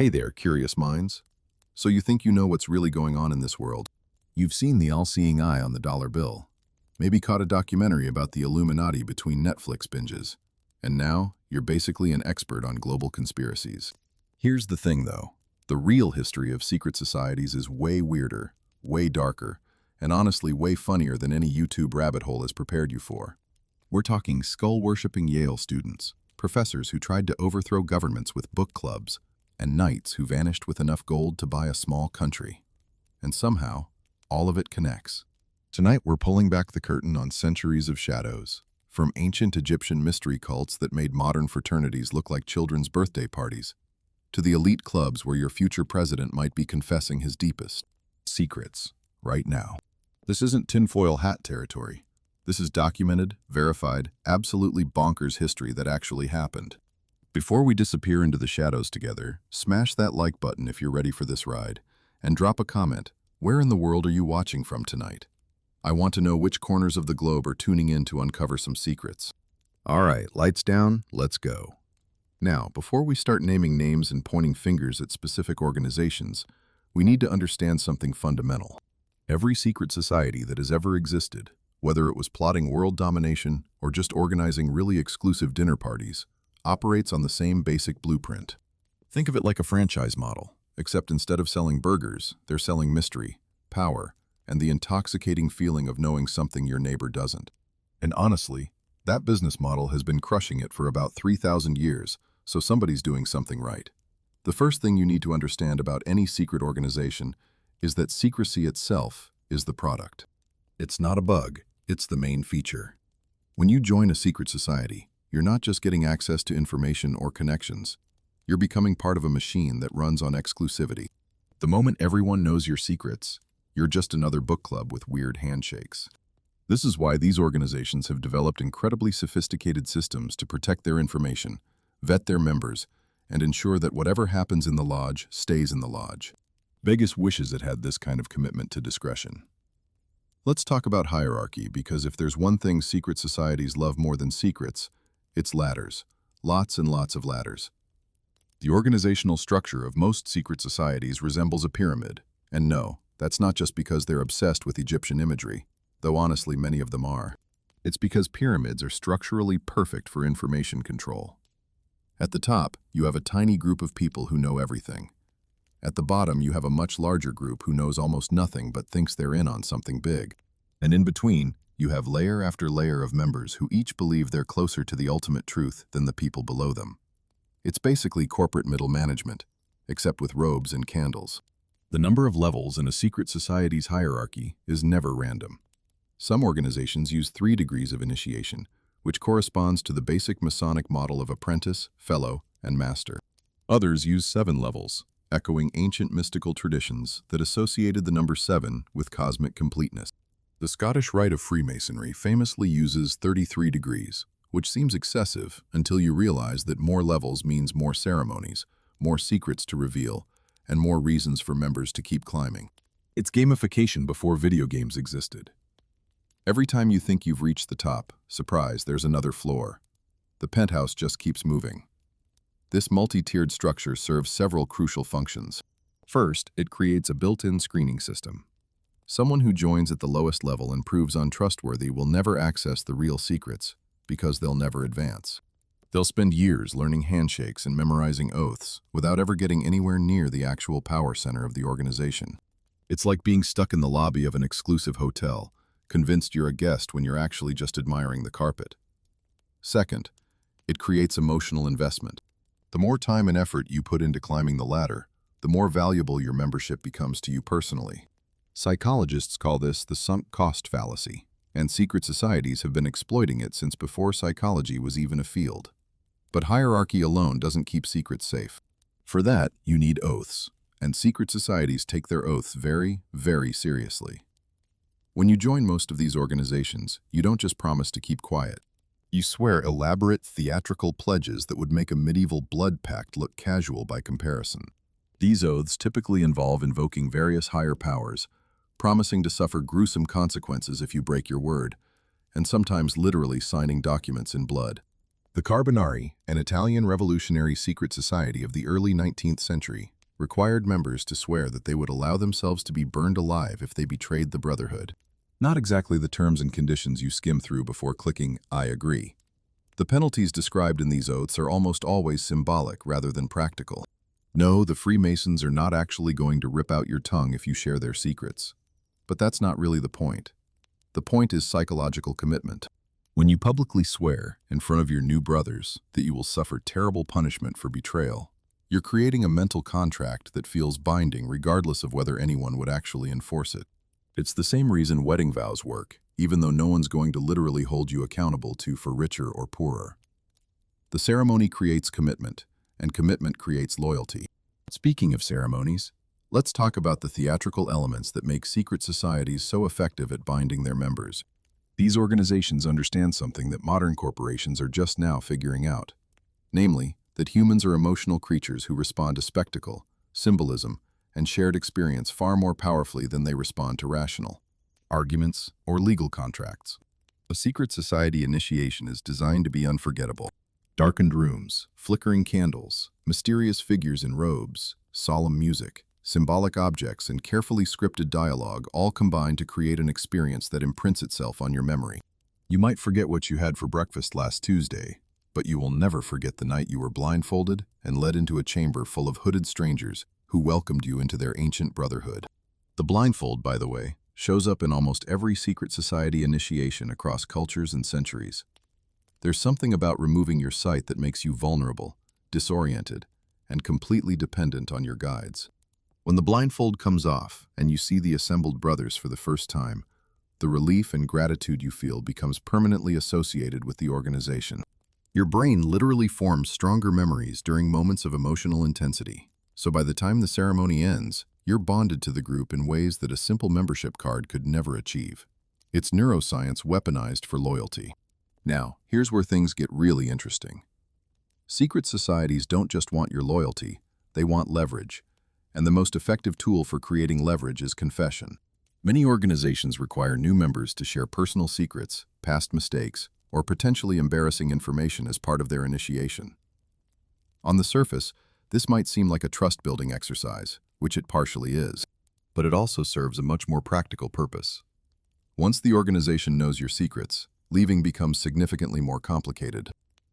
Hey there, curious minds. So you think you know what's really going on in this world? You've seen the all-seeing eye on the dollar bill. Maybe caught a documentary about the Illuminati between Netflix binges. And now, you're basically an expert on global conspiracies. Here's the thing, though. The real history of secret societies is way weirder, way darker, and honestly way funnier than any YouTube rabbit hole has prepared you for. We're talking skull-worshipping Yale students, professors who tried to overthrow governments with book clubs, and knights who vanished with enough gold to buy a small country. And somehow, all of it connects. Tonight we're pulling back the curtain on centuries of shadows, from ancient Egyptian mystery cults that made modern fraternities look like children's birthday parties, to the elite clubs where your future president might be confessing his deepest secrets right now. This isn't tinfoil hat territory. This is documented, verified, absolutely bonkers history that actually happened. Before we disappear into the shadows together, smash that like button if you're ready for this ride, and drop a comment. Where in the world are you watching from tonight? I want to know which corners of the globe are tuning in to uncover some secrets. All right, lights down, let's go. Now, before we start naming names and pointing fingers at specific organizations, we need to understand something fundamental. Every secret society that has ever existed, whether it was plotting world domination or just organizing really exclusive dinner parties, operates on the same basic blueprint. Think of it like a franchise model, except instead of selling burgers, they're selling mystery, power, and the intoxicating feeling of knowing something your neighbor doesn't. And honestly, that business model has been crushing it for about 3,000 years, so somebody's doing something right. The first thing you need to understand about any secret organization is that secrecy itself is the product. It's not a bug, it's the main feature. When you join a secret society, you're not just getting access to information or connections. You're becoming part of a machine that runs on exclusivity. The moment everyone knows your secrets, you're just another book club with weird handshakes. This is why these organizations have developed incredibly sophisticated systems to protect their information, vet their members, and ensure that whatever happens in the lodge stays in the lodge. Vegas wishes it had this kind of commitment to discretion. Let's talk about hierarchy, because if there's one thing secret societies love more than secrets, it's ladders. Lots and lots of ladders. The organizational structure of most secret societies resembles a pyramid. And no, that's not just because they're obsessed with Egyptian imagery, though honestly many of them are. It's because pyramids are structurally perfect for information control. At the top, you have a tiny group of people who know everything. At the bottom, you have a much larger group who knows almost nothing but thinks they're in on something big. And in between, you have layer after layer of members who each believe they're closer to the ultimate truth than the people below them. It's basically corporate middle management, except with robes and candles. The number of levels in a secret society's hierarchy is never random. Some organizations use 3 degrees of initiation, which corresponds to the basic Masonic model of apprentice, fellow, and master. Others use 7 levels, echoing ancient mystical traditions that associated the number 7 with cosmic completeness. The Scottish Rite of Freemasonry famously uses 33 degrees, which seems excessive until you realize that more levels means more ceremonies, more secrets to reveal, and more reasons for members to keep climbing. It's gamification before video games existed. Every time you think you've reached the top, surprise, there's another floor. The penthouse just keeps moving. This multi-tiered structure serves several crucial functions. First, it creates a built-in screening system. Someone who joins at the lowest level and proves untrustworthy will never access the real secrets, because they'll never advance. They'll spend years learning handshakes and memorizing oaths without ever getting anywhere near the actual power center of the organization. It's like being stuck in the lobby of an exclusive hotel, convinced you're a guest when you're actually just admiring the carpet. Second, it creates emotional investment. The more time and effort you put into climbing the ladder, the more valuable your membership becomes to you personally. Psychologists call this the sunk cost fallacy, and secret societies have been exploiting it since before psychology was even a field. But hierarchy alone doesn't keep secrets safe. For that, you need oaths, and secret societies take their oaths very, very seriously. When you join most of these organizations, you don't just promise to keep quiet. You swear elaborate theatrical pledges that would make a medieval blood pact look casual by comparison. These oaths typically involve invoking various higher powers, promising to suffer gruesome consequences if you break your word, and sometimes literally signing documents in blood. The Carbonari, an Italian revolutionary secret society of the early 19th century, required members to swear that they would allow themselves to be burned alive if they betrayed the Brotherhood. Not exactly the terms and conditions you skim through before clicking "I agree." The penalties described in these oaths are almost always symbolic rather than practical. No, the Freemasons are not actually going to rip out your tongue if you share their secrets. But that's not really the point. The point is psychological commitment. When you publicly swear in front of your new brothers that you will suffer terrible punishment for betrayal, you're creating a mental contract that feels binding regardless of whether anyone would actually enforce it. It's the same reason wedding vows work, even though no one's going to literally hold you accountable for richer or poorer. The ceremony creates commitment, and commitment creates loyalty. Speaking of ceremonies, let's talk about the theatrical elements that make secret societies so effective at binding their members. These organizations understand something that modern corporations are just now figuring out. Namely, that humans are emotional creatures who respond to spectacle, symbolism, and shared experience far more powerfully than they respond to rational arguments or legal contracts. A secret society initiation is designed to be unforgettable. Darkened rooms, flickering candles, mysterious figures in robes, solemn music, symbolic objects, and carefully scripted dialogue all combine to create an experience that imprints itself on your memory. You might forget what you had for breakfast last Tuesday, but you will never forget the night you were blindfolded and led into a chamber full of hooded strangers who welcomed you into their ancient brotherhood. The blindfold, by the way, shows up in almost every secret society initiation across cultures and centuries. There's something about removing your sight that makes you vulnerable, disoriented, and completely dependent on your guides. When the blindfold comes off and you see the assembled brothers for the first time, the relief and gratitude you feel becomes permanently associated with the organization. Your brain literally forms stronger memories during moments of emotional intensity, so by the time the ceremony ends, you're bonded to the group in ways that a simple membership card could never achieve. It's neuroscience weaponized for loyalty. Now, here's where things get really interesting. Secret societies don't just want your loyalty, they want leverage. And the most effective tool for creating leverage is confession. Many organizations require new members to share personal secrets, past mistakes, or potentially embarrassing information as part of their initiation. On the surface, this might seem like a trust-building exercise, which it partially is, but it also serves a much more practical purpose. Once the organization knows your secrets, leaving becomes significantly more complicated.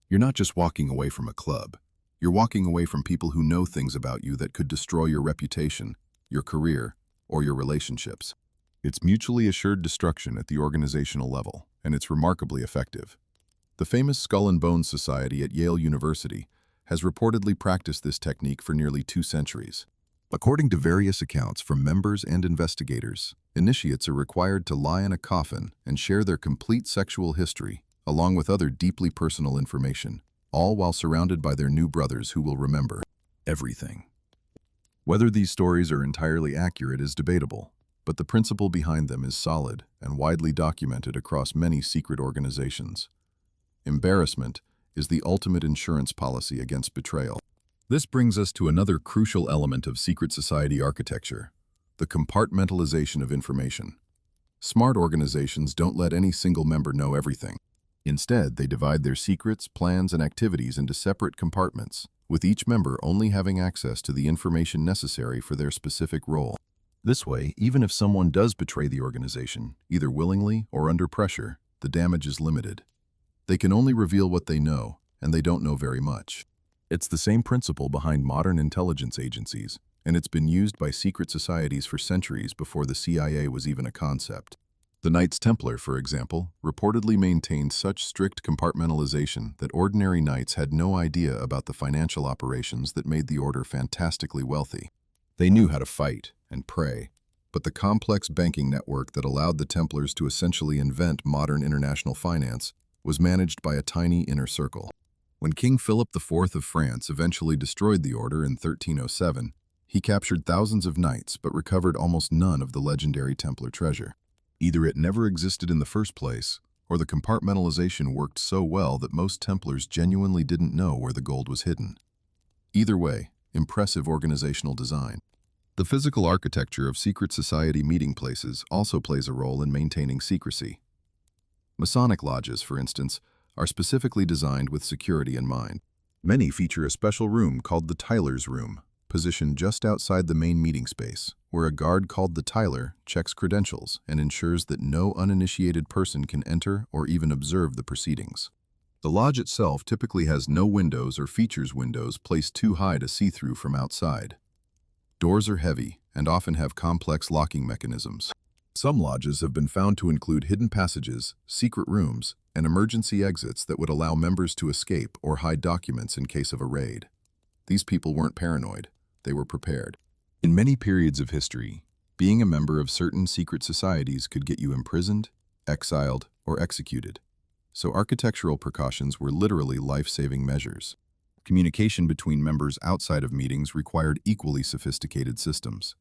You're not just walking away from a club. You're walking away from people who know things about you that could destroy your reputation, your career, or your relationships. It's mutually assured destruction at the organizational level, and it's remarkably effective. The famous Skull and Bones Society at Yale University has reportedly practiced this technique for nearly 2 centuries. According to various accounts from members and investigators, initiates are required to lie in a coffin and share their complete sexual history, along with other deeply personal information, all while surrounded by their new brothers who will remember everything. Whether these stories are entirely accurate is debatable, but the principle behind them is solid and widely documented across many secret organizations. Embarrassment is the ultimate insurance policy against betrayal. This brings us to another crucial element of secret society architecture, the compartmentalization of information. Smart organizations don't let any single member know everything. Instead, they divide their secrets, plans, and activities into separate compartments, with each member only having access to the information necessary for their specific role. This way, even if someone does betray the organization, either willingly or under pressure, the damage is limited. They can only reveal what they know, and they don't know very much. It's the same principle behind modern intelligence agencies, and it's been used by secret societies for centuries before the CIA was even a concept. The Knights Templar, for example, reportedly maintained such strict compartmentalization that ordinary knights had no idea about the financial operations that made the order fantastically wealthy. They knew how to fight and pray, but the complex banking network that allowed the Templars to essentially invent modern international finance was managed by a tiny inner circle. When King Philip IV of France eventually destroyed the order in 1307, he captured thousands of knights but recovered almost none of the legendary Templar treasure. Either it never existed in the first place, or the compartmentalization worked so well that most Templars genuinely didn't know where the gold was hidden. Either way, impressive organizational design. The physical architecture of secret society meeting places also plays a role in maintaining secrecy. Masonic lodges, for instance, are specifically designed with security in mind. Many feature a special room called the Tyler's Room, positioned just outside the main meeting space, where a guard called the Tyler checks credentials and ensures that no uninitiated person can enter or even observe the proceedings. The lodge itself typically has no windows or features windows placed too high to see through from outside. Doors are heavy and often have complex locking mechanisms. Some lodges have been found to include hidden passages, secret rooms, and emergency exits that would allow members to escape or hide documents in case of a raid. These people weren't paranoid, they were prepared. In many periods of history, being a member of certain secret societies could get you imprisoned, exiled, or executed. So architectural precautions were literally life-saving measures. Communication between members outside of meetings required equally sophisticated systems.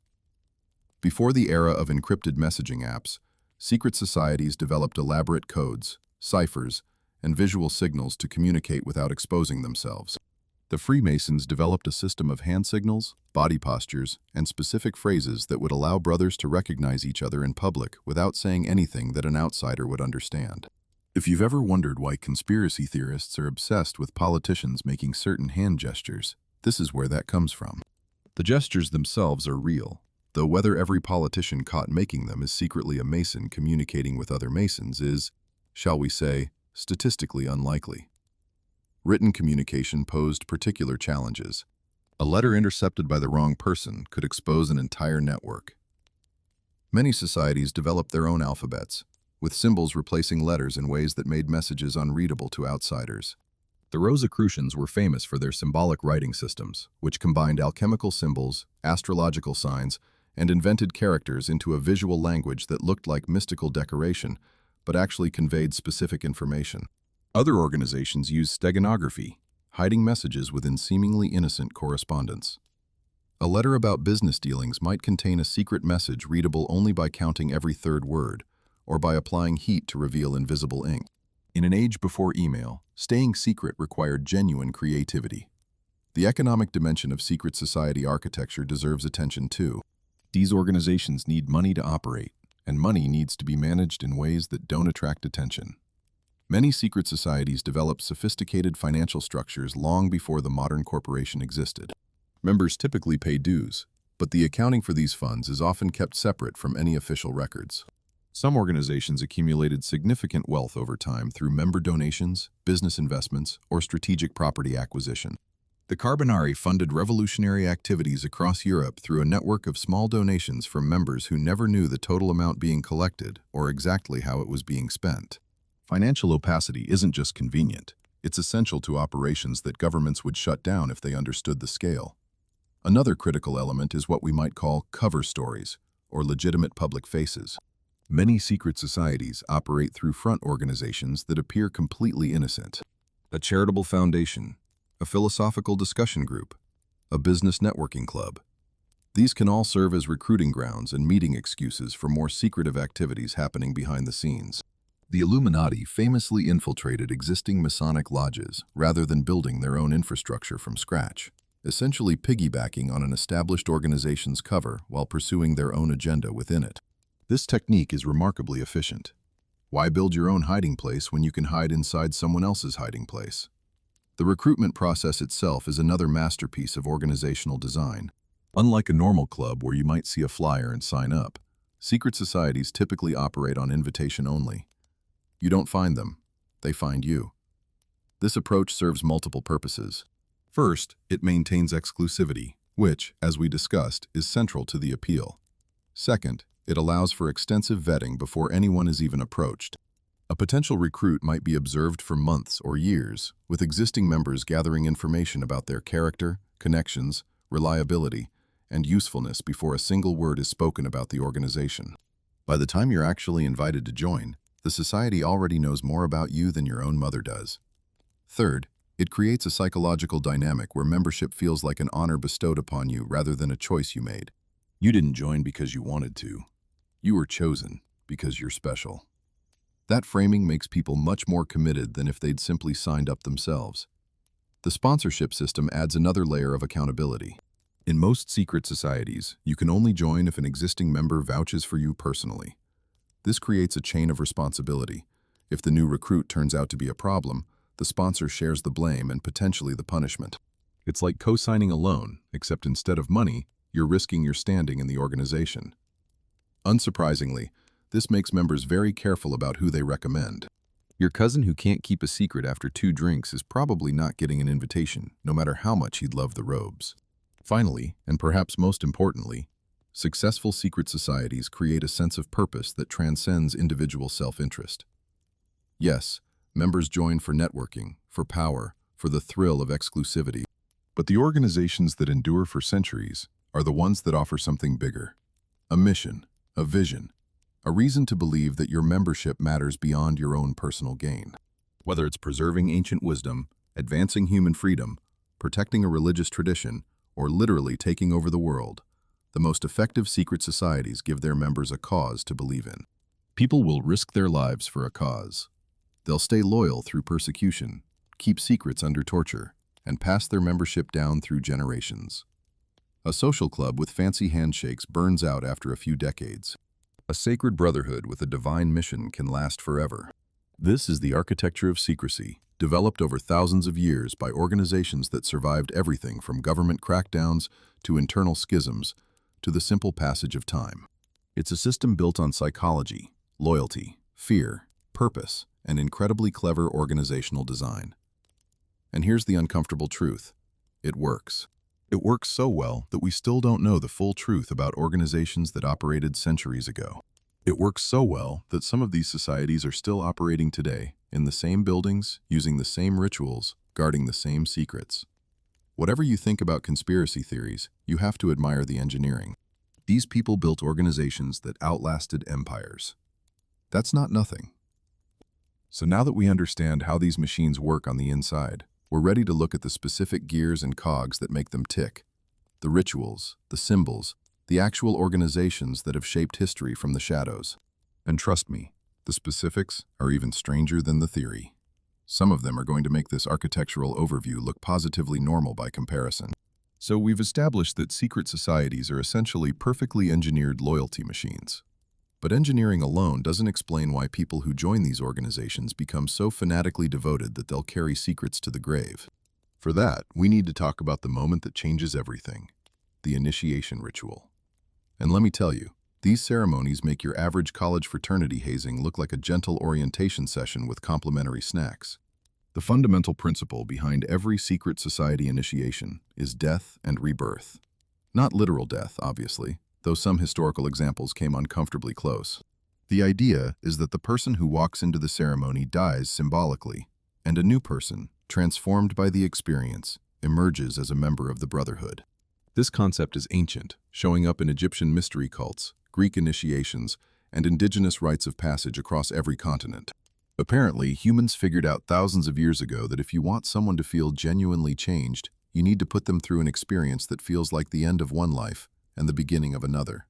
Before the era of encrypted messaging apps, secret societies developed elaborate codes, ciphers, and visual signals to communicate without exposing themselves. The Freemasons developed a system of hand signals, body postures, and specific phrases that would allow brothers to recognize each other in public without saying anything that an outsider would understand. If you've ever wondered why conspiracy theorists are obsessed with politicians making certain hand gestures, this is where that comes from. The gestures themselves are real, though whether every politician caught making them is secretly a Mason communicating with other Masons is, shall we say, statistically unlikely. Written communication posed particular challenges. A letter intercepted by the wrong person could expose an entire network. Many societies developed their own alphabets, with symbols replacing letters in ways that made messages unreadable to outsiders. The Rosicrucians were famous for their symbolic writing systems, which combined alchemical symbols, astrological signs, and invented characters into a visual language that looked like mystical decoration, but actually conveyed specific information. Other organizations used steganography, hiding messages within seemingly innocent correspondence. A letter about business dealings might contain a secret message readable only by counting every third word, or by applying heat to reveal invisible ink. In an age before email, staying secret required genuine creativity. The economic dimension of secret society architecture deserves attention too. These organizations need money to operate, and money needs to be managed in ways that don't attract attention. Many secret societies developed sophisticated financial structures long before the modern corporation existed. Members typically pay dues, but the accounting for these funds is often kept separate from any official records. Some organizations accumulated significant wealth over time through member donations, business investments, or strategic property acquisition. The Carbonari funded revolutionary activities across Europe through a network of small donations from members who never knew the total amount being collected or exactly how it was being spent. Financial opacity isn't just convenient, it's essential to operations that governments would shut down if they understood the scale. Another critical element is what we might call cover stories, or legitimate public faces. Many secret societies operate through front organizations that appear completely innocent. A charitable foundation, a philosophical discussion group, a business networking club. These can all serve as recruiting grounds and meeting excuses for more secretive activities happening behind the scenes. The Illuminati famously infiltrated existing Masonic lodges rather than building their own infrastructure from scratch, essentially piggybacking on an established organization's cover while pursuing their own agenda within it. This technique is remarkably efficient. Why build your own hiding place when you can hide inside someone else's hiding place? The recruitment process itself is another masterpiece of organizational design. Unlike a normal club where you might see a flyer and sign up, secret societies typically operate on invitation only. You don't find them, they find you. This approach serves multiple purposes. First, it maintains exclusivity, which, as we discussed, is central to the appeal. Second, it allows for extensive vetting before anyone is even approached. A potential recruit might be observed for months or years, with existing members gathering information about their character, connections, reliability, and usefulness before a single word is spoken about the organization. By the time you're actually invited to join, the society already knows more about you than your own mother does. Third, it creates a psychological dynamic where membership feels like an honor bestowed upon you rather than a choice you made. You didn't join because you wanted to. You were chosen because you're special. That framing makes people much more committed than if they'd simply signed up themselves. The sponsorship system adds another layer of accountability. In most secret societies, you can only join if an existing member vouches for you personally. This creates a chain of responsibility. If the new recruit turns out to be a problem, the sponsor shares the blame and potentially the punishment. It's like co-signing a loan, except instead of money, you're risking your standing in the organization. Unsurprisingly, this makes members very careful about who they recommend. Your cousin who can't keep a secret after 2 drinks is probably not getting an invitation, no matter how much he'd love the robes. Finally, and perhaps most importantly, successful secret societies create a sense of purpose that transcends individual self-interest. Yes, members join for networking, for power, for the thrill of exclusivity. But the organizations that endure for centuries are the ones that offer something bigger. A mission, a vision, a reason to believe that your membership matters beyond your own personal gain. Whether it's preserving ancient wisdom, advancing human freedom, protecting a religious tradition, or literally taking over the world, the most effective secret societies give their members a cause to believe in. People will risk their lives for a cause. They'll stay loyal through persecution, keep secrets under torture, and pass their membership down through generations. A social club with fancy handshakes burns out after a few decades. A sacred brotherhood with a divine mission can last forever. This is the architecture of secrecy, developed over thousands of years by organizations that survived everything from government crackdowns to internal schisms to the simple passage of time. It's a system built on psychology, loyalty, fear, purpose, and incredibly clever organizational design. And here's the uncomfortable truth. It works. It works so well that we still don't know the full truth about organizations that operated centuries ago. It works so well that some of these societies are still operating today, in the same buildings, using the same rituals, guarding the same secrets. Whatever you think about conspiracy theories, you have to admire the engineering. These people built organizations that outlasted empires. That's not nothing. So now that we understand how these machines work on the inside, we're ready to look at the specific gears and cogs that make them tick. The rituals, the symbols, the actual organizations that have shaped history from the shadows. And trust me, the specifics are even stranger than the theory. Some of them are going to make this architectural overview look positively normal by comparison. So we've established that secret societies are essentially perfectly engineered loyalty machines. But engineering alone doesn't explain why people who join these organizations become so fanatically devoted that they'll carry secrets to the grave. For that, we need to talk about the moment that changes everything, the initiation ritual. And let me tell you, these ceremonies make your average college fraternity hazing look like a gentle orientation session with complimentary snacks. The fundamental principle behind every secret society initiation is death and rebirth. Not literal death, obviously, though some historical examples came uncomfortably close. The idea is that the person who walks into the ceremony dies symbolically, and a new person, transformed by the experience, emerges as a member of the brotherhood. This concept is ancient, showing up in Egyptian mystery cults, Greek initiations, and indigenous rites of passage across every continent. Apparently, humans figured out thousands of years ago that if you want someone to feel genuinely changed, you need to put them through an experience that feels like the end of one life and the beginning of another.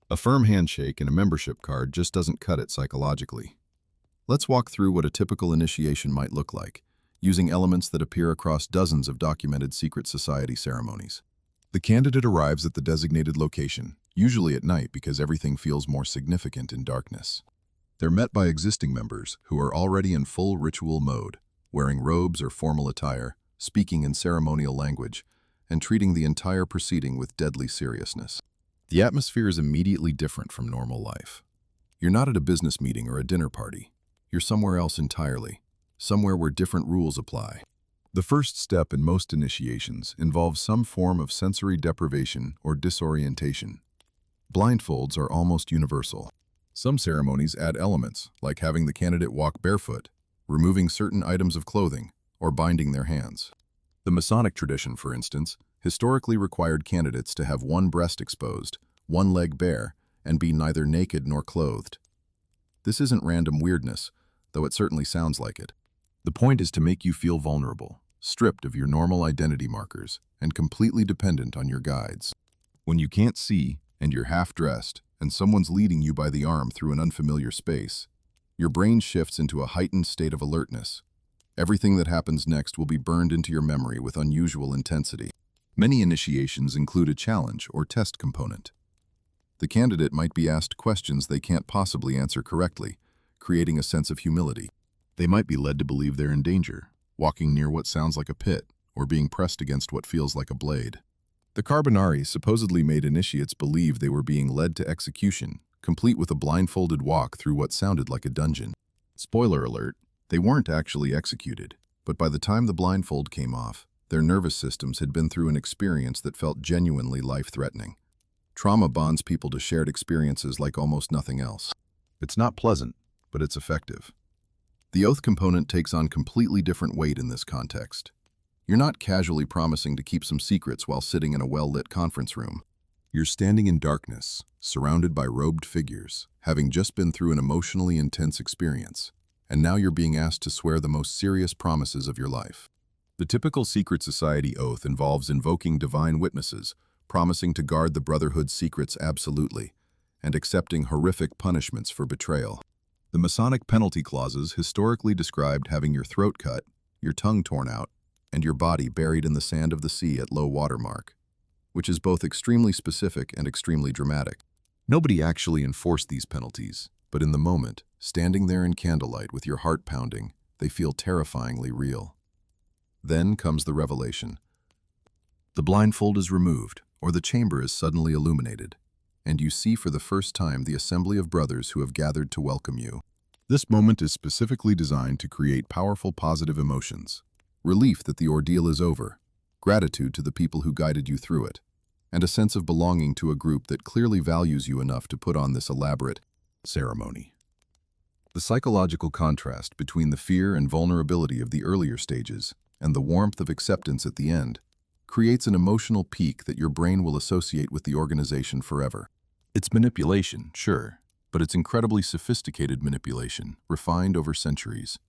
A firm handshake and a membership card just doesn't cut it psychologically. Let's walk through what a typical initiation might look like, using elements that appear across dozens of documented secret society ceremonies. The candidate arrives at the designated location, usually at night because everything feels more significant in darkness. They're met by existing members who are already in full ritual mode, wearing robes or formal attire, speaking in ceremonial language, and treating the entire proceeding with deadly seriousness. The atmosphere is immediately different from normal life. You're not at a business meeting or a dinner party. You're somewhere else entirely, somewhere where different rules apply. The first step in most initiations involves some form of sensory deprivation or disorientation. Blindfolds are almost universal. Some ceremonies add elements, like having the candidate walk barefoot, removing certain items of clothing, or binding their hands. The Masonic tradition, for instance, historically required candidates to have one breast exposed, one leg bare, and be neither naked nor clothed. This isn't random weirdness, though it certainly sounds like it. The point is to make you feel vulnerable, stripped of your normal identity markers, and completely dependent on your guides. When you can't see, and you're half-dressed, and someone's leading you by the arm through an unfamiliar space, your brain shifts into a heightened state of alertness. Everything that happens next will be burned into your memory with unusual intensity. Many initiations include a challenge or test component. The candidate might be asked questions they can't possibly answer correctly, creating a sense of humility. They might be led to believe they're in danger, walking near what sounds like a pit, or being pressed against what feels like a blade. The Carbonari supposedly made initiates believe they were being led to execution, complete with a blindfolded walk through what sounded like a dungeon. Spoiler alert, they weren't actually executed, but by the time the blindfold came off, their nervous systems had been through an experience that felt genuinely life-threatening. Trauma bonds people to shared experiences like almost nothing else. It's not pleasant, but it's effective. The oath component takes on completely different weight in this context. You're not casually promising to keep some secrets while sitting in a well-lit conference room. You're standing in darkness, surrounded by robed figures, having just been through an emotionally intense experience, and now you're being asked to swear the most serious promises of your life. The typical secret society oath involves invoking divine witnesses, promising to guard the Brotherhood's secrets absolutely, and accepting horrific punishments for betrayal. The Masonic penalty clauses historically described having your throat cut, your tongue torn out, and your body buried in the sand of the sea at low water mark, which is both extremely specific and extremely dramatic. Nobody actually enforced these penalties, but in the moment, standing there in candlelight with your heart pounding, they feel terrifyingly real. Then comes the revelation. The blindfold is removed, or the chamber is suddenly illuminated, and you see for the first time the assembly of brothers who have gathered to welcome you. This moment is specifically designed to create powerful positive emotions. Relief that the ordeal is over, gratitude to the people who guided you through it, and a sense of belonging to a group that clearly values you enough to put on this elaborate ceremony. The psychological contrast between the fear and vulnerability of the earlier stages and the warmth of acceptance at the end creates an emotional peak that your brain will associate with the organization forever. It's manipulation, sure, but it's incredibly sophisticated manipulation, refined over centuries.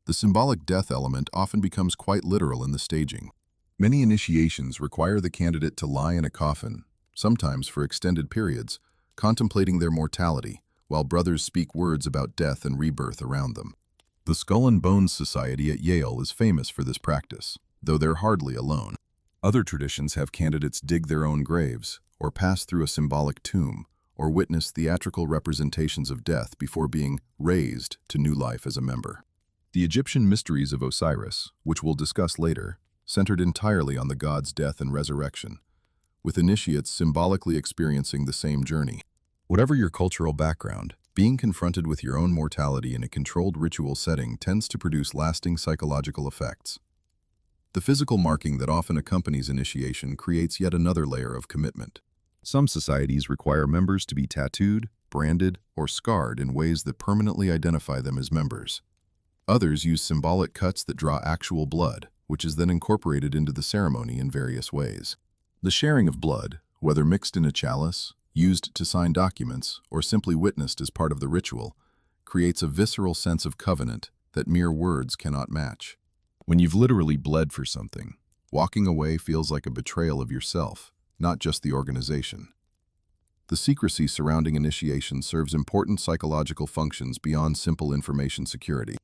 The symbolic death element often becomes quite literal in the staging. Many initiations require the candidate to lie in a coffin, sometimes for extended periods, contemplating their mortality, while brothers speak words about death and rebirth around them. The Skull and Bones Society at Yale is famous for this practice, though they're hardly alone. Other traditions have candidates dig their own graves, or pass through a symbolic tomb, or witness theatrical representations of death before being raised to new life as a member. The Egyptian mysteries of Osiris, which we'll discuss later, centered entirely on the god's death and resurrection, with initiates symbolically experiencing the same journey. Whatever your cultural background, being confronted with your own mortality in a controlled ritual setting tends to produce lasting psychological effects. The physical marking that often accompanies initiation creates yet another layer of commitment. Some societies require members to be tattooed, branded, or scarred in ways that permanently identify them as members. Others use symbolic cuts that draw actual blood, which is then incorporated into the ceremony in various ways. The sharing of blood, whether mixed in a chalice, used to sign documents, or simply witnessed as part of the ritual, creates a visceral sense of covenant that mere words cannot match. When you've literally bled for something, walking away feels like a betrayal of yourself, not just the organization. The secrecy surrounding initiation serves important psychological functions beyond simple information security.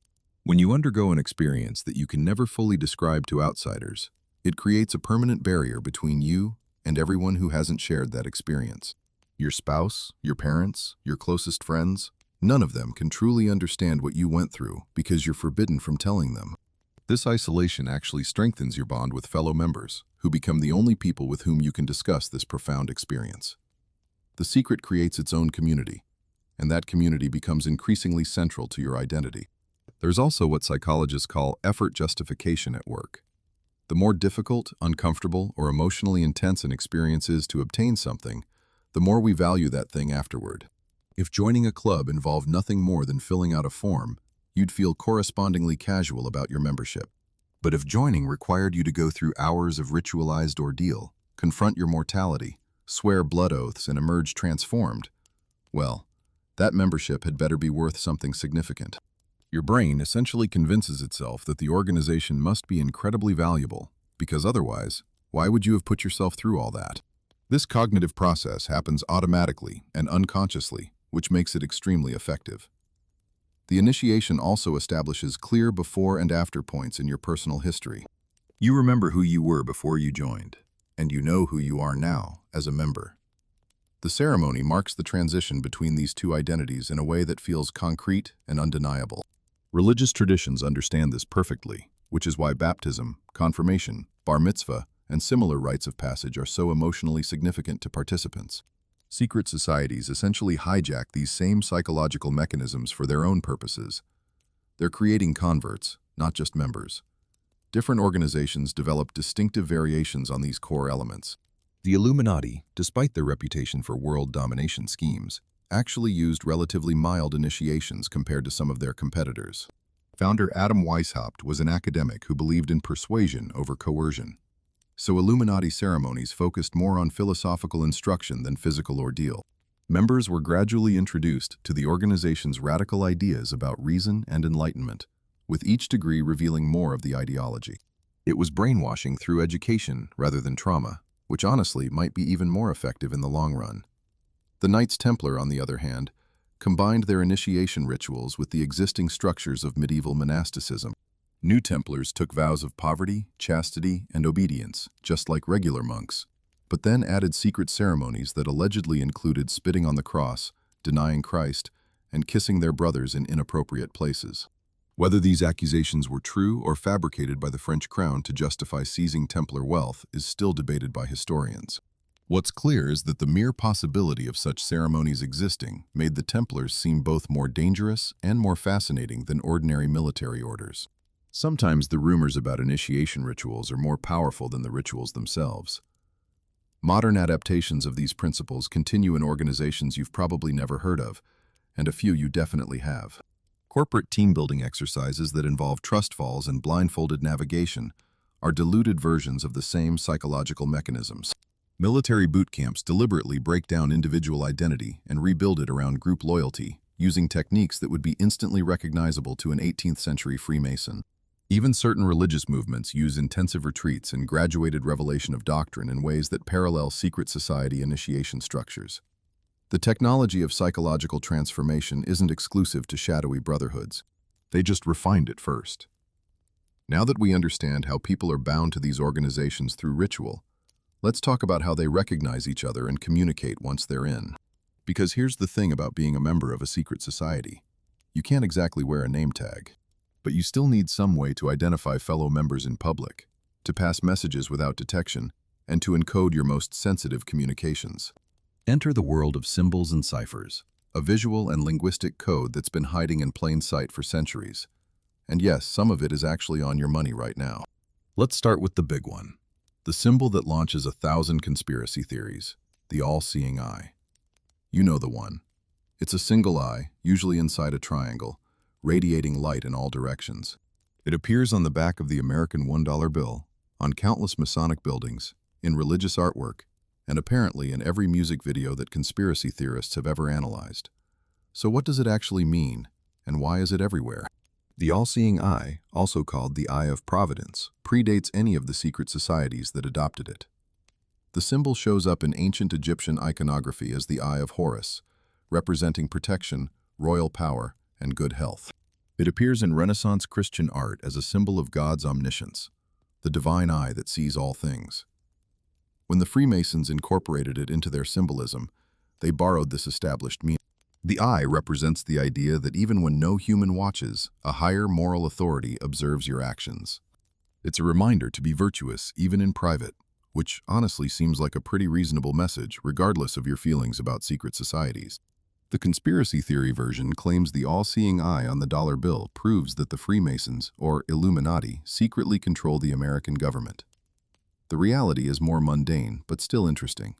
When you undergo an experience that you can never fully describe to outsiders, it creates a permanent barrier between you and everyone who hasn't shared that experience. Your spouse, your parents, your closest friends, none of them can truly understand what you went through because you're forbidden from telling them. This isolation actually strengthens your bond with fellow members, who become the only people with whom you can discuss this profound experience. The secret creates its own community, and that community becomes increasingly central to your identity. There's also what psychologists call effort justification at work. The more difficult, uncomfortable, or emotionally intense an experience is to obtain something, the more we value that thing afterward. If joining a club involved nothing more than filling out a form, you'd feel correspondingly casual about your membership. But if joining required you to go through hours of ritualized ordeal, confront your mortality, swear blood oaths, and emerge transformed, well, that membership had better be worth something significant. Your brain essentially convinces itself that the organization must be incredibly valuable, because otherwise, why would you have put yourself through all that? This cognitive process happens automatically and unconsciously, which makes it extremely effective. The initiation also establishes clear before and after points in your personal history. You remember who you were before you joined, and you know who you are now as a member. The ceremony marks the transition between these two identities in a way that feels concrete and undeniable. Religious traditions understand this perfectly, which is why baptism, confirmation, bar mitzvah, and similar rites of passage are so emotionally significant to participants. Secret societies essentially hijack these same psychological mechanisms for their own purposes. They're creating converts, not just members. Different organizations develop distinctive variations on these core elements. The Illuminati, despite their reputation for world domination schemes, actually used relatively mild initiations compared to some of their competitors. Founder Adam Weishaupt was an academic who believed in persuasion over coercion. So Illuminati ceremonies focused more on philosophical instruction than physical ordeal. Members were gradually introduced to the organization's radical ideas about reason and enlightenment, with each degree revealing more of the ideology. It was brainwashing through education rather than trauma, which honestly might be even more effective in the long run. The Knights Templar, on the other hand, combined their initiation rituals with the existing structures of medieval monasticism. New Templars took vows of poverty, chastity, and obedience, just like regular monks, but then added secret ceremonies that allegedly included spitting on the cross, denying Christ, and kissing their brothers in inappropriate places. Whether these accusations were true or fabricated by the French crown to justify seizing Templar wealth is still debated by historians. What's clear is that the mere possibility of such ceremonies existing made the Templars seem both more dangerous and more fascinating than ordinary military orders. Sometimes the rumors about initiation rituals are more powerful than the rituals themselves. Modern adaptations of these principles continue in organizations you've probably never heard of, and a few you definitely have. Corporate team-building exercises that involve trust falls and blindfolded navigation are diluted versions of the same psychological mechanisms. Military boot camps deliberately break down individual identity and rebuild it around group loyalty, using techniques that would be instantly recognizable to an 18th-century Freemason. Even certain religious movements use intensive retreats and graduated revelation of doctrine in ways that parallel secret society initiation structures. The technology of psychological transformation isn't exclusive to shadowy brotherhoods. They just refined it first. Now that we understand how people are bound to these organizations through ritual, let's talk about how they recognize each other and communicate once they're in. Because here's the thing about being a member of a secret society. You can't exactly wear a name tag, but you still need some way to identify fellow members in public, to pass messages without detection, and to encode your most sensitive communications. Enter the world of symbols and ciphers, a visual and linguistic code that's been hiding in plain sight for centuries. And yes, some of it is actually on your money right now. Let's start with the big one. The symbol that launches 1,000 conspiracy theories, the all-seeing eye. You know the one. It's a single eye, usually inside a triangle, radiating light in all directions. It appears on the back of the American $1 bill, on countless Masonic buildings, in religious artwork, and apparently in every music video that conspiracy theorists have ever analyzed. So what does it actually mean, and why is it everywhere? The all-seeing eye, also called the Eye of Providence, predates any of the secret societies that adopted it. The symbol shows up in ancient Egyptian iconography as the Eye of Horus, representing protection, royal power, and good health. It appears in Renaissance Christian art as a symbol of God's omniscience, the divine eye that sees all things. When the Freemasons incorporated it into their symbolism, they borrowed this established meaning. The eye represents the idea that even when no human watches, a higher moral authority observes your actions. It's a reminder to be virtuous even in private, which honestly seems like a pretty reasonable message regardless of your feelings about secret societies. The conspiracy theory version claims the all-seeing eye on the dollar bill proves that the Freemasons, or Illuminati, secretly control the American government. The reality is more mundane, but still interesting.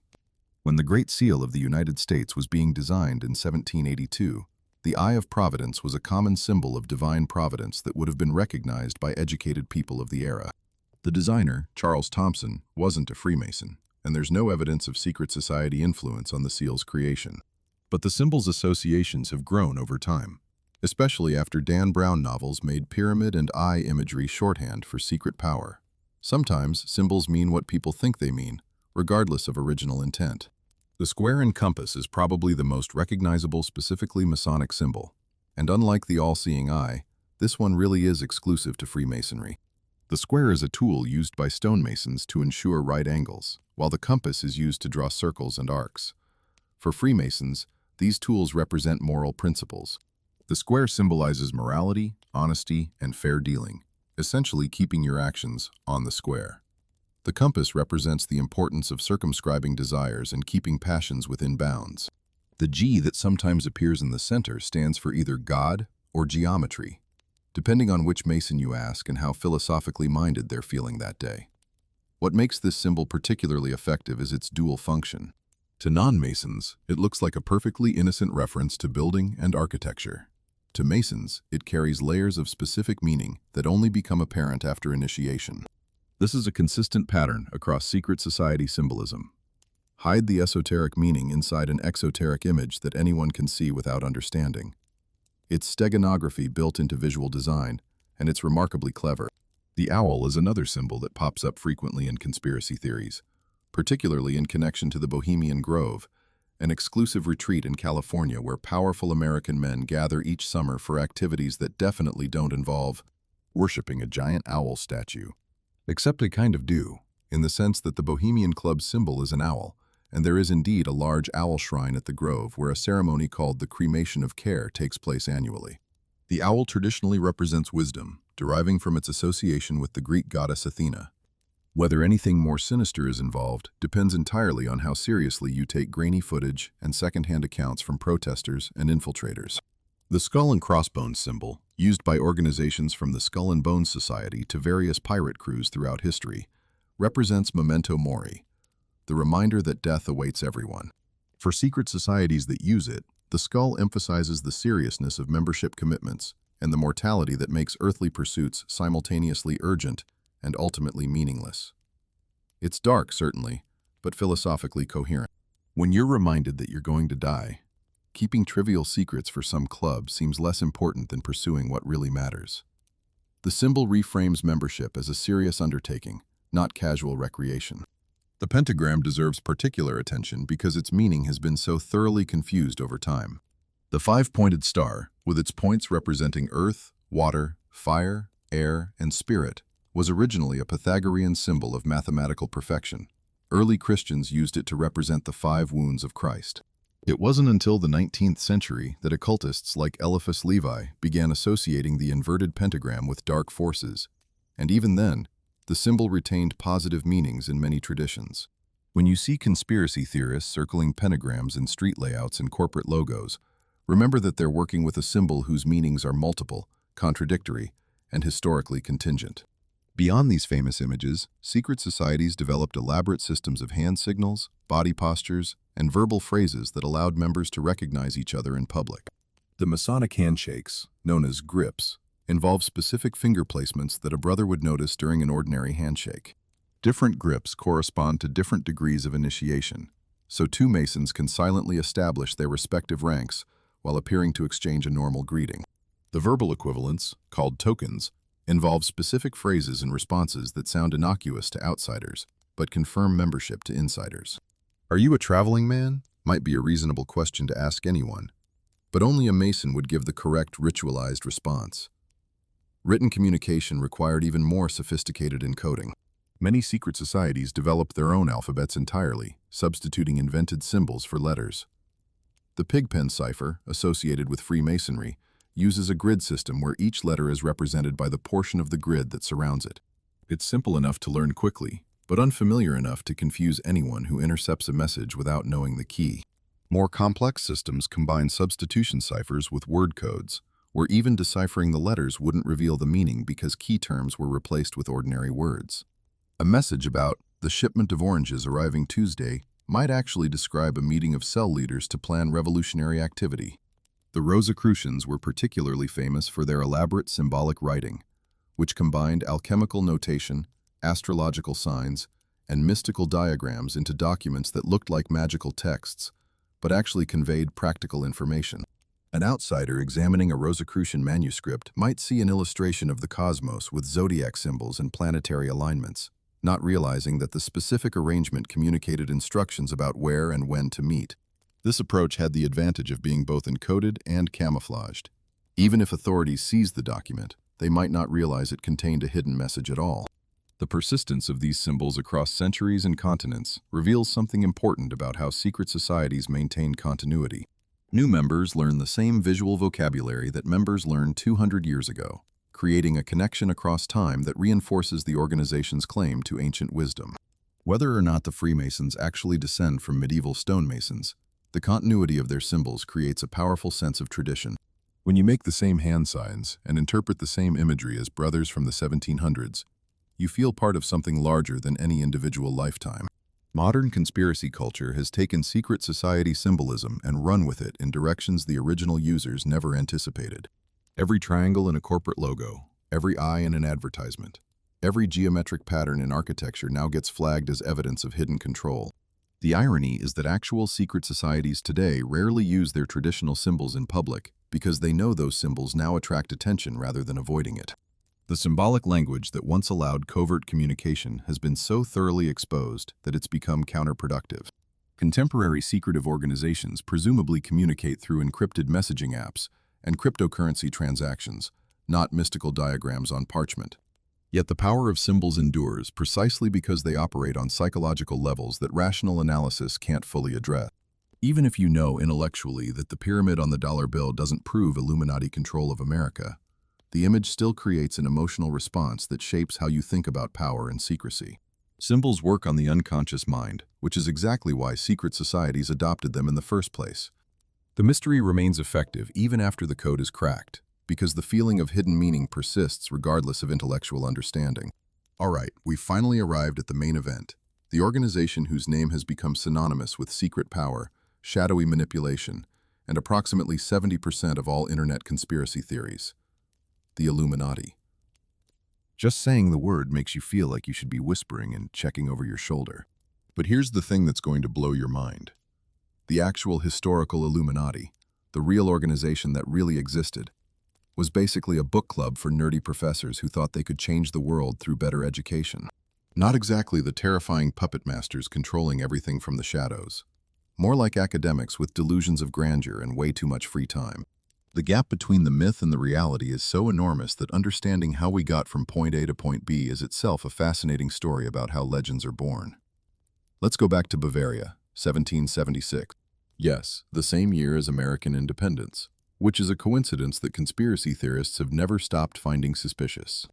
When the Great Seal of the United States was being designed in 1782, the Eye of Providence was a common symbol of divine providence that would have been recognized by educated people of the era. The designer, Charles Thompson, wasn't a Freemason, and there's no evidence of secret society influence on the seal's creation. But the symbol's associations have grown over time, especially after Dan Brown novels made pyramid and eye imagery shorthand for secret power. Sometimes symbols mean what people think they mean, regardless of original intent. The square and compass is probably the most recognizable specifically Masonic symbol, and unlike the all-seeing eye, this one really is exclusive to Freemasonry. The square is a tool used by stonemasons to ensure right angles, while the compass is used to draw circles and arcs. For Freemasons, these tools represent moral principles. The square symbolizes morality, honesty, and fair dealing, essentially keeping your actions on the square. The compass represents the importance of circumscribing desires and keeping passions within bounds. The G that sometimes appears in the center stands for either God or geometry, depending on which Mason you ask and how philosophically minded they're feeling that day. What makes this symbol particularly effective is its dual function. To non-Masons, it looks like a perfectly innocent reference to building and architecture. To Masons, it carries layers of specific meaning that only become apparent after initiation. This is a consistent pattern across secret society symbolism. Hide the esoteric meaning inside an exoteric image that anyone can see without understanding. It's steganography built into visual design, and it's remarkably clever. The owl is another symbol that pops up frequently in conspiracy theories, particularly in connection to the Bohemian Grove, an exclusive retreat in California where powerful American men gather each summer for activities that definitely don't involve worshiping a giant owl statue. Except they kind of do, in the sense that the Bohemian Club symbol is an owl, and there is indeed a large owl shrine at the Grove where a ceremony called the Cremation of Care takes place annually. The owl traditionally represents wisdom, deriving from its association with the Greek goddess Athena. Whether anything more sinister is involved depends entirely on how seriously you take grainy footage and second-hand accounts from protesters and infiltrators. The skull and crossbones symbol, used by organizations from the Skull and Bones Society to various pirate crews throughout history, represents memento mori, the reminder that death awaits everyone. For secret societies that use it, the skull emphasizes the seriousness of membership commitments and the mortality that makes earthly pursuits simultaneously urgent and ultimately meaningless. It's dark, certainly, but philosophically coherent. When you're reminded that you're going to die, keeping trivial secrets for some club seems less important than pursuing what really matters. The symbol reframes membership as a serious undertaking, not casual recreation. The pentagram deserves particular attention because its meaning has been so thoroughly confused over time. The five-pointed star, with its points representing earth, water, fire, air, and spirit, was originally a Pythagorean symbol of mathematical perfection. Early Christians used it to represent the 5 wounds of Christ. It wasn't until the 19th century that occultists like Eliphas Levi began associating the inverted pentagram with dark forces, and even then, the symbol retained positive meanings in many traditions. When you see conspiracy theorists circling pentagrams in street layouts and corporate logos, remember that they're working with a symbol whose meanings are multiple, contradictory, and historically contingent. Beyond these famous images, secret societies developed elaborate systems of hand signals, body postures, and verbal phrases that allowed members to recognize each other in public. The Masonic handshakes, known as grips, involve specific finger placements that a brother would notice during an ordinary handshake. Different grips correspond to different degrees of initiation, so 2 Masons can silently establish their respective ranks while appearing to exchange a normal greeting. The verbal equivalents, called tokens, involve specific phrases and responses that sound innocuous to outsiders, but confirm membership to insiders. "Are you a traveling man?" might be a reasonable question to ask anyone, but only a Mason would give the correct ritualized response. Written communication required even more sophisticated encoding. Many secret societies developed their own alphabets entirely, substituting invented symbols for letters. The Pigpen cipher, associated with Freemasonry, uses a grid system where each letter is represented by the portion of the grid that surrounds it. It's simple enough to learn quickly, but unfamiliar enough to confuse anyone who intercepts a message without knowing the key. More complex systems combine substitution ciphers with word codes, where even deciphering the letters wouldn't reveal the meaning because key terms were replaced with ordinary words. A message about the shipment of oranges arriving Tuesday might actually describe a meeting of cell leaders to plan revolutionary activity. The Rosicrucians were particularly famous for their elaborate symbolic writing, which combined alchemical notation, astrological signs, and mystical diagrams into documents that looked like magical texts, but actually conveyed practical information. An outsider examining a Rosicrucian manuscript might see an illustration of the cosmos with zodiac symbols and planetary alignments, not realizing that the specific arrangement communicated instructions about where and when to meet. This approach had the advantage of being both encoded and camouflaged. Even if authorities seized the document, they might not realize it contained a hidden message at all. The persistence of these symbols across centuries and continents reveals something important about how secret societies maintain continuity. New members learn the same visual vocabulary that members learned 200 years ago, creating a connection across time that reinforces the organization's claim to ancient wisdom. Whether or not the Freemasons actually descend from medieval stonemasons, the continuity of their symbols creates a powerful sense of tradition. When you make the same hand signs and interpret the same imagery as brothers from the 1700s, you feel part of something larger than any individual lifetime. Modern conspiracy culture has taken secret society symbolism and run with it in directions the original users never anticipated. Every triangle in a corporate logo, every eye in an advertisement, every geometric pattern in architecture now gets flagged as evidence of hidden control. The irony is that actual secret societies today rarely use their traditional symbols in public because they know those symbols now attract attention rather than avoiding it. The symbolic language that once allowed covert communication has been so thoroughly exposed that it's become counterproductive. Contemporary secretive organizations presumably communicate through encrypted messaging apps and cryptocurrency transactions, not mystical diagrams on parchment. Yet the power of symbols endures precisely because they operate on psychological levels that rational analysis can't fully address. Even if you know intellectually that the pyramid on the dollar bill doesn't prove Illuminati control of America, the image still creates an emotional response that shapes how you think about power and secrecy. Symbols work on the unconscious mind, which is exactly why secret societies adopted them in the first place. The mystery remains effective even after the code is cracked, because the feeling of hidden meaning persists regardless of intellectual understanding. All right, we've finally arrived at the main event, the organization whose name has become synonymous with secret power, shadowy manipulation, and approximately 70% of all internet conspiracy theories. The Illuminati. Just saying the word makes you feel like you should be whispering and checking over your shoulder. But here's the thing that's going to blow your mind. The actual historical Illuminati, the real organization that really existed, was basically a book club for nerdy professors who thought they could change the world through better education. Not exactly the terrifying puppet masters controlling everything from the shadows. More like academics with delusions of grandeur and way too much free time. The gap between the myth and the reality is so enormous that understanding how we got from point A to point B is itself a fascinating story about how legends are born. Let's go back to Bavaria, 1776. Yes, the same year as American independence, which is a coincidence that conspiracy theorists have never stopped finding suspicious.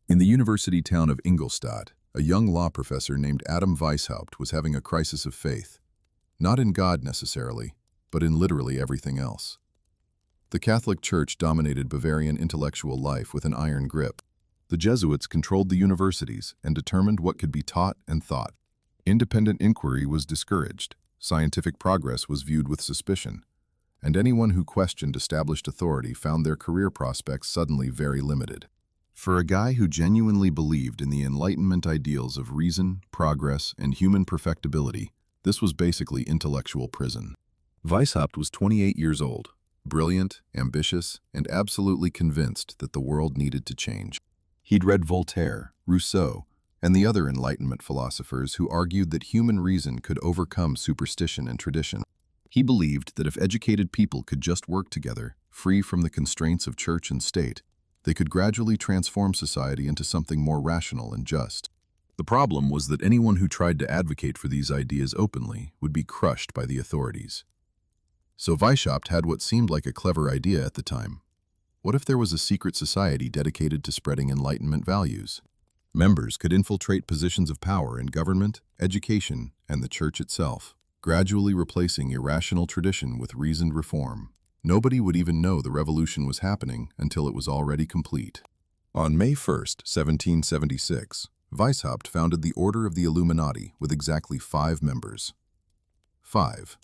In the university town of Ingolstadt, a young law professor named Adam Weishaupt was having a crisis of faith. Not in God necessarily, but in literally everything else. The Catholic Church dominated Bavarian intellectual life with an iron grip. The Jesuits controlled the universities and determined what could be taught and thought. Independent inquiry was discouraged, scientific progress was viewed with suspicion, and anyone who questioned established authority found their career prospects suddenly very limited. For a guy who genuinely believed in the Enlightenment ideals of reason, progress, and human perfectibility, this was basically intellectual prison. Weishaupt was 28 years old. Brilliant, ambitious, and absolutely convinced that the world needed to change. He'd read Voltaire, Rousseau, and the other Enlightenment philosophers who argued that human reason could overcome superstition and tradition. He believed that if educated people could just work together, free from the constraints of church and state, they could gradually transform society into something more rational and just. The problem was that anyone who tried to advocate for these ideas openly would be crushed by the authorities. So Weishaupt had what seemed like a clever idea at the time. What if there was a secret society dedicated to spreading Enlightenment values? Members could infiltrate positions of power in government, education, and the church itself, gradually replacing irrational tradition with reasoned reform. Nobody would even know the revolution was happening until it was already complete. On May 1st, 1776, Weishaupt founded the Order of the Illuminati with exactly 5 members. 5.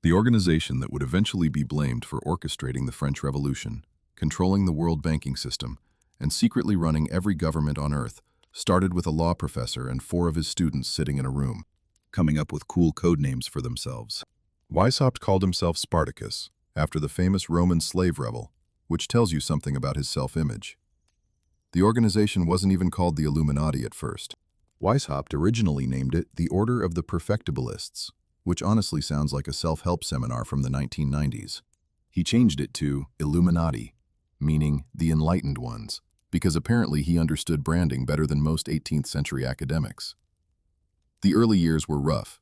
The organization that would eventually be blamed for orchestrating the French Revolution, controlling the world banking system, and secretly running every government on Earth, started with a law professor and 4 of his students sitting in a room, coming up with cool code names for themselves. Weishaupt called himself Spartacus, after the famous Roman slave rebel, which tells you something about his self-image. The organization wasn't even called the Illuminati at first. Weishaupt originally named it the Order of the Perfectibilists, which honestly sounds like a self-help seminar from the 1990s. He changed it to Illuminati, meaning the Enlightened Ones, because apparently he understood branding better than most 18th century academics. The early years were rough.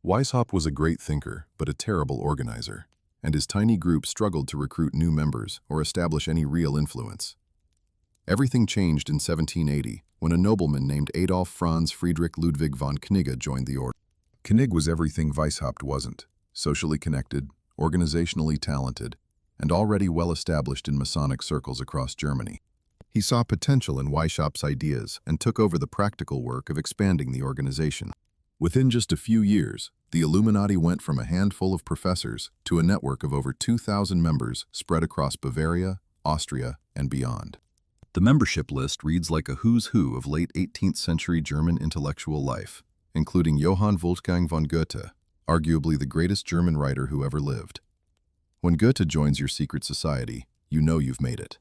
Weishaupt was a great thinker, but a terrible organizer, and his tiny group struggled to recruit new members or establish any real influence. Everything changed in 1780 when a nobleman named Adolf Franz Friedrich Ludwig von Knigge joined the order. Knigge was everything Weishaupt wasn't: socially connected, organizationally talented, and already well established in Masonic circles across Germany. He saw potential in Weishaupt's ideas and took over the practical work of expanding the organization. Within just a few years, the Illuminati went from a handful of professors to a network of over 2,000 members spread across Bavaria, Austria, and beyond. The membership list reads like a who's who of late 18th century German intellectual life, including Johann Wolfgang von Goethe, arguably the greatest German writer who ever lived. When Goethe joins your secret society, you know you've made it.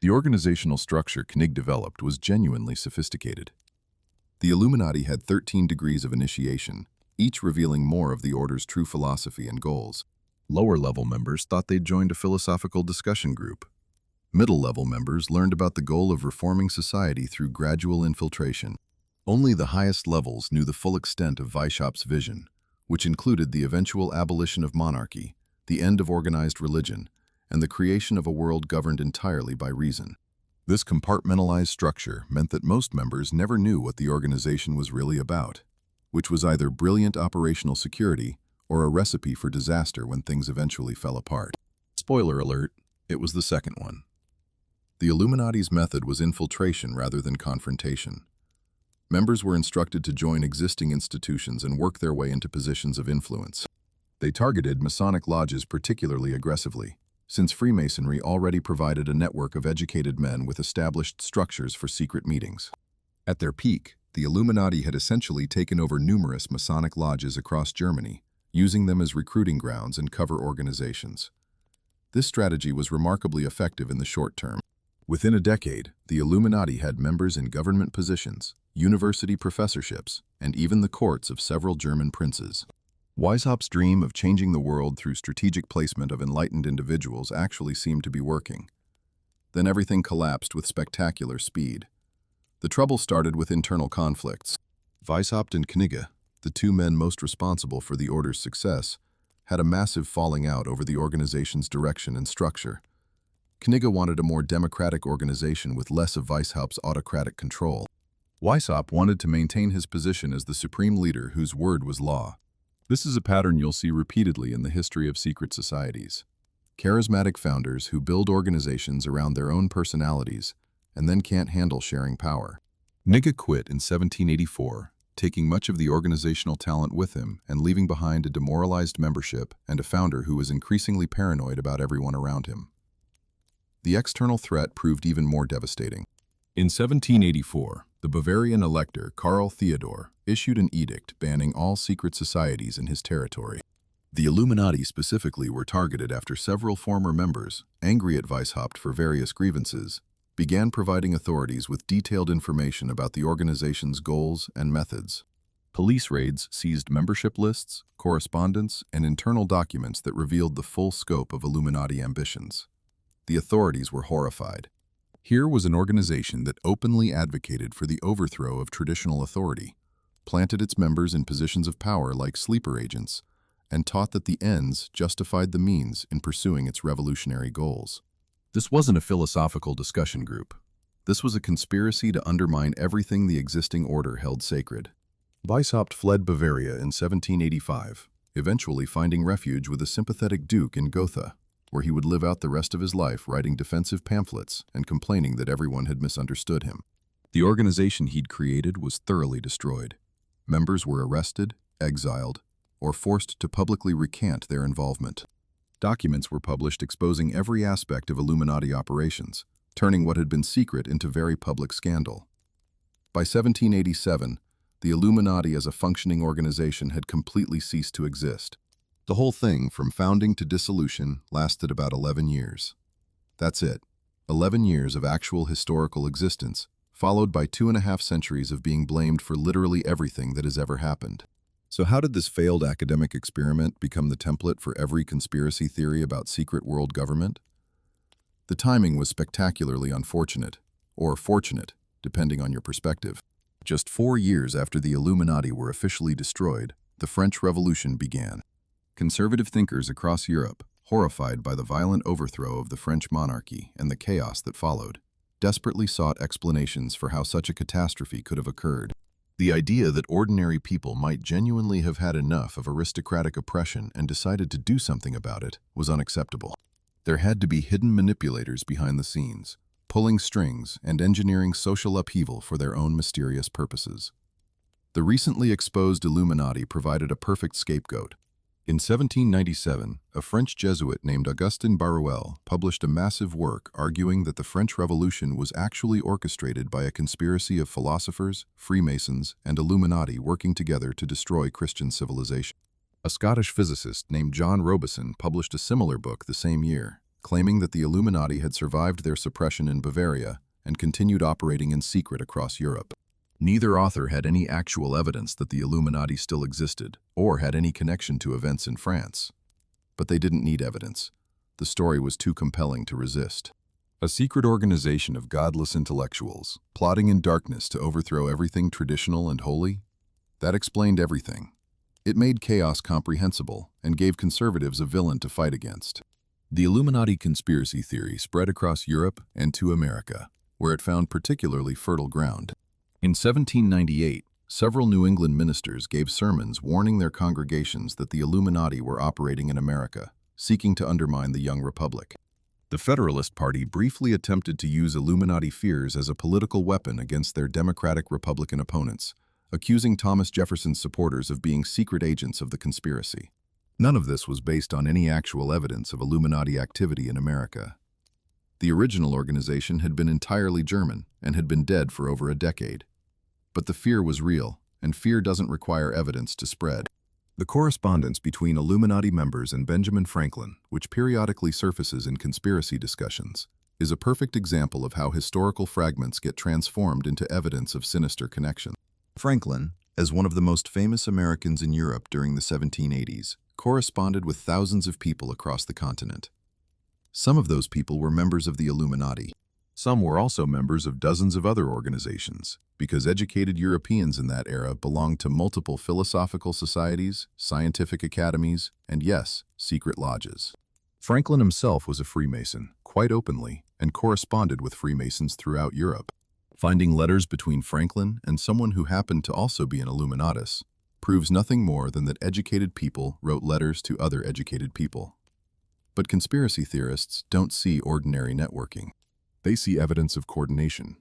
The organizational structure Knigge developed was genuinely sophisticated. The Illuminati had 13 degrees of initiation, each revealing more of the order's true philosophy and goals. Lower-level members thought they'd joined a philosophical discussion group. Middle-level members learned about the goal of reforming society through gradual infiltration. Only the highest levels knew the full extent of Weishaupt's vision, which included the eventual abolition of monarchy, the end of organized religion, and the creation of a world governed entirely by reason. This compartmentalized structure meant that most members never knew what the organization was really about, which was either brilliant operational security or a recipe for disaster when things eventually fell apart. Spoiler alert, it was the second one. The Illuminati's method was infiltration rather than confrontation. Members were instructed to join existing institutions and work their way into positions of influence. They targeted Masonic lodges particularly aggressively, since Freemasonry already provided a network of educated men with established structures for secret meetings. At their peak, the Illuminati had essentially taken over numerous Masonic lodges across Germany, using them as recruiting grounds and cover organizations. This strategy was remarkably effective in the short term. Within a decade, the Illuminati had members in government positions, university professorships, and even the courts of several German princes. Weishaupt's dream of changing the world through strategic placement of enlightened individuals actually seemed to be working. Then everything collapsed with spectacular speed. The trouble started with internal conflicts. Weishaupt and Knigge, the two men most responsible for the order's success, had a massive falling out over the organization's direction and structure. Knigge wanted a more democratic organization with less of Weishaupt's autocratic control. Weishaupt wanted to maintain his position as the supreme leader whose word was law. This is a pattern you'll see repeatedly in the history of secret societies. Charismatic founders who build organizations around their own personalities and then can't handle sharing power. Knigge quit in 1784, taking much of the organizational talent with him and leaving behind a demoralized membership and a founder who was increasingly paranoid about everyone around him. The external threat proved even more devastating. In 1784, the Bavarian elector Karl Theodor issued an edict banning all secret societies in his territory. The Illuminati specifically were targeted after several former members, angry at Weishaupt for various grievances, began providing authorities with detailed information about the organization's goals and methods. Police raids seized membership lists, correspondence, and internal documents that revealed the full scope of Illuminati ambitions. The authorities were horrified. Here was an organization that openly advocated for the overthrow of traditional authority, planted its members in positions of power like sleeper agents, and taught that the ends justified the means in pursuing its revolutionary goals. This wasn't a philosophical discussion group. This was a conspiracy to undermine everything the existing order held sacred. Weishaupt fled Bavaria in 1785, eventually finding refuge with a sympathetic duke in Gotha, where he would live out the rest of his life writing defensive pamphlets and complaining that everyone had misunderstood him. The organization he'd created was thoroughly destroyed. Members were arrested, exiled, or forced to publicly recant their involvement. Documents were published exposing every aspect of Illuminati operations, turning what had been secret into very public scandal. By 1787, the Illuminati as a functioning organization had completely ceased to exist. The whole thing, from founding to dissolution, lasted about 11 years. That's it. 11 years of actual historical existence, followed by 2.5 centuries of being blamed for literally everything that has ever happened. So how did this failed academic experiment become the template for every conspiracy theory about secret world government? The timing was spectacularly unfortunate. or fortunate, depending on your perspective. Just 4 years after the Illuminati were officially destroyed, the French Revolution began. Conservative thinkers across Europe, horrified by the violent overthrow of the French monarchy and the chaos that followed, desperately sought explanations for how such a catastrophe could have occurred. The idea that ordinary people might genuinely have had enough of aristocratic oppression and decided to do something about it was unacceptable. There had to be hidden manipulators behind the scenes, pulling strings and engineering social upheaval for their own mysterious purposes. The recently exposed Illuminati provided a perfect scapegoat. In 1797, a French Jesuit named Augustin Baruel published a massive work arguing that the French Revolution was actually orchestrated by a conspiracy of philosophers, Freemasons, and Illuminati working together to destroy Christian civilization. A Scottish physicist named John Robison published a similar book the same year, claiming that the Illuminati had survived their suppression in Bavaria and continued operating in secret across Europe. Neither author had any actual evidence that the Illuminati still existed or had any connection to events in France. But they didn't need evidence. The story was too compelling to resist. A secret organization of godless intellectuals, plotting in darkness to overthrow everything traditional and holy? That explained everything. It made chaos comprehensible and gave conservatives a villain to fight against. The Illuminati conspiracy theory spread across Europe and to America, where it found particularly fertile ground. In 1798, several New England ministers gave sermons warning their congregations that the Illuminati were operating in America, seeking to undermine the young republic. The Federalist Party briefly attempted to use Illuminati fears as a political weapon against their Democratic-Republican opponents, accusing Thomas Jefferson's supporters of being secret agents of the conspiracy. None of this was based on any actual evidence of Illuminati activity in America. The original organization had been entirely German and had been dead for over a decade. But the fear was real, and fear doesn't require evidence to spread. The correspondence between Illuminati members and Benjamin Franklin, which periodically surfaces in conspiracy discussions, is a perfect example of how historical fragments get transformed into evidence of sinister connection. Franklin, as one of the most famous Americans in Europe during the 1780s, corresponded with thousands of people across the continent. Some of those people were members of the Illuminati. Some were also members of dozens of other organizations, because educated Europeans in that era belonged to multiple philosophical societies, scientific academies, and yes, secret lodges. Franklin himself was a Freemason, quite openly, and corresponded with Freemasons throughout Europe. Finding letters between Franklin and someone who happened to also be an Illuminatus proves nothing more than that educated people wrote letters to other educated people. But conspiracy theorists don't see ordinary networking. They see evidence of coordination.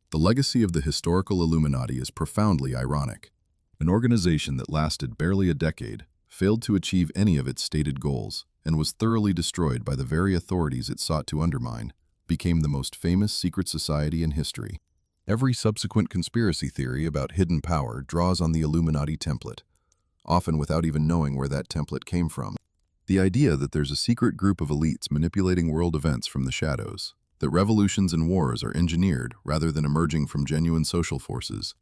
The legacy of the historical Illuminati is profoundly ironic. An organization that lasted barely a decade, failed to achieve any of its stated goals, and was thoroughly destroyed by the very authorities it sought to undermine, became the most famous secret society in history. Every subsequent conspiracy theory about hidden power draws on the Illuminati template, often without even knowing where that template came from. The idea that there's a secret group of elites manipulating world events from the shadows, that revolutions and wars are engineered rather than emerging from genuine social forces,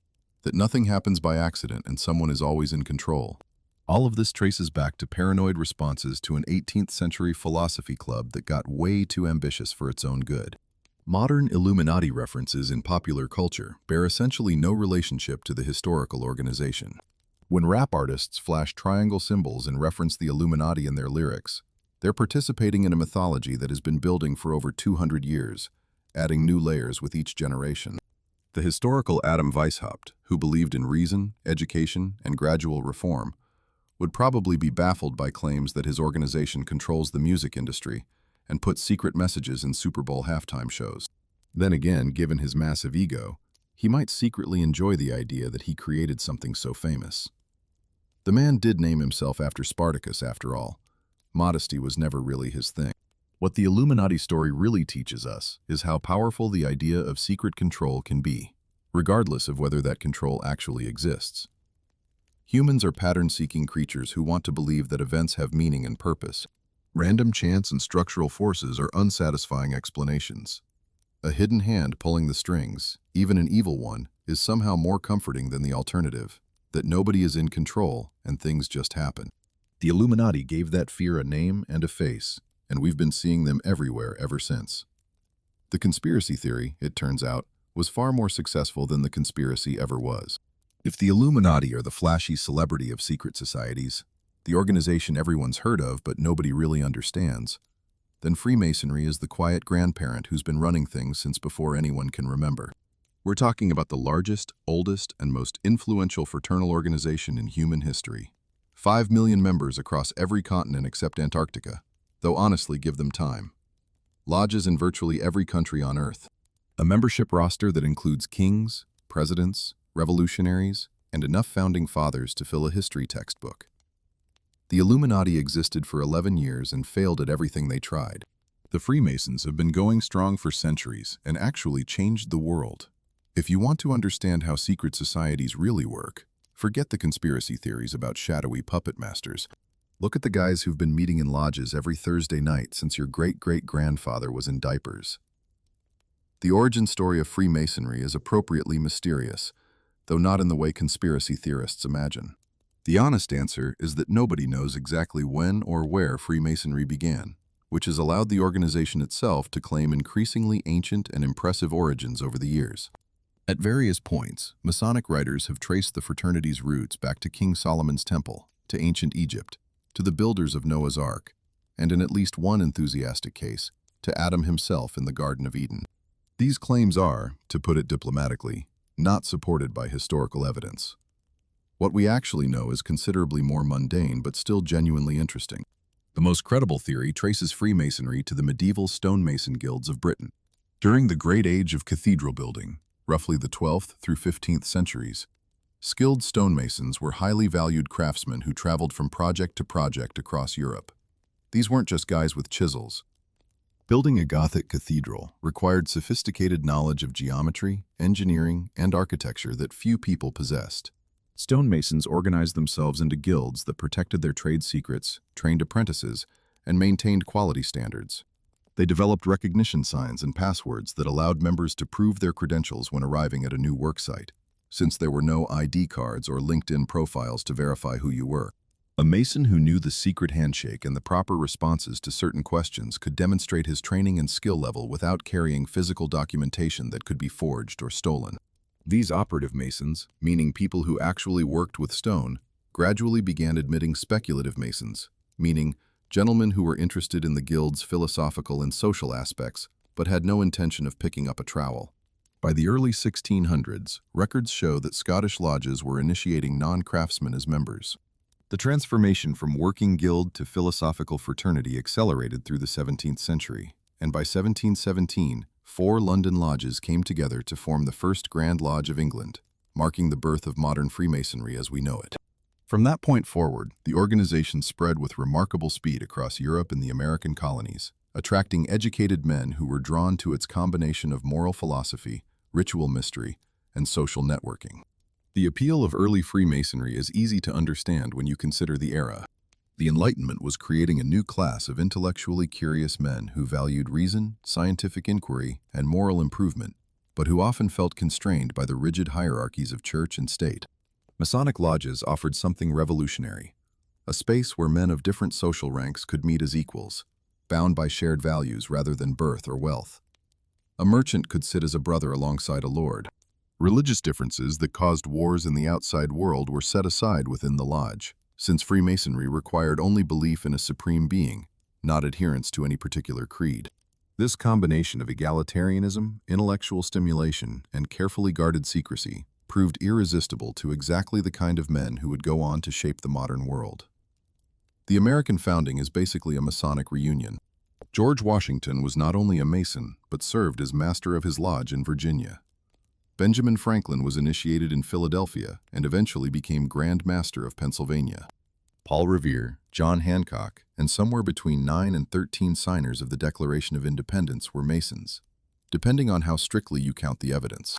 that nothing happens by accident and someone is always in control. All of this traces back to paranoid responses to an 18th century philosophy club that got way too ambitious for its own good. Modern Illuminati references in popular culture bear essentially no relationship to the historical organization. When rap artists flash triangle symbols and reference the Illuminati in their lyrics, they're participating in a mythology that has been building for over 200 years, adding new layers with each generation. The historical Adam Weishaupt, who believed in reason, education, and gradual reform, would probably be baffled by claims that his organization controls the music industry and puts secret messages in Super Bowl halftime shows. Then again, given his massive ego, he might secretly enjoy the idea that he created something so famous. The man did name himself after Spartacus, after all. Modesty was never really his thing. What the Illuminati story really teaches us is how powerful the idea of secret control can be, regardless of whether that control actually exists. Humans are pattern-seeking creatures who want to believe that events have meaning and purpose. Random chance and structural forces are unsatisfying explanations. A hidden hand pulling the strings, even an evil one, is somehow more comforting than the alternative, that nobody is in control and things just happen. The Illuminati gave that fear a name and a face, and we've been seeing them everywhere ever since. The conspiracy theory, it turns out, was far more successful than the conspiracy ever was. If the Illuminati are the flashy celebrity of secret societies, the organization everyone's heard of but nobody really understands, then Freemasonry is the quiet grandparent who's been running things since before anyone can remember. We're talking about the largest, oldest, and most influential fraternal organization in human history. 5 million members across every continent except Antarctica, though honestly, give them time. Lodges in virtually every country on Earth. A membership roster that includes kings, presidents, revolutionaries, and enough founding fathers to fill a history textbook. The Illuminati existed for 11 years and failed at everything they tried. The Freemasons have been going strong for centuries and actually changed the world. If you want to understand how secret societies really work, forget the conspiracy theories about shadowy puppet masters. Look at the guys who've been meeting in lodges every Thursday night since your great-great-grandfather was in diapers. The origin story of Freemasonry is appropriately mysterious, though not in the way conspiracy theorists imagine. The honest answer is that nobody knows exactly when or where Freemasonry began, which has allowed the organization itself to claim increasingly ancient and impressive origins over the years. At various points, Masonic writers have traced the fraternity's roots back to King Solomon's Temple, to ancient Egypt, to the builders of Noah's Ark, and in at least one enthusiastic case, to Adam himself in the Garden of Eden. These claims are, to put it diplomatically, not supported by historical evidence. What we actually know is considerably more mundane but still genuinely interesting. The most credible theory traces Freemasonry to the medieval stonemason guilds of Britain. During the Great Age of cathedral building, roughly the 12th through 15th centuries, skilled stonemasons were highly valued craftsmen who traveled from project to project across Europe. These weren't just guys with chisels. Building a Gothic cathedral required sophisticated knowledge of geometry, engineering, and architecture that few people possessed. Stonemasons organized themselves into guilds that protected their trade secrets, trained apprentices, and maintained quality standards. They developed recognition signs and passwords that allowed members to prove their credentials when arriving at a new worksite, since there were no ID cards or LinkedIn profiles to verify who you were. A Mason who knew the secret handshake and the proper responses to certain questions could demonstrate his training and skill level without carrying physical documentation that could be forged or stolen. These operative Masons, meaning people who actually worked with stone, gradually began admitting speculative Masons, meaning gentlemen who were interested in the guild's philosophical and social aspects, but had no intention of picking up a trowel. By the early 1600s, records show that Scottish lodges were initiating non-craftsmen as members. The transformation from working guild to philosophical fraternity accelerated through the 17th century, and by 1717, 4 London lodges came together to form the first Grand Lodge of England, marking the birth of modern Freemasonry as we know it. From that point forward, the organization spread with remarkable speed across Europe and the American colonies, attracting educated men who were drawn to its combination of moral philosophy, ritual mystery, and social networking. The appeal of early Freemasonry is easy to understand when you consider the era. The Enlightenment was creating a new class of intellectually curious men who valued reason, scientific inquiry, and moral improvement, but who often felt constrained by the rigid hierarchies of church and state. Masonic lodges offered something revolutionary, a space where men of different social ranks could meet as equals, bound by shared values rather than birth or wealth. A merchant could sit as a brother alongside a lord. Religious differences that caused wars in the outside world were set aside within the lodge, since Freemasonry required only belief in a supreme being, not adherence to any particular creed. This combination of egalitarianism, intellectual stimulation, and carefully guarded secrecy proved irresistible to exactly the kind of men who would go on to shape the modern world. The American founding is basically a Masonic reunion. George Washington was not only a Mason, but served as master of his lodge in Virginia. Benjamin Franklin was initiated in Philadelphia and eventually became Grand Master of Pennsylvania. Paul Revere, John Hancock, and somewhere between 9 and 13 signers of the Declaration of Independence were Masons, depending on how strictly you count the evidence.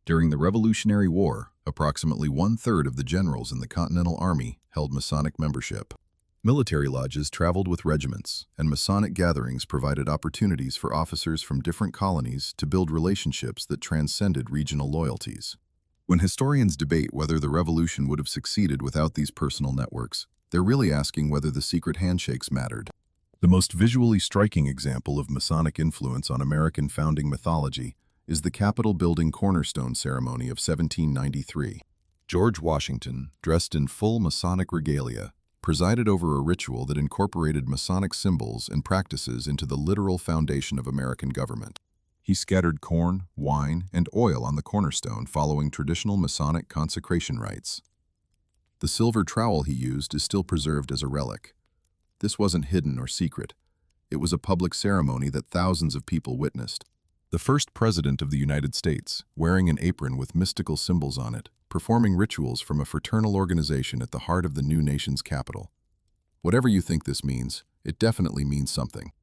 During the Revolutionary War, approximately 1/3 of the generals in the Continental Army held Masonic membership. Military lodges traveled with regiments, and Masonic gatherings provided opportunities for officers from different colonies to build relationships that transcended regional loyalties. When historians debate whether the revolution would have succeeded without these personal networks, they're really asking whether the secret handshakes mattered. The most visually striking example of Masonic influence on American founding mythology is the Capitol building cornerstone ceremony of 1793. George Washington, dressed in full Masonic regalia, presided over a ritual that incorporated Masonic symbols and practices into the literal foundation of American government. He scattered corn, wine, and oil on the cornerstone following traditional Masonic consecration rites. The silver trowel he used is still preserved as a relic. This wasn't hidden or secret. It was a public ceremony that thousands of people witnessed. The first president of the United States, wearing an apron with mystical symbols on it, performing rituals from a fraternal organization at the heart of the new nation's capital. Whatever you think this means, it definitely means something.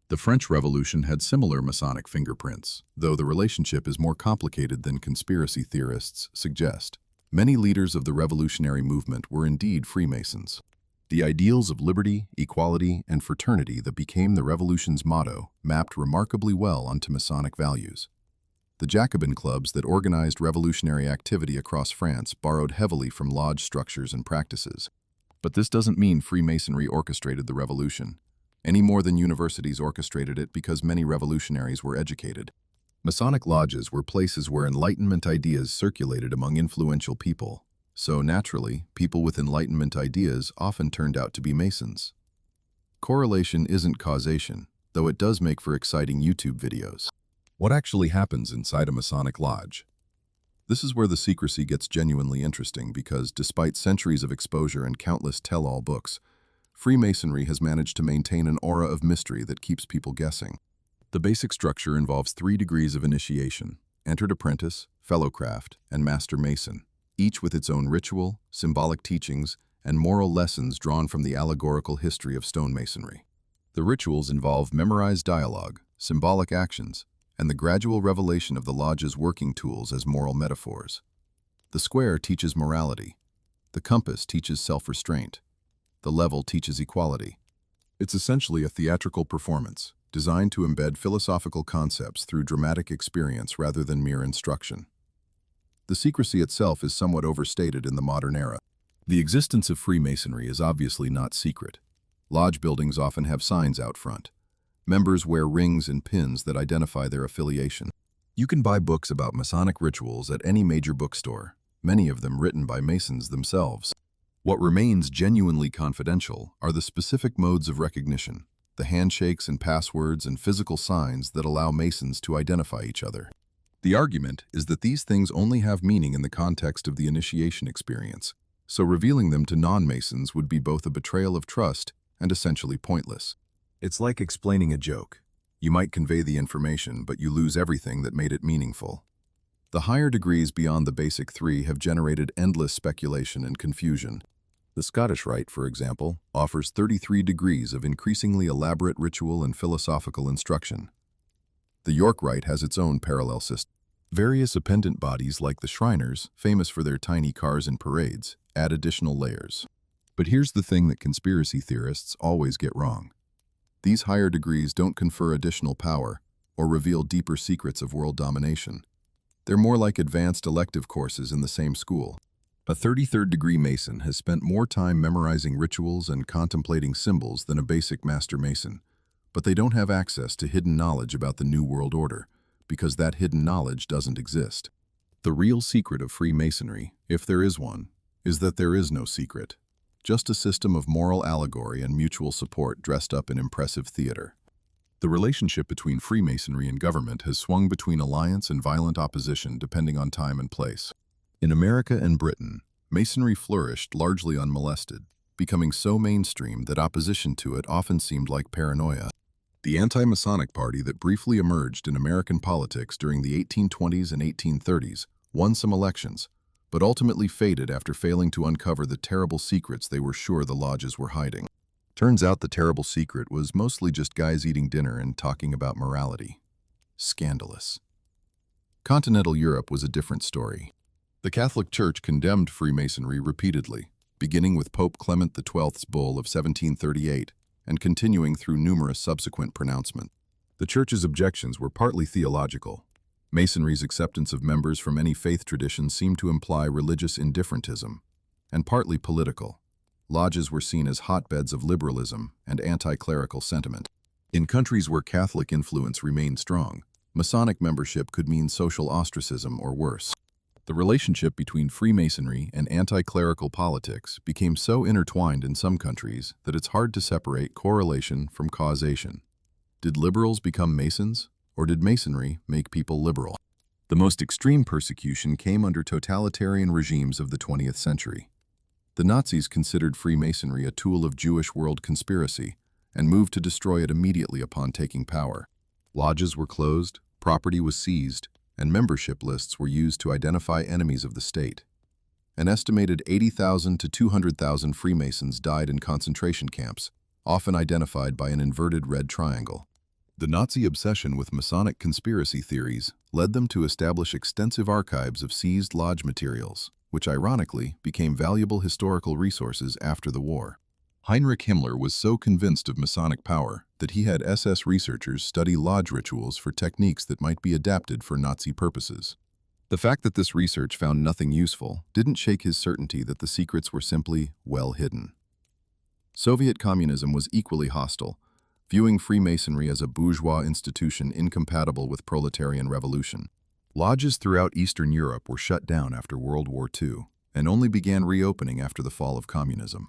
The French Revolution had similar Masonic fingerprints, though the relationship is more complicated than conspiracy theorists suggest. Many leaders of the revolutionary movement were indeed Freemasons. The ideals of liberty, equality, and fraternity that became the revolution's motto mapped remarkably well onto Masonic values. The Jacobin clubs that organized revolutionary activity across France borrowed heavily from lodge structures and practices. But this doesn't mean Freemasonry orchestrated the revolution, any more than universities orchestrated it because many revolutionaries were educated. Masonic lodges were places where Enlightenment ideas circulated among influential people. So naturally, people with Enlightenment ideas often turned out to be Masons. Correlation isn't causation, though it does make for exciting YouTube videos. What actually happens inside a Masonic lodge? This is where the secrecy gets genuinely interesting because, despite centuries of exposure and countless tell-all books, Freemasonry has managed to maintain an aura of mystery that keeps people guessing. The basic structure involves 3 degrees of initiation: entered apprentice, fellowcraft, and master mason, each with its own ritual, symbolic teachings, and moral lessons drawn from the allegorical history of stonemasonry. The rituals involve memorized dialogue, symbolic actions, and the gradual revelation of the lodge's working tools as moral metaphors. The square teaches morality. The compass teaches self-restraint. The level teaches equality. It's essentially a theatrical performance, designed to embed philosophical concepts through dramatic experience rather than mere instruction. The secrecy itself is somewhat overstated in the modern era. The existence of Freemasonry is obviously not secret. Lodge buildings often have signs out front. Members wear rings and pins that identify their affiliation. You can buy books about Masonic rituals at any major bookstore, many of them written by Masons themselves. What remains genuinely confidential are the specific modes of recognition, the handshakes and passwords and physical signs that allow Masons to identify each other. The argument is that these things only have meaning in the context of the initiation experience, so revealing them to non-Masons would be both a betrayal of trust and essentially pointless. It's like explaining a joke. You might convey the information, but you lose everything that made it meaningful. The higher degrees beyond the basic 3 have generated endless speculation and confusion. The Scottish Rite, for example, offers 33 degrees of increasingly elaborate ritual and philosophical instruction. The York Rite has its own parallel system. Various appendant bodies like the Shriners, famous for their tiny cars and parades, add additional layers. But here's the thing that conspiracy theorists always get wrong. These higher degrees don't confer additional power or reveal deeper secrets of world domination. They're more like advanced elective courses in the same school. A 33rd degree Mason has spent more time memorizing rituals and contemplating symbols than a basic Master Mason, but they don't have access to hidden knowledge about the New World Order, because that hidden knowledge doesn't exist. The real secret of Freemasonry, if there is one, is that there is no secret. Just a system of moral allegory and mutual support dressed up in impressive theater. The relationship between Freemasonry and government has swung between alliance and violent opposition depending on time and place. In America and Britain, Masonry flourished largely unmolested, becoming so mainstream that opposition to it often seemed like paranoia. The anti-Masonic party that briefly emerged in American politics during the 1820s and 1830s won some elections, but ultimately faded after failing to uncover the terrible secrets they were sure the lodges were hiding. Turns out the terrible secret was mostly just guys eating dinner and talking about morality. Scandalous. Continental Europe was a different story. The Catholic Church condemned Freemasonry repeatedly, beginning with Pope Clement XII's bull of 1738 and continuing through numerous subsequent pronouncements. The Church's objections were partly theological. Masonry's acceptance of members from any faith tradition seemed to imply religious indifferentism, and partly political. Lodges were seen as hotbeds of liberalism and anti-clerical sentiment. In countries where Catholic influence remained strong, Masonic membership could mean social ostracism or worse. The relationship between Freemasonry and anti-clerical politics became so intertwined in some countries that it's hard to separate correlation from causation. Did liberals become Masons, or did Masonry make people liberal? The most extreme persecution came under totalitarian regimes of the 20th century. The Nazis considered Freemasonry a tool of Jewish world conspiracy and moved to destroy it immediately upon taking power. Lodges were closed, property was seized, and membership lists were used to identify enemies of the state. An estimated 80,000 to 200,000 Freemasons died in concentration camps, often identified by an inverted red triangle. The Nazi obsession with Masonic conspiracy theories led them to establish extensive archives of seized lodge materials, which ironically became valuable historical resources after the war. Heinrich Himmler was so convinced of Masonic power that he had SS researchers study lodge rituals for techniques that might be adapted for Nazi purposes. The fact that this research found nothing useful didn't shake his certainty that the secrets were simply well hidden. Soviet communism was equally hostile, viewing Freemasonry as a bourgeois institution incompatible with proletarian revolution. Lodges throughout Eastern Europe were shut down after World War II and only began reopening after the fall of communism.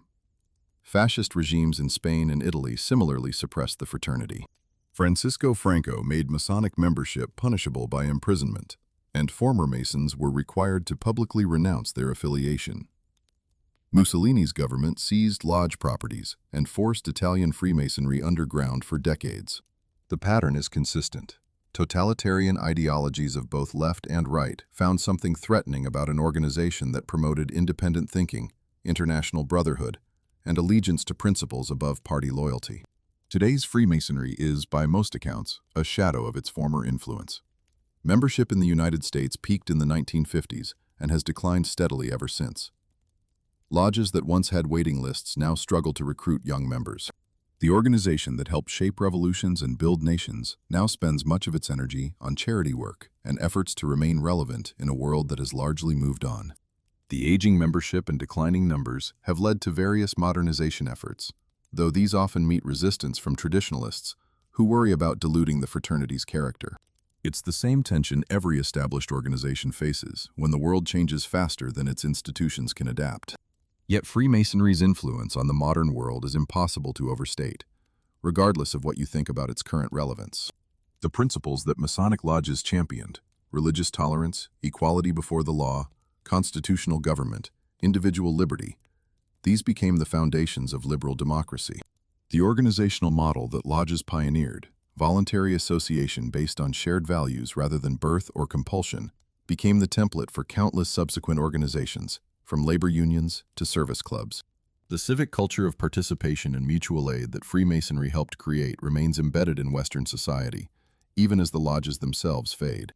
Fascist regimes in Spain and Italy similarly suppressed the fraternity. Francisco Franco made Masonic membership punishable by imprisonment, and former Masons were required to publicly renounce their affiliation. Mussolini's government seized lodge properties and forced Italian Freemasonry underground for decades. The pattern is consistent. Totalitarian ideologies of both left and right found something threatening about an organization that promoted independent thinking, international brotherhood, and allegiance to principles above party loyalty. Today's Freemasonry is, by most accounts, a shadow of its former influence. Membership in the United States peaked in the 1950s and has declined steadily ever since. Lodges that once had waiting lists now struggle to recruit young members. The organization that helped shape revolutions and build nations now spends much of its energy on charity work and efforts to remain relevant in a world that has largely moved on. The aging membership and declining numbers have led to various modernization efforts, though these often meet resistance from traditionalists who worry about diluting the fraternity's character. It's the same tension every established organization faces when the world changes faster than its institutions can adapt. Yet Freemasonry's influence on the modern world is impossible to overstate, regardless of what you think about its current relevance. The principles that Masonic lodges championed, religious tolerance, equality before the law, constitutional government, individual liberty, these became the foundations of liberal democracy. The organizational model that lodges pioneered, voluntary association based on shared values rather than birth or compulsion, became the template for countless subsequent organizations, from labor unions to service clubs. The civic culture of participation and mutual aid that Freemasonry helped create remains embedded in Western society, even as the lodges themselves fade.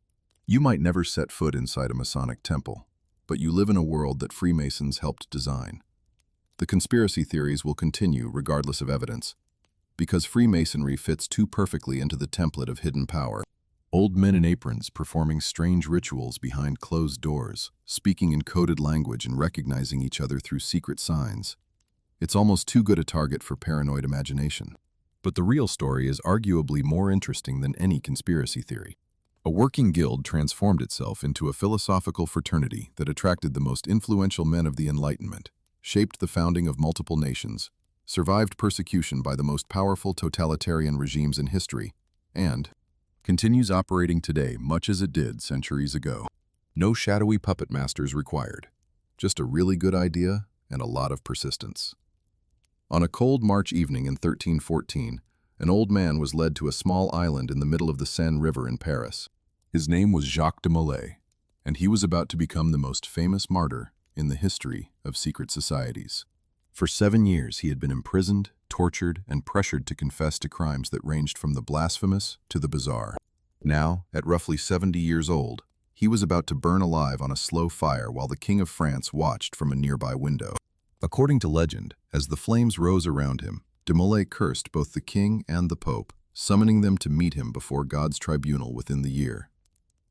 You might never set foot inside a Masonic temple, but you live in a world that Freemasons helped design. The conspiracy theories will continue regardless of evidence, because Freemasonry fits too perfectly into the template of hidden power. Old men in aprons performing strange rituals behind closed doors, speaking in coded language and recognizing each other through secret signs. It's almost too good a target for paranoid imagination. But the real story is arguably more interesting than any conspiracy theory. A working guild transformed itself into a philosophical fraternity that attracted the most influential men of the Enlightenment, shaped the founding of multiple nations, survived persecution by the most powerful totalitarian regimes in history, and continues operating today much as it did centuries ago. No shadowy puppet masters required, just a really good idea and a lot of persistence. On a cold March evening in 1314, an old man was led to a small island in the middle of the Seine River in Paris. His name was Jacques de Molay, and he was about to become the most famous martyr in the history of secret societies. For 7 years he had been imprisoned, tortured, and pressured to confess to crimes that ranged from the blasphemous to the bizarre. Now, at roughly 70 years old, he was about to burn alive on a slow fire while the King of France watched from a nearby window. According to legend, as the flames rose around him, de Molay cursed both the king and the pope, summoning them to meet him before God's tribunal within the year.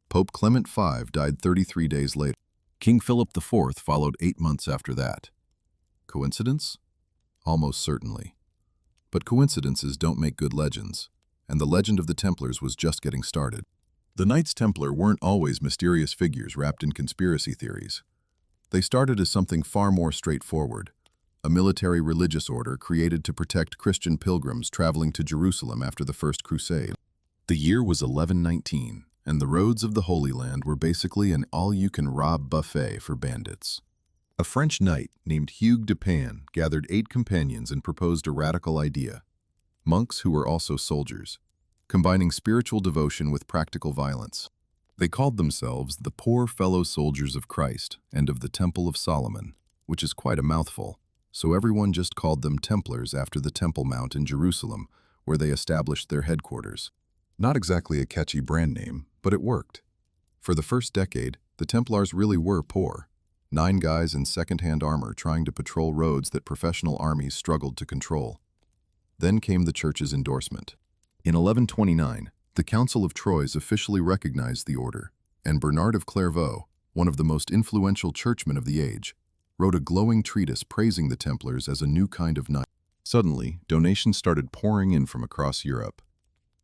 Pope Clement V died 33 days later. King Philip IV followed 8 months after that. Coincidence? Almost certainly. But coincidences don't make good legends, and the legend of the Templars was just getting started. The Knights Templar weren't always mysterious figures wrapped in conspiracy theories. They started as something far more straightforward, a military religious order created to protect Christian pilgrims traveling to Jerusalem after the First Crusade. The year was 1119, and the roads of the Holy Land were basically an all-you-can-rob buffet for bandits. A French knight named Hugues de Pan gathered 8 companions and proposed a radical idea: monks who were also soldiers, combining spiritual devotion with practical violence. They called themselves the Poor Fellow Soldiers of Christ and of the Temple of Solomon, which is quite a mouthful, so everyone just called them Templars after the Temple Mount in Jerusalem, where they established their headquarters. Not exactly a catchy brand name, but it worked. For the first decade, the Templars really were poor. 9 guys in second-hand armor trying to patrol roads that professional armies struggled to control. Then came the Church's endorsement. In 1129, the Council of Troyes officially recognized the order, and Bernard of Clairvaux, one of the most influential churchmen of the age, wrote a glowing treatise praising the Templars as a new kind of knight. Suddenly, donations started pouring in from across Europe.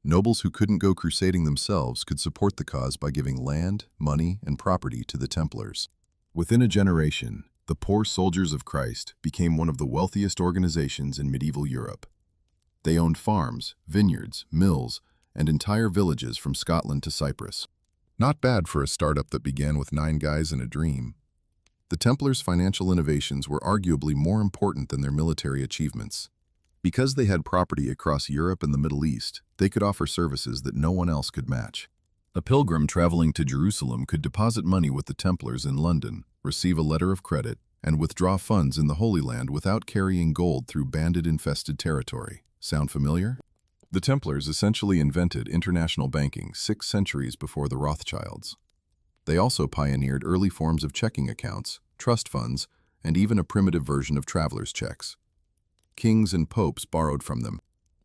Nobles who couldn't go crusading themselves could support the cause by giving land, money, and property to the Templars. Within a generation, the Poor Soldiers of Christ became one of the wealthiest organizations in medieval Europe. They owned farms, vineyards, mills, and entire villages from Scotland to Cyprus. Not bad for a startup that began with 9 guys and a dream. The Templars' financial innovations were arguably more important than their military achievements. Because they had property across Europe and the Middle East, they could offer services that no one else could match. A pilgrim traveling to Jerusalem could deposit money with the Templars in London, receive a letter of credit, and withdraw funds in the Holy Land without carrying gold through bandit-infested territory. Sound familiar? The Templars essentially invented international banking 6 centuries before the Rothschilds. They also pioneered early forms of checking accounts, trust funds, and even a primitive version of traveler's checks. Kings and popes borrowed from them.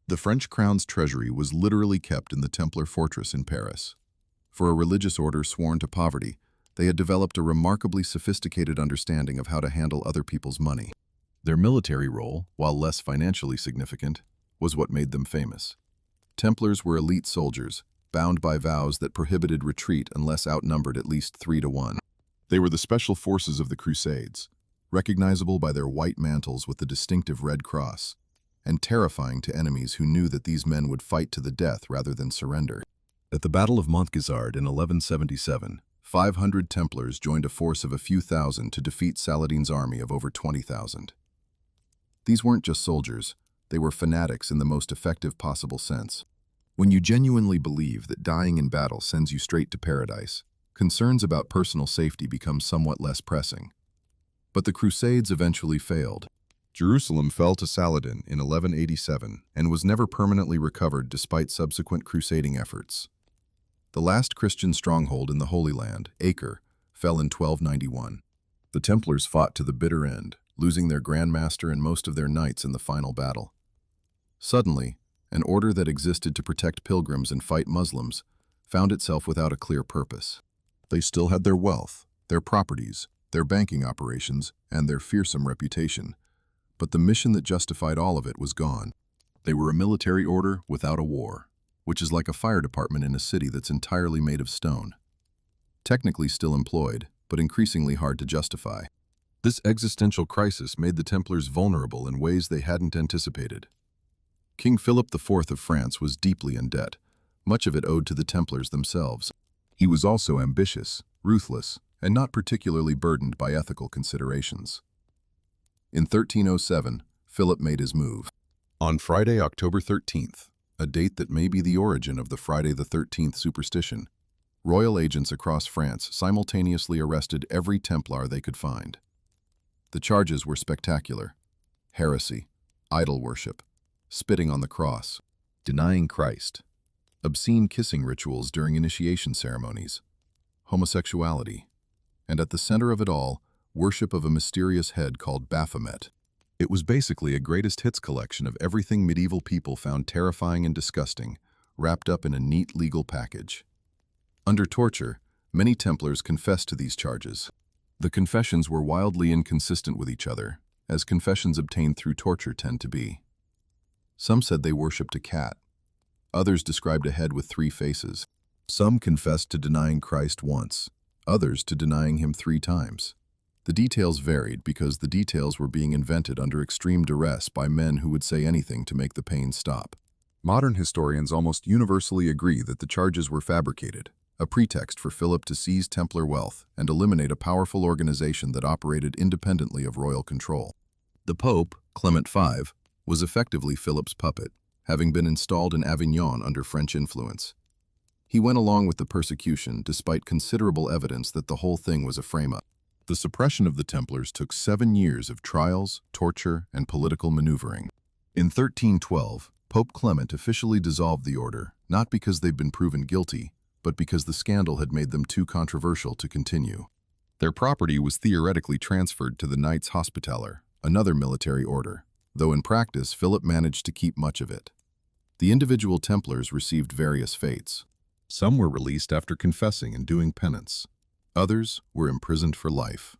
The French crown's treasury was literally kept in the Templar fortress in Paris. For a religious order sworn to poverty, they had developed a remarkably sophisticated understanding of how to handle other people's money. Their military role, while less financially significant, was what made them famous. Templars were elite soldiers, bound by vows that prohibited retreat unless outnumbered at least 3 to 1. They were the special forces of the Crusades, recognizable by their white mantles with the distinctive red cross, and terrifying to enemies who knew that these men would fight to the death rather than surrender. At the Battle of Montgizard in 1177, 500 Templars joined a force of a few thousand to defeat Saladin's army of over 20,000. These weren't just soldiers, they were fanatics in the most effective possible sense. When you genuinely believe that dying in battle sends you straight to paradise, concerns about personal safety become somewhat less pressing. But the Crusades eventually failed. Jerusalem fell to Saladin in 1187 and was never permanently recovered despite subsequent crusading efforts. The last Christian stronghold in the Holy Land, Acre, fell in 1291. The Templars fought to the bitter end, losing their Grand Master and most of their knights in the final battle. Suddenly, an order that existed to protect pilgrims and fight Muslims found itself without a clear purpose. They still had their wealth, their properties, their banking operations, and their fearsome reputation, but the mission that justified all of it was gone. They were a military order without a war, which is like a fire department in a city that's entirely made of stone. Technically still employed, but increasingly hard to justify. This existential crisis made the Templars vulnerable in ways they hadn't anticipated. King Philip IV of France was deeply in debt, much of it owed to the Templars themselves. He was also ambitious, ruthless, and not particularly burdened by ethical considerations. In 1307, Philip made his move. On Friday, October 13th, a date that may be the origin of the Friday the 13th superstition, royal agents across France simultaneously arrested every Templar they could find. The charges were spectacular: heresy, idol worship, spitting on the cross, denying Christ, obscene kissing rituals during initiation ceremonies, homosexuality, and at the center of it all, worship of a mysterious head called Baphomet. It was basically a greatest hits collection of everything medieval people found terrifying and disgusting, wrapped up in a neat legal package. Under torture, many Templars confessed to these charges. The confessions were wildly inconsistent with each other, as confessions obtained through torture tend to be. Some said they worshipped a cat. Others described a head with 3 faces. Some confessed to denying Christ once, others to denying him 3 times. The details varied because the details were being invented under extreme duress by men who would say anything to make the pain stop. Modern historians almost universally agree that the charges were fabricated, a pretext for Philip to seize Templar wealth and eliminate a powerful organization that operated independently of royal control. The Pope, Clement V, was effectively Philip's puppet, having been installed in Avignon under French influence. He went along with the persecution despite considerable evidence that the whole thing was a frame-up. The suppression of the Templars took 7 years of trials, torture, and political maneuvering. In 1312, Pope Clement officially dissolved the order, not because they'd been proven guilty, but because the scandal had made them too controversial to continue. Their property was theoretically transferred to the Knights Hospitaller, another military order, though in practice Philip managed to keep much of it. The individual Templars received various fates. Some were released after confessing and doing penance. Others were imprisoned for life.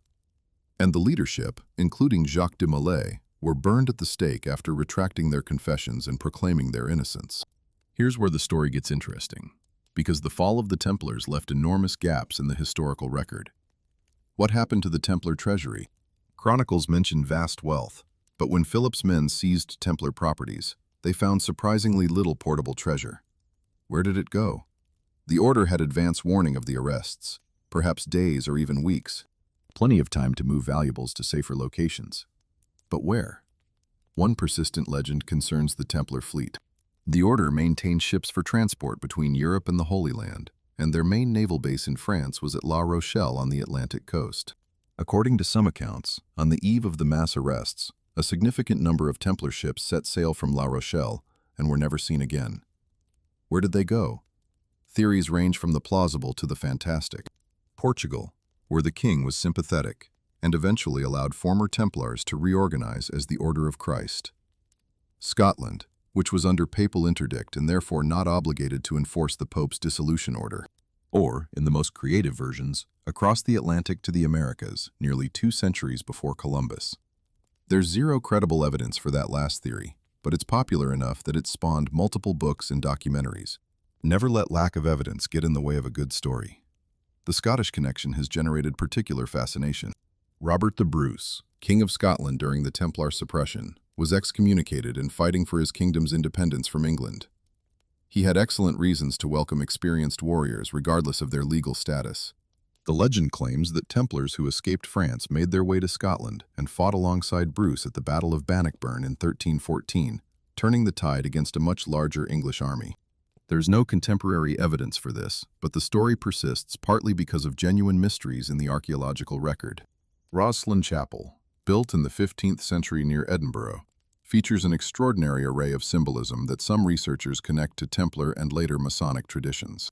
And the leadership, including Jacques de Molay, were burned at the stake after retracting their confessions and proclaiming their innocence. Here's where the story gets interesting, because the fall of the Templars left enormous gaps in the historical record. What happened to the Templar treasury? Chronicles mention vast wealth, but when Philip's men seized Templar properties, they found surprisingly little portable treasure. Where did it go? The order had advance warning of the arrests, perhaps days or even weeks. Plenty of time to move valuables to safer locations. But where? One persistent legend concerns the Templar fleet. The order maintained ships for transport between Europe and the Holy Land, and their main naval base in France was at La Rochelle on the Atlantic coast. According to some accounts, on the eve of the mass arrests, a significant number of Templar ships set sail from La Rochelle and were never seen again. Where did they go? Theories range from the plausible to the fantastic. Portugal, where the king was sympathetic, and eventually allowed former Templars to reorganize as the Order of Christ. Scotland, which was under papal interdict and therefore not obligated to enforce the Pope's dissolution order. Or, in the most creative versions, across the Atlantic to the Americas, nearly 2 centuries before Columbus. There's zero credible evidence for that last theory, but it's popular enough that it spawned multiple books and documentaries. Never let lack of evidence get in the way of a good story. The Scottish connection has generated particular fascination. Robert the Bruce, King of Scotland during the Templar suppression, was excommunicated and fighting for his kingdom's independence from England. He had excellent reasons to welcome experienced warriors regardless of their legal status. The legend claims that Templars who escaped France made their way to Scotland and fought alongside Bruce at the Battle of Bannockburn in 1314, turning the tide against a much larger English army. There's no contemporary evidence for this, but the story persists partly because of genuine mysteries in the archaeological record. Rosslyn Chapel, built in the 15th century near Edinburgh, features an extraordinary array of symbolism that some researchers connect to Templar and later Masonic traditions.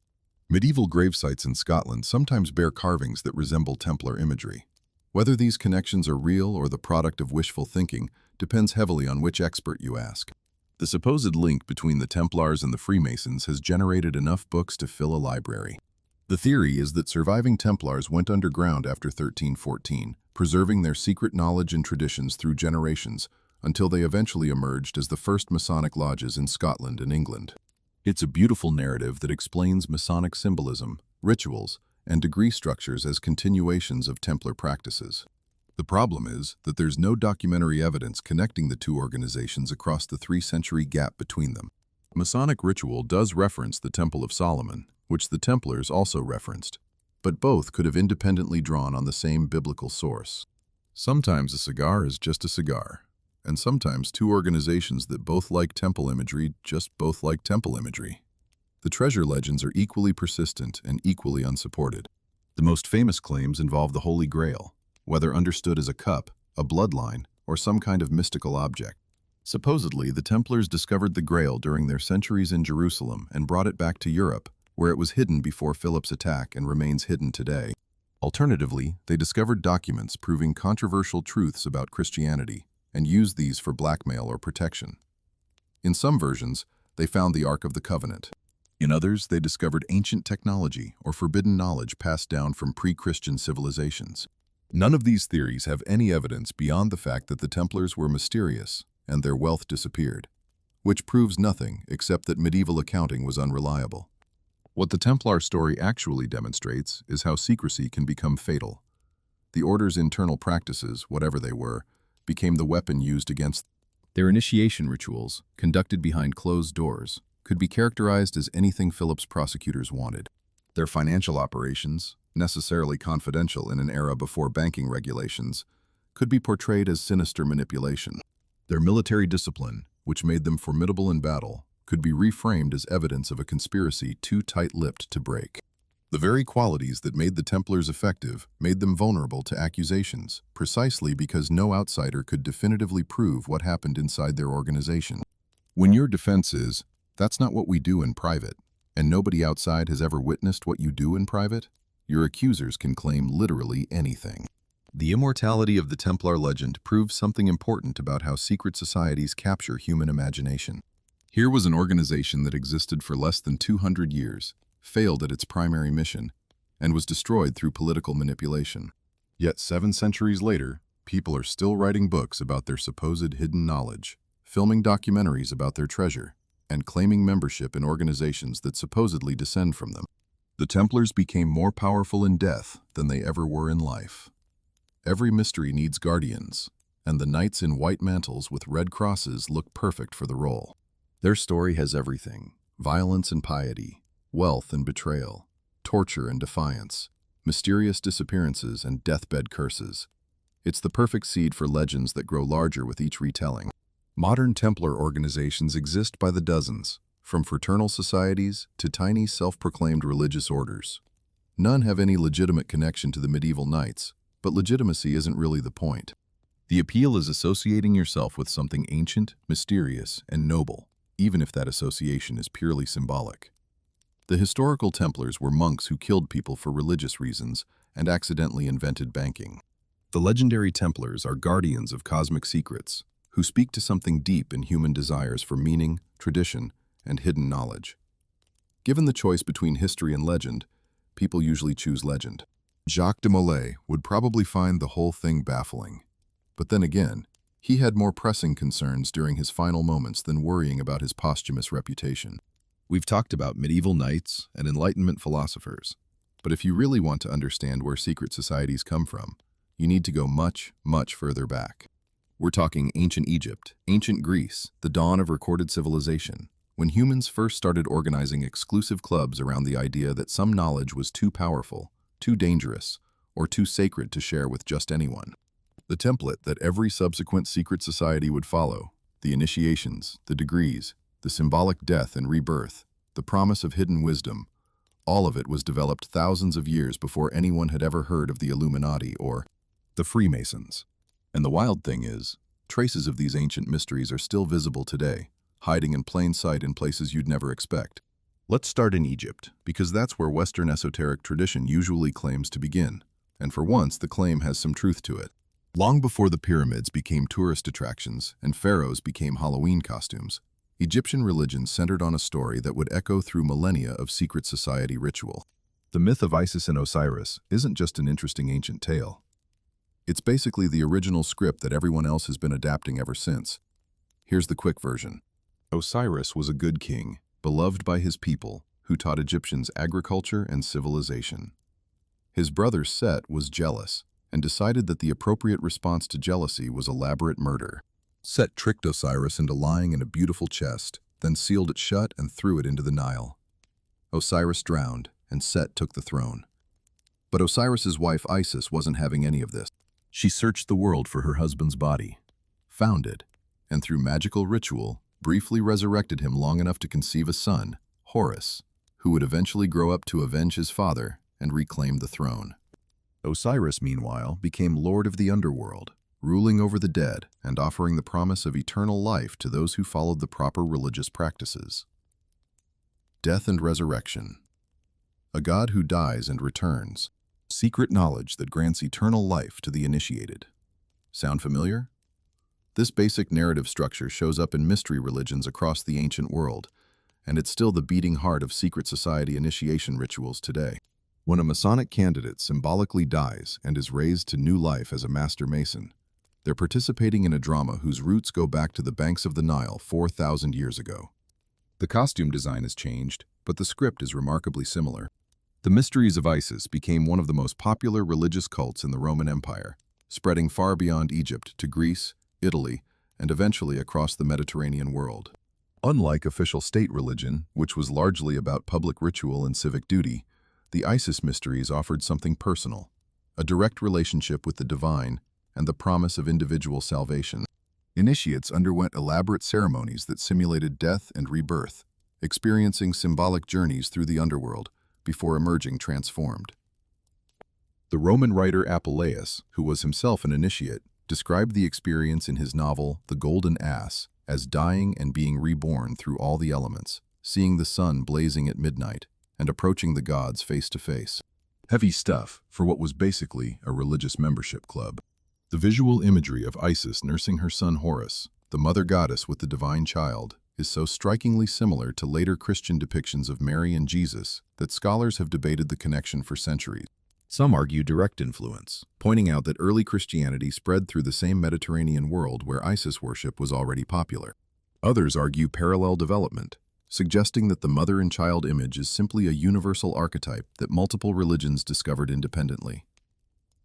Medieval gravesites in Scotland sometimes bear carvings that resemble Templar imagery. Whether these connections are real or the product of wishful thinking depends heavily on which expert you ask. The supposed link between the Templars and the Freemasons has generated enough books to fill a library. The theory is that surviving Templars went underground after 1314, preserving their secret knowledge and traditions through generations, until they eventually emerged as the first Masonic lodges in Scotland and England. It's a beautiful narrative that explains Masonic symbolism, rituals, and degree structures as continuations of Templar practices. The problem is that there's no documentary evidence connecting the two organizations across the 3-century gap between them. Masonic ritual does reference the Temple of Solomon, which the Templars also referenced, but both could have independently drawn on the same biblical source. Sometimes a cigar is just a cigar, and sometimes two organizations that both like temple imagery just both like temple imagery. The treasure legends are equally persistent and equally unsupported. The most famous claims involve the Holy Grail, whether understood as a cup, a bloodline, or some kind of mystical object. Supposedly, the Templars discovered the Grail during their centuries in Jerusalem and brought it back to Europe, where it was hidden before Philip's attack and remains hidden today. Alternatively, they discovered documents proving controversial truths about Christianity and used these for blackmail or protection. In some versions, they found the Ark of the Covenant. In others, they discovered ancient technology or forbidden knowledge passed down from pre-Christian civilizations. None of these theories have any evidence beyond the fact that the Templars were mysterious and their wealth disappeared, which proves nothing except that medieval accounting was unreliable. What the Templar story actually demonstrates is how secrecy can become fatal. The Order's internal practices, whatever they were, became the weapon used against them. Their initiation rituals, conducted behind closed doors, could be characterized as anything Philip's prosecutors wanted. Their financial operations, necessarily confidential in an era before banking regulations, could be portrayed as sinister manipulation. Their military discipline, which made them formidable in battle, could be reframed as evidence of a conspiracy too tight-lipped to break. The very qualities that made the Templars effective made them vulnerable to accusations, precisely because no outsider could definitively prove what happened inside their organization. When your defense is, "That's not what we do in private," and nobody outside has ever witnessed what you do in private, your accusers can claim literally anything. The immortality of the Templar legend proves something important about how secret societies capture human imagination. Here was an organization that existed for less than 200 years, failed at its primary mission, and was destroyed through political manipulation. Yet 7 centuries later, people are still writing books about their supposed hidden knowledge, filming documentaries about their treasure, and claiming membership in organizations that supposedly descend from them. The Templars became more powerful in death than they ever were in life. Every mystery needs guardians, and the knights in white mantles with red crosses look perfect for the role. Their story has everything: violence and piety, wealth and betrayal, torture and defiance, mysterious disappearances and deathbed curses. It's the perfect seed for legends that grow larger with each retelling. Modern Templar organizations exist by the dozens, from fraternal societies to tiny self-proclaimed religious orders. None have any legitimate connection to the medieval knights, but legitimacy isn't really the point. The appeal is associating yourself with something ancient, mysterious, and noble, even if that association is purely symbolic. The historical Templars were monks who killed people for religious reasons and accidentally invented banking. The legendary Templars are guardians of cosmic secrets, who speak to something deep in human desires for meaning, tradition, and hidden knowledge. Given the choice between history and legend, people usually choose legend. Jacques de Molay would probably find the whole thing baffling. But then again, he had more pressing concerns during his final moments than worrying about his posthumous reputation. We've talked about medieval knights and Enlightenment philosophers, but if you really want to understand where secret societies come from, you need to go much, much further back. We're talking ancient Egypt, ancient Greece, the dawn of recorded civilization, when humans first started organizing exclusive clubs around the idea that some knowledge was too powerful, too dangerous, or too sacred to share with just anyone. The template that every subsequent secret society would follow, the initiations, the degrees, the symbolic death and rebirth, the promise of hidden wisdom, all of it was developed thousands of years before anyone had ever heard of the Illuminati or the Freemasons. And the wild thing is, traces of these ancient mysteries are still visible today, hiding in plain sight in places you'd never expect. Let's start in Egypt, because that's where Western esoteric tradition usually claims to begin, and for once the claim has some truth to it. Long before the pyramids became tourist attractions and pharaohs became Halloween costumes, Egyptian religion centered on a story that would echo through millennia of secret society ritual. The myth of Isis and Osiris isn't just an interesting ancient tale. It's basically the original script that everyone else has been adapting ever since. Here's the quick version. Osiris was a good king, beloved by his people, who taught Egyptians agriculture and civilization. His brother Set was jealous and decided that the appropriate response to jealousy was elaborate murder. Set tricked Osiris into lying in a beautiful chest, then sealed it shut and threw it into the Nile. Osiris drowned, and Set took the throne. But Osiris's wife Isis wasn't having any of this. She searched the world for her husband's body, found it, and through magical ritual, briefly resurrected him long enough to conceive a son, Horus, who would eventually grow up to avenge his father and reclaim the throne. Osiris, meanwhile, became lord of the underworld, ruling over the dead and offering the promise of eternal life to those who followed the proper religious practices. Death and resurrection. A god who dies and returns. Secret knowledge that grants eternal life to the initiated. Sound familiar? This basic narrative structure shows up in mystery religions across the ancient world, and it's still the beating heart of secret society initiation rituals today. When a Masonic candidate symbolically dies and is raised to new life as a Master Mason, they're participating in a drama whose roots go back to the banks of the Nile 4,000 years ago. The costume design has changed, but the script is remarkably similar. The Mysteries of Isis became one of the most popular religious cults in the Roman Empire, spreading far beyond Egypt to Greece, Italy, and eventually across the Mediterranean world. Unlike official state religion, which was largely about public ritual and civic duty, the Isis Mysteries offered something personal, a direct relationship with the divine and the promise of individual salvation. Initiates underwent elaborate ceremonies that simulated death and rebirth, experiencing symbolic journeys through the underworld before emerging transformed. The Roman writer Apuleius, who was himself an initiate, described the experience in his novel The Golden Ass as dying and being reborn through all the elements, seeing the sun blazing at midnight, and approaching the gods face to face. Heavy stuff for what was basically a religious membership club. The visual imagery of Isis nursing her son Horus, the mother goddess with the divine child, is so strikingly similar to later Christian depictions of Mary and Jesus that scholars have debated the connection for centuries. Some argue direct influence, pointing out that early Christianity spread through the same Mediterranean world where Isis worship was already popular. Others argue parallel development, suggesting that the mother and child image is simply a universal archetype that multiple religions discovered independently.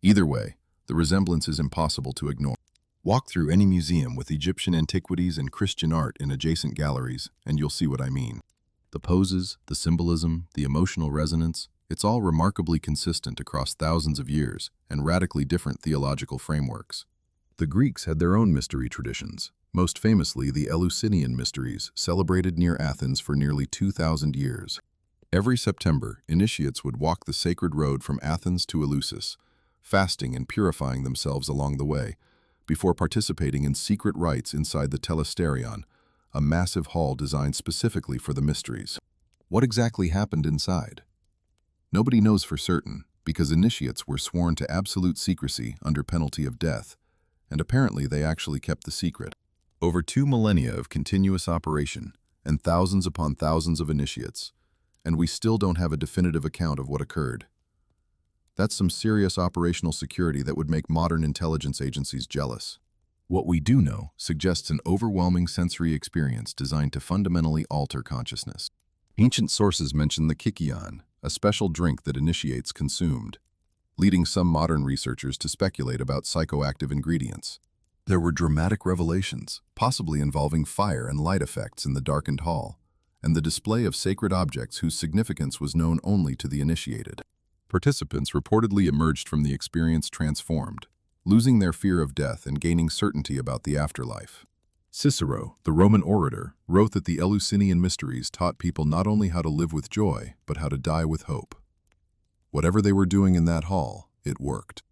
Either way, the resemblance is impossible to ignore. Walk through any museum with Egyptian antiquities and Christian art in adjacent galleries, and you'll see what I mean. The poses, the symbolism, the emotional resonance, it's all remarkably consistent across thousands of years and radically different theological frameworks. The Greeks had their own mystery traditions, most famously the Eleusinian Mysteries, celebrated near Athens for nearly 2,000 years. Every September, initiates would walk the sacred road from Athens to Eleusis, fasting and purifying themselves along the way, before participating in secret rites inside the Telesterion, a massive hall designed specifically for the mysteries. What exactly happened inside? Nobody knows for certain, because initiates were sworn to absolute secrecy under penalty of death, and apparently they actually kept the secret. Over 2 millennia of continuous operation, and thousands upon thousands of initiates, and we still don't have a definitive account of what occurred. That's some serious operational security that would make modern intelligence agencies jealous. What we do know suggests an overwhelming sensory experience designed to fundamentally alter consciousness. Ancient sources mention the kykeon, a special drink that initiates consumed, leading some modern researchers to speculate about psychoactive ingredients. There were dramatic revelations, possibly involving fire and light effects in the darkened hall, and the display of sacred objects whose significance was known only to the initiated. Participants reportedly emerged from the experience transformed, losing their fear of death and gaining certainty about the afterlife. Cicero, the Roman orator, wrote that the Eleusinian Mysteries taught people not only how to live with joy, but how to die with hope. Whatever they were doing in that hall, it worked.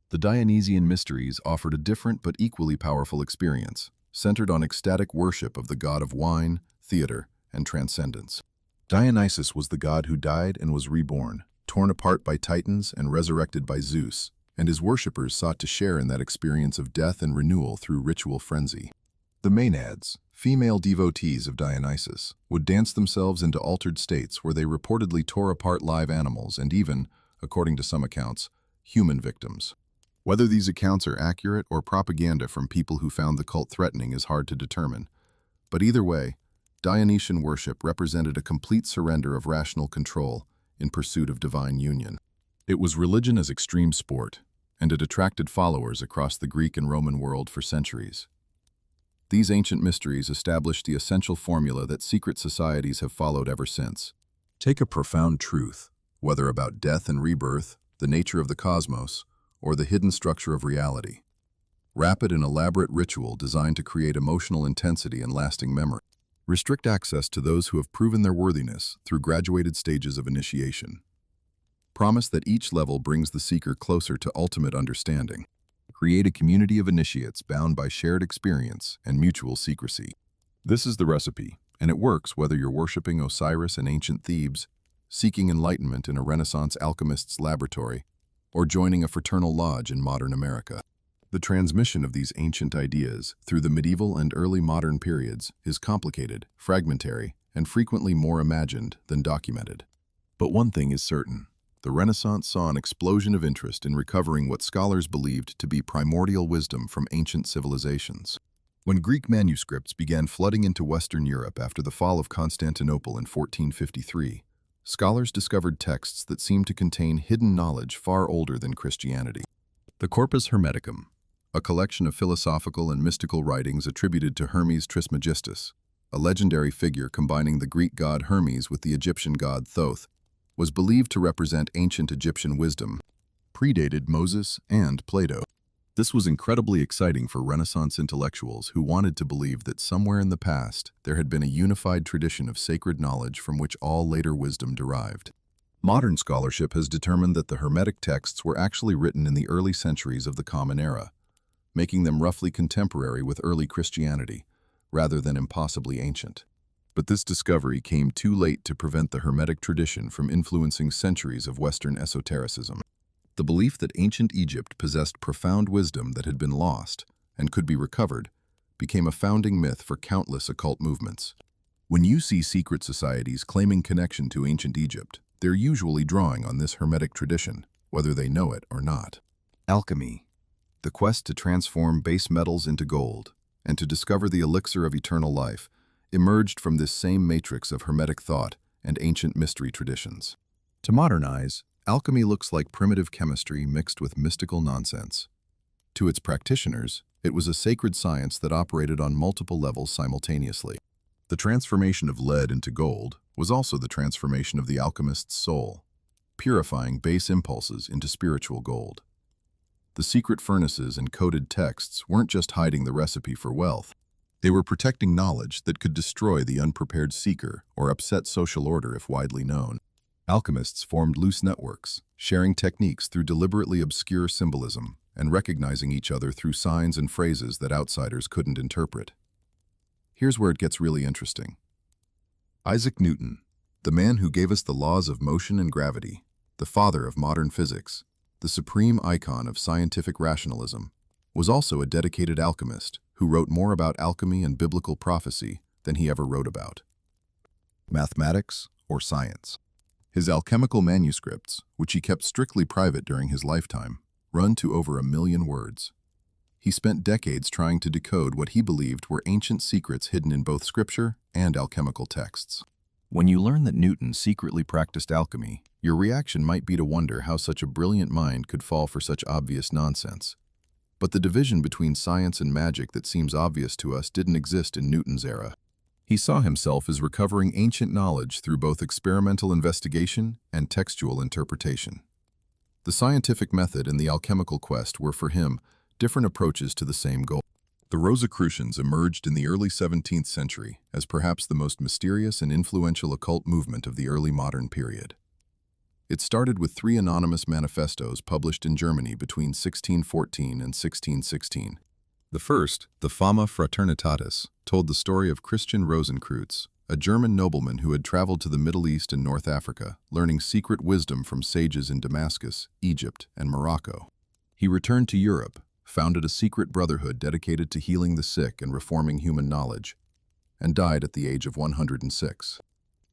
The Dionysian Mysteries offered a different but equally powerful experience, centered on ecstatic worship of the god of wine, theater, and transcendence. Dionysus was the god who died and was reborn, torn apart by Titans and resurrected by Zeus, and his worshippers sought to share in that experience of death and renewal through ritual frenzy. The Maenads, female devotees of Dionysus, would dance themselves into altered states where they reportedly tore apart live animals and even, according to some accounts, human victims. Whether these accounts are accurate or propaganda from people who found the cult threatening is hard to determine. But either way, Dionysian worship represented a complete surrender of rational control in pursuit of divine union. It was religion as extreme sport, and it attracted followers across the Greek and Roman world for centuries. These ancient mysteries established the essential formula that secret societies have followed ever since. Take a profound truth, whether about death and rebirth, the nature of the cosmos, or the hidden structure of reality. Rapid and elaborate ritual designed to create emotional intensity and lasting memory. Restrict access to those who have proven their worthiness through graduated stages of initiation. Promise that each level brings the seeker closer to ultimate understanding. Create a community of initiates bound by shared experience and mutual secrecy. This is the recipe, and it works whether you're worshiping Osiris in ancient Thebes, seeking enlightenment in a Renaissance alchemist's laboratory, or joining a fraternal lodge in modern America. The transmission of these ancient ideas through the medieval and early modern periods is complicated, fragmentary, and frequently more imagined than documented. But one thing is certain. the Renaissance saw an explosion of interest in recovering what scholars believed to be primordial wisdom from ancient civilizations. When Greek manuscripts began flooding into Western Europe after the fall of Constantinople in 1453, scholars discovered texts that seemed to contain hidden knowledge far older than Christianity. The Corpus Hermeticum, a collection of philosophical and mystical writings attributed to Hermes Trismegistus, a legendary figure combining the Greek god Hermes with the Egyptian god Thoth, was believed to represent ancient Egyptian wisdom, predated Moses and Plato. This was incredibly exciting for Renaissance intellectuals who wanted to believe that somewhere in the past there had been a unified tradition of sacred knowledge from which all later wisdom derived. Modern scholarship has determined that the Hermetic texts were actually written in the early centuries of the Common Era, making them roughly contemporary with early Christianity, rather than impossibly ancient. But this discovery came too late to prevent the Hermetic tradition from influencing centuries of Western esotericism. The belief that ancient Egypt possessed profound wisdom that had been lost and could be recovered became a founding myth for countless occult movements. When you see secret societies claiming connection to ancient Egypt, they're usually drawing on this Hermetic tradition, whether they know it or not. Alchemy, the quest to transform base metals into gold and to discover the elixir of eternal life, emerged from this same matrix of Hermetic thought and ancient mystery traditions. To modern eyes, alchemy looks like primitive chemistry mixed with mystical nonsense. To its practitioners, it was a sacred science that operated on multiple levels simultaneously. The transformation of lead into gold was also the transformation of the alchemist's soul, purifying base impulses into spiritual gold. The secret furnaces and coded texts weren't just hiding the recipe for wealth. They were protecting knowledge that could destroy the unprepared seeker or upset social order if widely known. Alchemists formed loose networks, sharing techniques through deliberately obscure symbolism and recognizing each other through signs and phrases that outsiders couldn't interpret. Here's where it gets really interesting. Isaac Newton, the man who gave us the laws of motion and gravity, the father of modern physics, the supreme icon of scientific rationalism, was also a dedicated alchemist who wrote more about alchemy and biblical prophecy than he ever wrote about mathematics or science. His alchemical manuscripts, which he kept strictly private during his lifetime, run to over 1 million words. He spent decades trying to decode what he believed were ancient secrets hidden in both scripture and alchemical texts. When you learn that Newton secretly practiced alchemy, your reaction might be to wonder how such a brilliant mind could fall for such obvious nonsense. But the division between science and magic that seems obvious to us didn't exist in Newton's era. He saw himself as recovering ancient knowledge through both experimental investigation and textual interpretation. The scientific method and the alchemical quest were, for him, different approaches to the same goal. The Rosicrucians emerged in the early 17th century as perhaps the most mysterious and influential occult movement of the early modern period. It started with 3 anonymous manifestos published in Germany between 1614 and 1616. The first, the Fama Fraternitatis, told the story of Christian Rosenkreutz, a German nobleman who had traveled to the Middle East and North Africa, learning secret wisdom from sages in Damascus, Egypt, and Morocco. He returned to Europe, founded a secret brotherhood dedicated to healing the sick and reforming human knowledge, and died at the age of 106.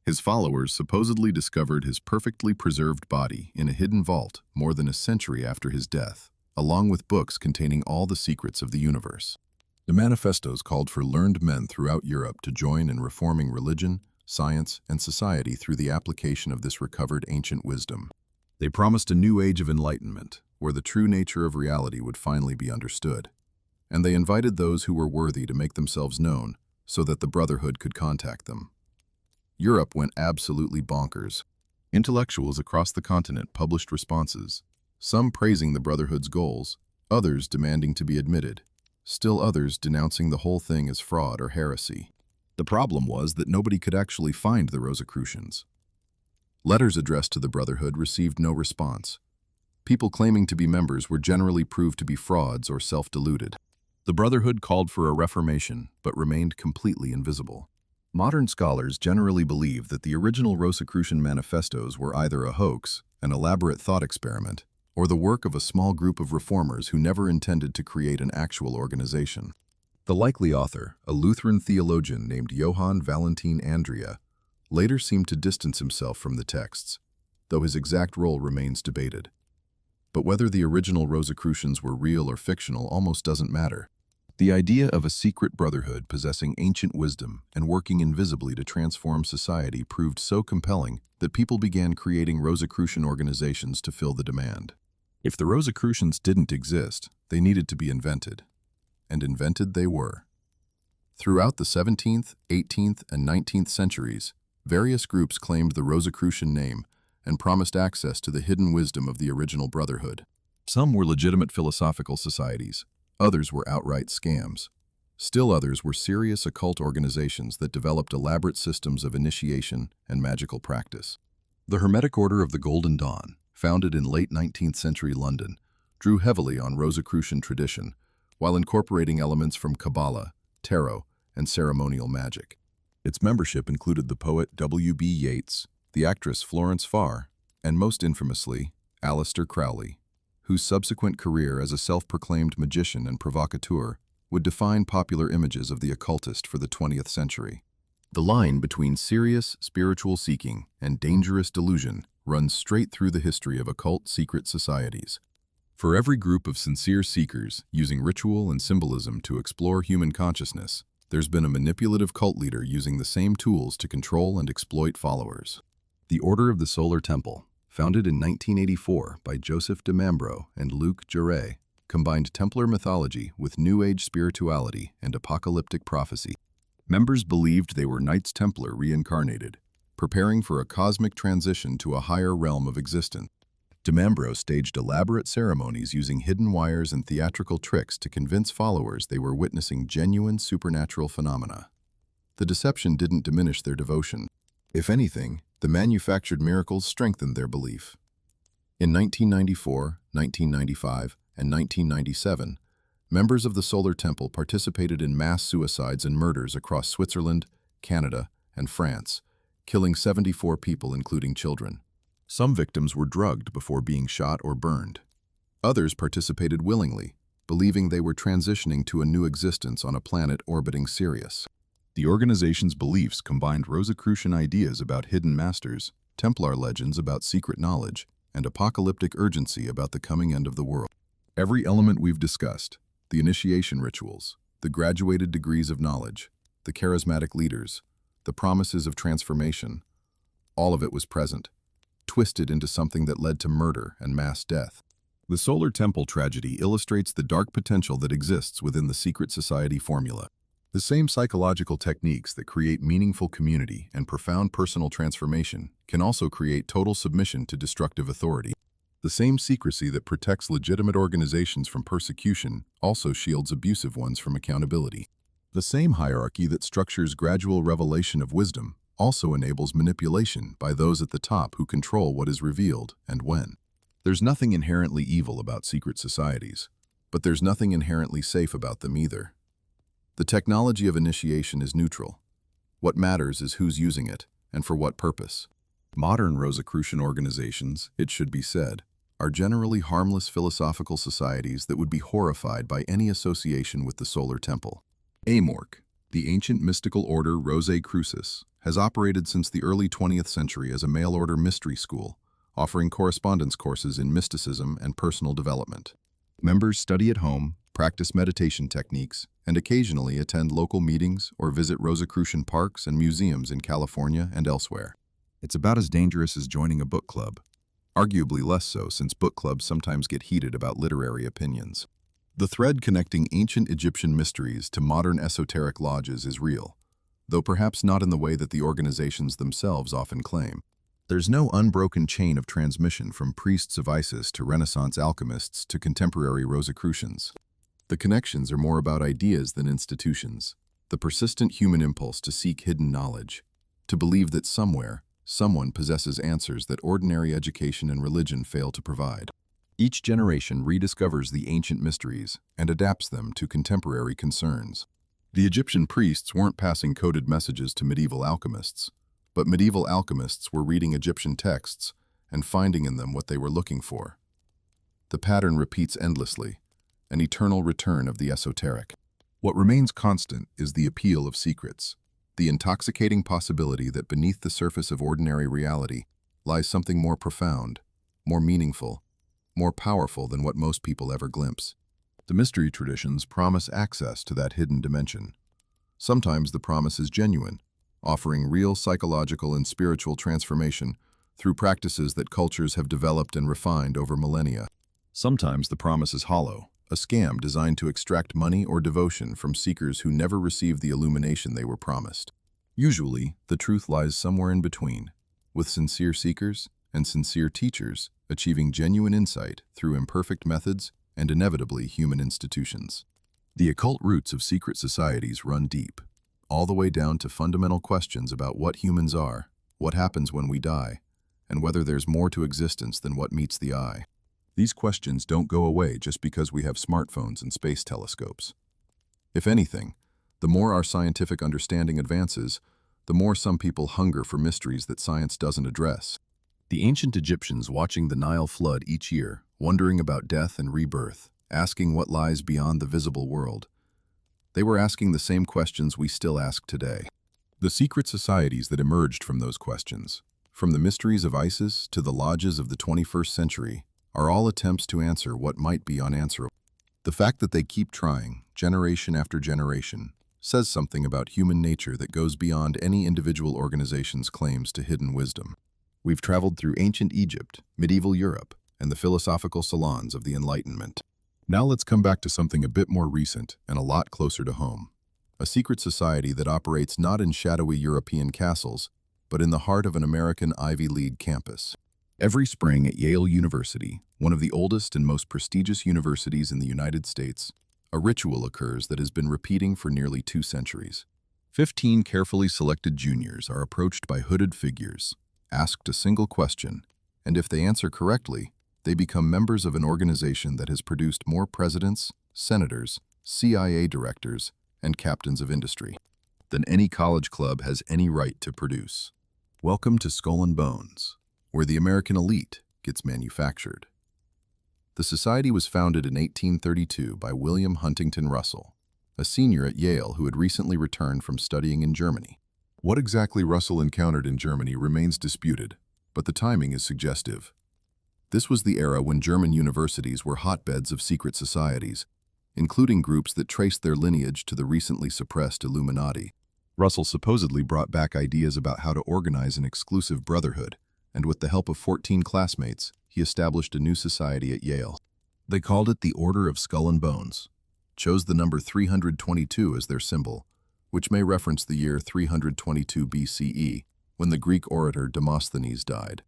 His followers supposedly discovered his perfectly preserved body in a hidden vault more than a century after his death, along with books containing all the secrets of the universe. The manifestos called for learned men throughout Europe to join in reforming religion, science, and society through the application of this recovered ancient wisdom. They promised a new age of enlightenment, where the true nature of reality would finally be understood. And they invited those who were worthy to make themselves known so that the Brotherhood could contact them. Europe went absolutely bonkers. Intellectuals across the continent published responses, some praising the Brotherhood's goals, others demanding to be admitted, still others denouncing the whole thing as fraud or heresy. The problem was that nobody could actually find the Rosicrucians. Letters addressed to the Brotherhood received no response. People claiming to be members were generally proved to be frauds or self-deluded. The Brotherhood called for a reformation, but remained completely invisible. Modern scholars generally believe that the original Rosicrucian manifestos were either a hoax, an elaborate thought experiment, or the work of a small group of reformers who never intended to create an actual organization. The likely author, a Lutheran theologian named Johann Valentin Andrea, later seemed to distance himself from the texts, though his exact role remains debated. But whether the original Rosicrucians were real or fictional almost doesn't matter. The idea of a secret brotherhood possessing ancient wisdom and working invisibly to transform society proved so compelling that people began creating Rosicrucian organizations to fill the demand. If the Rosicrucians didn't exist, they needed to be invented. And invented they were. Throughout the 17th, 18th, and 19th centuries, various groups claimed the Rosicrucian name and promised access to the hidden wisdom of the original brotherhood. Some were legitimate philosophical societies. Others were outright scams. Still others were serious occult organizations that developed elaborate systems of initiation and magical practice. The Hermetic Order of the Golden Dawn, founded in late 19th century London, drew heavily on Rosicrucian tradition, while incorporating elements from Kabbalah, tarot, and ceremonial magic. Its membership included the poet W.B. Yeats, the actress Florence Farr, and most infamously, Aleister Crowley, whose subsequent career as a self-proclaimed magician and provocateur would define popular images of the occultist for the 20th century. The line between serious spiritual seeking and dangerous delusion runs straight through the history of occult secret societies. For every group of sincere seekers using ritual and symbolism to explore human consciousness, there's been a manipulative cult leader using the same tools to control and exploit followers. The Order of the Solar Temple, founded in 1984 by Joseph de Mambro and Luc Jouret, combined Templar mythology with New Age spirituality and apocalyptic prophecy. Members believed they were Knights Templar reincarnated, preparing for a cosmic transition to a higher realm of existence. De Mambro staged elaborate ceremonies using hidden wires and theatrical tricks to convince followers they were witnessing genuine supernatural phenomena. The deception didn't diminish their devotion. If anything, the manufactured miracles strengthened their belief. In 1994, 1995, and 1997, members of the Solar Temple participated in mass suicides and murders across Switzerland, Canada, and France, killing 74 people, including children. Some victims were drugged before being shot or burned. Others participated willingly, believing they were transitioning to a new existence on a planet orbiting Sirius. The organization's beliefs combined Rosicrucian ideas about hidden masters, Templar legends about secret knowledge, and apocalyptic urgency about the coming end of the world. Every element we've discussed, the initiation rituals, the graduated degrees of knowledge, the charismatic leaders, the promises of transformation, all of it was present, twisted into something that led to murder and mass death. The Solar Temple tragedy illustrates the dark potential that exists within the secret society formula. The same psychological techniques that create meaningful community and profound personal transformation can also create total submission to destructive authority. The same secrecy that protects legitimate organizations from persecution also shields abusive ones from accountability. The same hierarchy that structures gradual revelation of wisdom also enables manipulation by those at the top who control what is revealed and when. There's nothing inherently evil about secret societies, but there's nothing inherently safe about them either. The technology of initiation is neutral. What matters is who's using it and for what purpose. Modern Rosicrucian organizations, it should be said, are generally harmless philosophical societies that would be horrified by any association with the Solar Temple. Amorc, the ancient mystical order Rosicrucis, has operated since the early 20th century as a mail-order mystery school, offering correspondence courses in mysticism and personal development. Members study at home, practice meditation techniques, and occasionally attend local meetings or visit Rosicrucian parks and museums in California and elsewhere. It's about as dangerous as joining a book club, arguably less so since book clubs sometimes get heated about literary opinions. The thread connecting ancient Egyptian mysteries to modern esoteric lodges is real, though perhaps not in the way that the organizations themselves often claim. There's no unbroken chain of transmission from priests of Isis to Renaissance alchemists to contemporary Rosicrucians. The connections are more about ideas than institutions, the persistent human impulse to seek hidden knowledge, to believe that somewhere, someone possesses answers that ordinary education and religion fail to provide. Each generation rediscovers the ancient mysteries and adapts them to contemporary concerns. The Egyptian priests weren't passing coded messages to medieval alchemists, but medieval alchemists were reading Egyptian texts and finding in them what they were looking for. The pattern repeats endlessly, an eternal return of the esoteric. What remains constant is the appeal of secrets, the intoxicating possibility that beneath the surface of ordinary reality, lies something more profound, more meaningful, more powerful than what most people ever glimpse. The mystery traditions promise access to that hidden dimension. Sometimes the promise is genuine, offering real psychological and spiritual transformation through practices that cultures have developed and refined over millennia. Sometimes the promise is hollow, a scam designed to extract money or devotion from seekers who never received the illumination they were promised. Usually, the truth lies somewhere in between, with sincere seekers and sincere teachers achieving genuine insight through imperfect methods and inevitably human institutions. The occult roots of secret societies run deep, all the way down to fundamental questions about what humans are, what happens when we die, and whether there's more to existence than what meets the eye. These questions don't go away just because we have smartphones and space telescopes. If anything, the more our scientific understanding advances, the more some people hunger for mysteries that science doesn't address. The ancient Egyptians watching the Nile flood each year, wondering about death and rebirth, asking what lies beyond the visible world. They were asking the same questions we still ask today. The secret societies that emerged from those questions, from the mysteries of Isis to the lodges of the 21st century, are all attempts to answer what might be unanswerable. The fact that they keep trying, generation after generation, says something about human nature that goes beyond any individual organization's claims to hidden wisdom. We've traveled through ancient Egypt, medieval Europe, and the philosophical salons of the Enlightenment. Now let's come back to something a bit more recent and a lot closer to home. A secret society that operates not in shadowy European castles, but in the heart of an American Ivy League campus. Every spring at Yale University, one of the oldest and most prestigious universities in the United States, a ritual occurs that has been repeating for nearly 2 centuries. 15 carefully selected juniors are approached by hooded figures, asked a single question, and if they answer correctly, they become members of an organization that has produced more presidents, senators, CIA directors, and captains of industry than any college club has any right to produce. Welcome to Skull and Bones, where the American elite gets manufactured. The society was founded in 1832 by William Huntington Russell, a senior at Yale who had recently returned from studying in Germany. What exactly Russell encountered in Germany remains disputed, but the timing is suggestive. This was the era when German universities were hotbeds of secret societies, including groups that traced their lineage to the recently suppressed Illuminati. Russell supposedly brought back ideas about how to organize an exclusive brotherhood, and with the help of 14 classmates, he established a new society at Yale. They called it the Order of Skull and Bones, chose the number 322 as their symbol, which may reference the year 322 BCE, when the Greek orator Demosthenes died,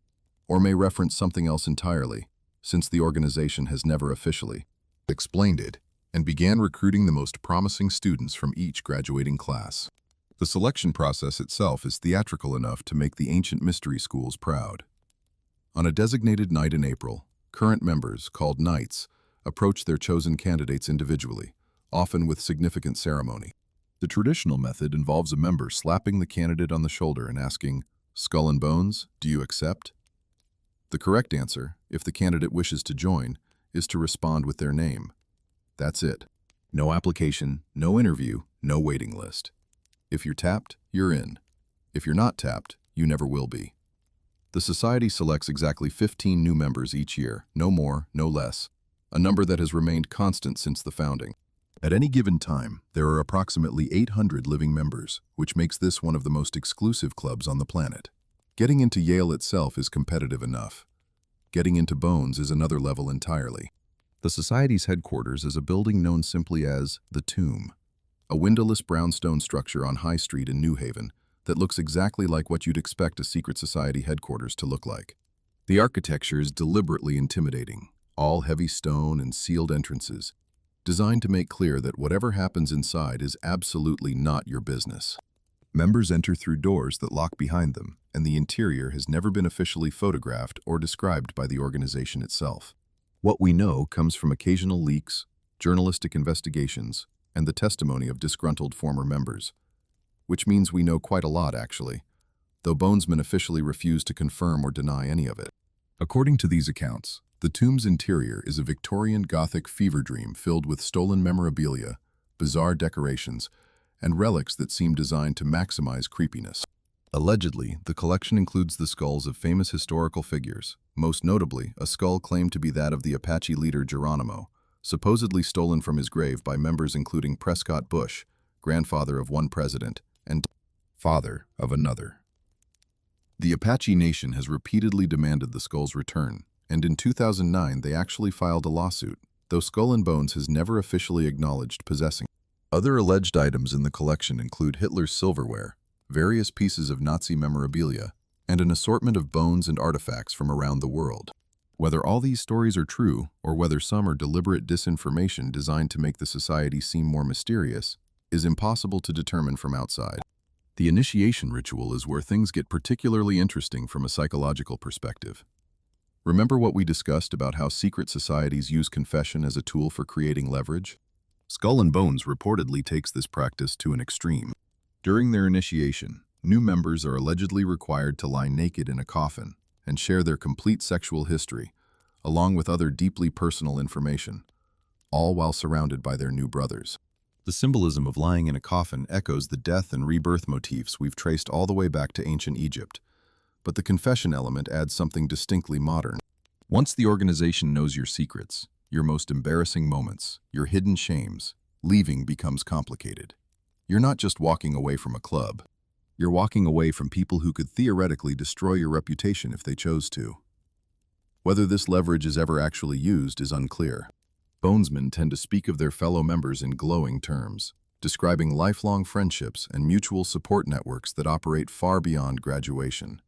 or may reference something else entirely, since the organization has never officially explained it, and began recruiting the most promising students from each graduating class. The selection process itself is theatrical enough to make the ancient mystery schools proud. On a designated night in April, current members, called knights, approach their chosen candidates individually, often with significant ceremony. The traditional method involves a member slapping the candidate on the shoulder and asking, "Skull and Bones, do you accept?" The correct answer, if the candidate wishes to join, is to respond with their name. That's it. No application, no interview, no waiting list. If you're tapped, you're in. If you're not tapped, you never will be. The society selects exactly 15 new members each year, no more, no less, a number that has remained constant since the founding. At any given time, there are approximately 800 living members, which makes this one of the most exclusive clubs on the planet. Getting into Yale itself is competitive enough. Getting into Bones is another level entirely. The society's headquarters is a building known simply as the Tomb, a windowless brownstone structure on High Street in New Haven that looks exactly like what you'd expect a secret society headquarters to look like. The architecture is deliberately intimidating, all heavy stone and sealed entrances, designed to make clear that whatever happens inside is absolutely not your business. Members enter through doors that lock behind them, and the interior has never been officially photographed or described by the organization itself. What we know comes from occasional leaks, journalistic investigations, and the testimony of disgruntled former members, which means we know quite a lot, actually, though Bonesmen officially refuse to confirm or deny any of it. According to these accounts, the tomb's interior is a Victorian Gothic fever dream filled with stolen memorabilia, bizarre decorations, and relics that seem designed to maximize creepiness. Allegedly, the collection includes the skulls of famous historical figures, most notably a skull claimed to be that of the Apache leader Geronimo, supposedly stolen from his grave by members including Prescott Bush, grandfather of one president, and father of another. The Apache Nation has repeatedly demanded the skull's return, and in 2009 they actually filed a lawsuit, though Skull and Bones has never officially acknowledged possessing. Other alleged items in the collection include Hitler's silverware, various pieces of Nazi memorabilia, and an assortment of bones and artifacts from around the world. Whether all these stories are true, or whether some are deliberate disinformation designed to make the society seem more mysterious, is impossible to determine from outside. The initiation ritual is where things get particularly interesting from a psychological perspective. Remember what we discussed about how secret societies use confession as a tool for creating leverage? Skull and Bones reportedly takes this practice to an extreme. During their initiation, new members are allegedly required to lie naked in a coffin and share their complete sexual history, along with other deeply personal information, all while surrounded by their new brothers. The symbolism of lying in a coffin echoes the death and rebirth motifs we've traced all the way back to ancient Egypt, but the confession element adds something distinctly modern. Once the organization knows your secrets, your most embarrassing moments, your hidden shames, leaving becomes complicated. You're not just walking away from a club. You're walking away from people who could theoretically destroy your reputation if they chose to. Whether this leverage is ever actually used is unclear. Bonesmen tend to speak of their fellow members in glowing terms, describing lifelong friendships and mutual support networks that operate far beyond graduation.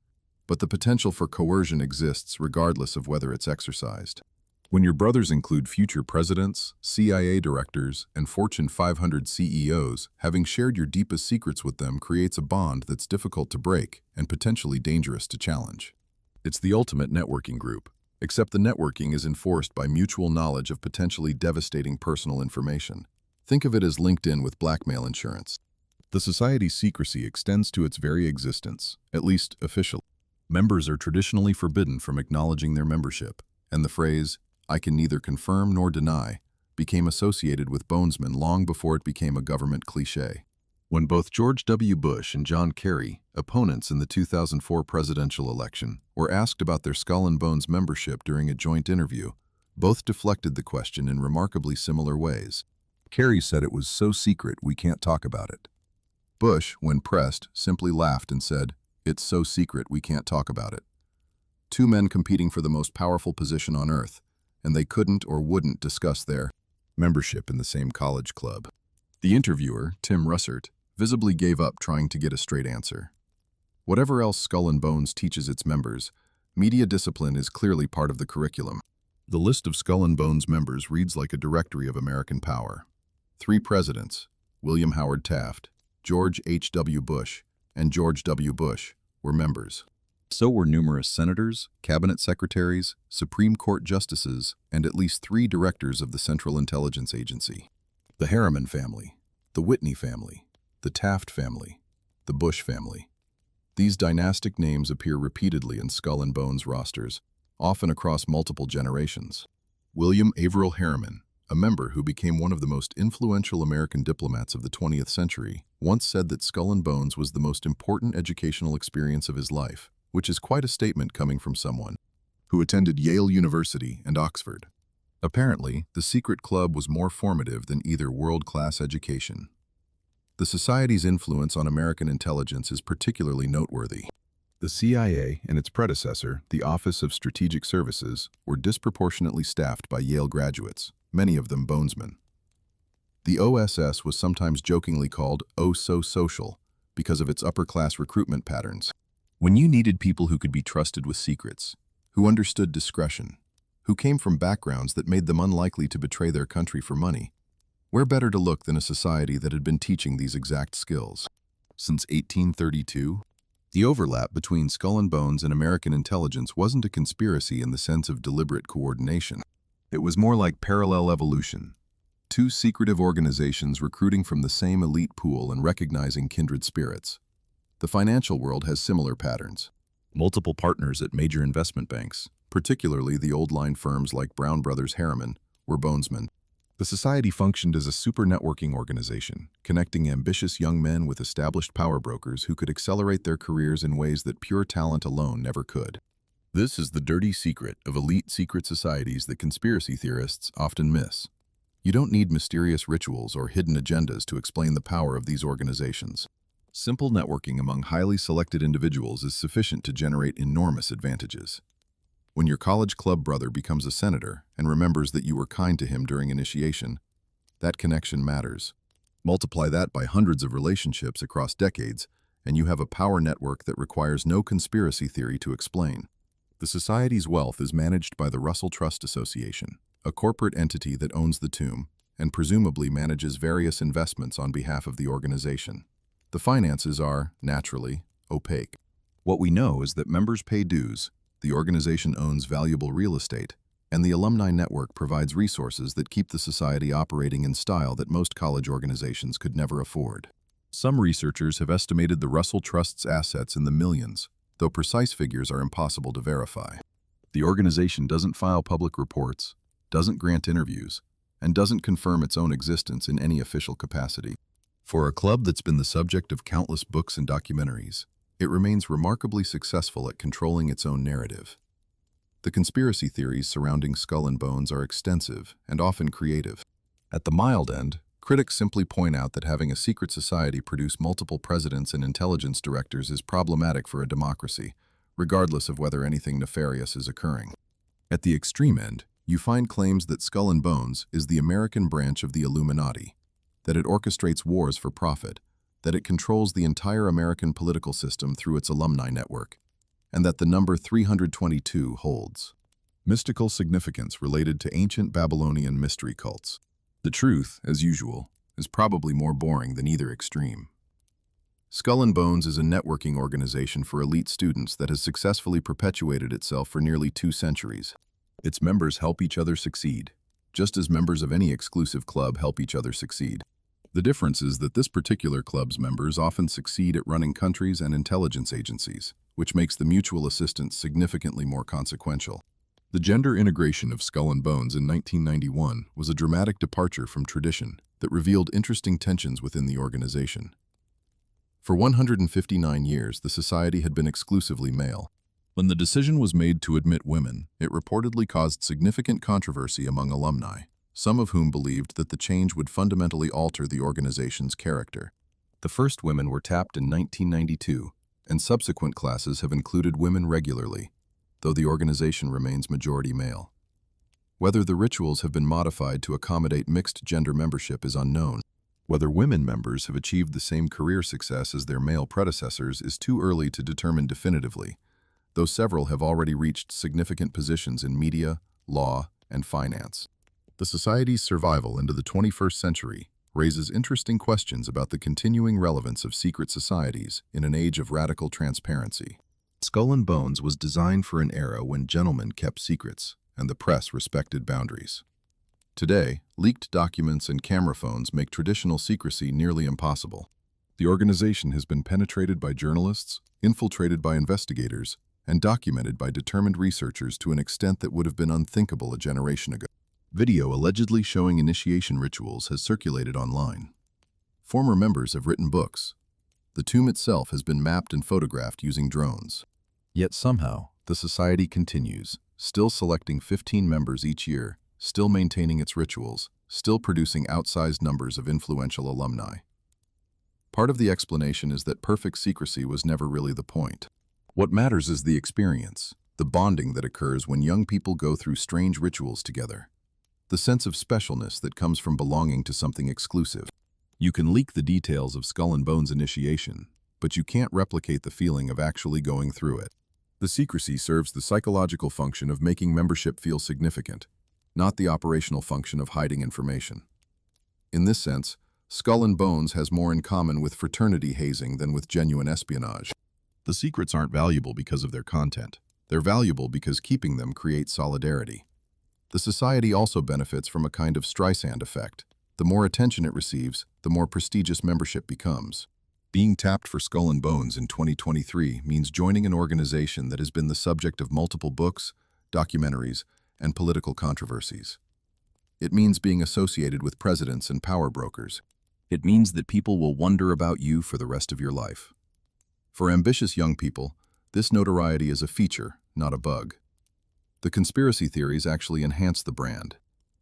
But the potential for coercion exists regardless of whether it's exercised. When your brothers include future presidents, CIA directors, and Fortune 500 CEOs, having shared your deepest secrets with them creates a bond that's difficult to break and potentially dangerous to challenge. It's the ultimate networking group, except the networking is enforced by mutual knowledge of potentially devastating personal information. Think of it as LinkedIn with blackmail insurance. The society's secrecy extends to its very existence, at least officially. Members are traditionally forbidden from acknowledging their membership, and the phrase, "I can neither confirm nor deny," became associated with Bonesmen long before it became a government cliché. When both George W. Bush and John Kerry, opponents in the 2004 presidential election, were asked about their Skull and Bones membership during a joint interview, both deflected the question in remarkably similar ways. Kerry said it was so secret we can't talk about it. Bush, when pressed, simply laughed and said, "It's so secret we can't talk about it." Two men competing for the most powerful position on earth, and they couldn't or wouldn't discuss their membership in the same college club. The interviewer, Tim Russert, visibly gave up trying to get a straight answer. Whatever else Skull and Bones teaches its members, media discipline is clearly part of the curriculum. The list of Skull and Bones members reads like a directory of American power. 3 presidents, William Howard Taft, George H.W. Bush, and George W. Bush, were members. So were numerous senators, cabinet secretaries, Supreme Court justices, and at least 3 directors of the Central Intelligence Agency. The Harriman family, the Whitney family, the Taft family, the Bush family. These dynastic names appear repeatedly in Skull and Bones rosters, often across multiple generations. William Averill Harriman, a member who became one of the most influential American diplomats of the 20th century, once said that Skull and Bones was the most important educational experience of his life, which is quite a statement coming from someone who attended Yale University and Oxford. Apparently, the secret club was more formative than either world-class education. The society's influence on American intelligence is particularly noteworthy. The CIA and its predecessor, the Office of Strategic Services, were disproportionately staffed by Yale graduates, many of them Bonesmen. The OSS was sometimes jokingly called "oh so social" because of its upper-class recruitment patterns. When you needed people who could be trusted with secrets, who understood discretion, who came from backgrounds that made them unlikely to betray their country for money, where better to look than a society that had been teaching these exact skills? Since 1832, the overlap between Skull and Bones and American intelligence wasn't a conspiracy in the sense of deliberate coordination. It was more like parallel evolution. 2 secretive organizations recruiting from the same elite pool and recognizing kindred spirits. The financial world has similar patterns. Multiple partners at major investment banks, particularly the old-line firms like Brown Brothers Harriman, were Bonesmen. The society functioned as a super networking organization, connecting ambitious young men with established power brokers who could accelerate their careers in ways that pure talent alone never could. This is the dirty secret of elite secret societies that conspiracy theorists often miss. You don't need mysterious rituals or hidden agendas to explain the power of these organizations. Simple networking among highly selected individuals is sufficient to generate enormous advantages. When your college club brother becomes a senator and remembers that you were kind to him during initiation, that connection matters. Multiply that by hundreds of relationships across decades, and you have a power network that requires no conspiracy theory to explain. The society's wealth is managed by the Russell Trust Association, a corporate entity that owns the tomb and presumably manages various investments on behalf of the organization. The finances are, naturally, opaque. What we know is that members pay dues, the organization owns valuable real estate, and the alumni network provides resources that keep the society operating in style that most college organizations could never afford. Some researchers have estimated the Russell Trust's assets in the millions, though precise figures are impossible to verify. The organization doesn't file public reports, doesn't grant interviews, and doesn't confirm its own existence in any official capacity. For a club that's been the subject of countless books and documentaries, it remains remarkably successful at controlling its own narrative. The conspiracy theories surrounding Skull and Bones are extensive and often creative. At the mild end, critics simply point out that having a secret society produce multiple presidents and intelligence directors is problematic for a democracy, regardless of whether anything nefarious is occurring. At the extreme end, you find claims that Skull and Bones is the American branch of the Illuminati, that it orchestrates wars for profit, that it controls the entire American political system through its alumni network, and that the number 322 holds mystical significance related to ancient Babylonian mystery cults. The truth, as usual, is probably more boring than either extreme. Skull and Bones is a networking organization for elite students that has successfully perpetuated itself for nearly 2 centuries. Its members help each other succeed, just as members of any exclusive club help each other succeed. The difference is that this particular club's members often succeed at running countries and intelligence agencies, which makes the mutual assistance significantly more consequential. The gender integration of Skull and Bones in 1991 was a dramatic departure from tradition that revealed interesting tensions within the organization. For 159 years, the society had been exclusively male. When the decision was made to admit women, it reportedly caused significant controversy among alumni, some of whom believed that the change would fundamentally alter the organization's character. The first women were tapped in 1992, and subsequent classes have included women regularly, though the organization remains majority male. Whether the rituals have been modified to accommodate mixed gender membership is unknown. Whether women members have achieved the same career success as their male predecessors is too early to determine definitively, though several have already reached significant positions in media, law, and finance. The society's survival into the 21st century raises interesting questions about the continuing relevance of secret societies in an age of radical transparency. Skull and Bones was designed for an era when gentlemen kept secrets and the press respected boundaries. Today, leaked documents and camera phones make traditional secrecy nearly impossible. The organization has been penetrated by journalists, infiltrated by investigators, and documented by determined researchers to an extent that would have been unthinkable a generation ago. Video allegedly showing initiation rituals has circulated online. Former members have written books. The tomb itself has been mapped and photographed using drones. Yet somehow, the society continues, still selecting 15 members each year, still maintaining its rituals, still producing outsized numbers of influential alumni. Part of the explanation is that perfect secrecy was never really the point. What matters is the experience, the bonding that occurs when young people go through strange rituals together. The sense of specialness that comes from belonging to something exclusive. You can leak the details of Skull and Bones initiation, but you can't replicate the feeling of actually going through it. The secrecy serves the psychological function of making membership feel significant, not the operational function of hiding information. In this sense, Skull and Bones has more in common with fraternity hazing than with genuine espionage. The secrets aren't valuable because of their content. They're valuable because keeping them creates solidarity. The society also benefits from a kind of Streisand effect. The more attention it receives, the more prestigious membership becomes. Being tapped for Skull and Bones in 2023 means joining an organization that has been the subject of multiple books, documentaries, and political controversies. It means being associated with presidents and power brokers. It means that people will wonder about you for the rest of your life. For ambitious young people, this notoriety is a feature, not a bug. The conspiracy theories actually enhance the brand.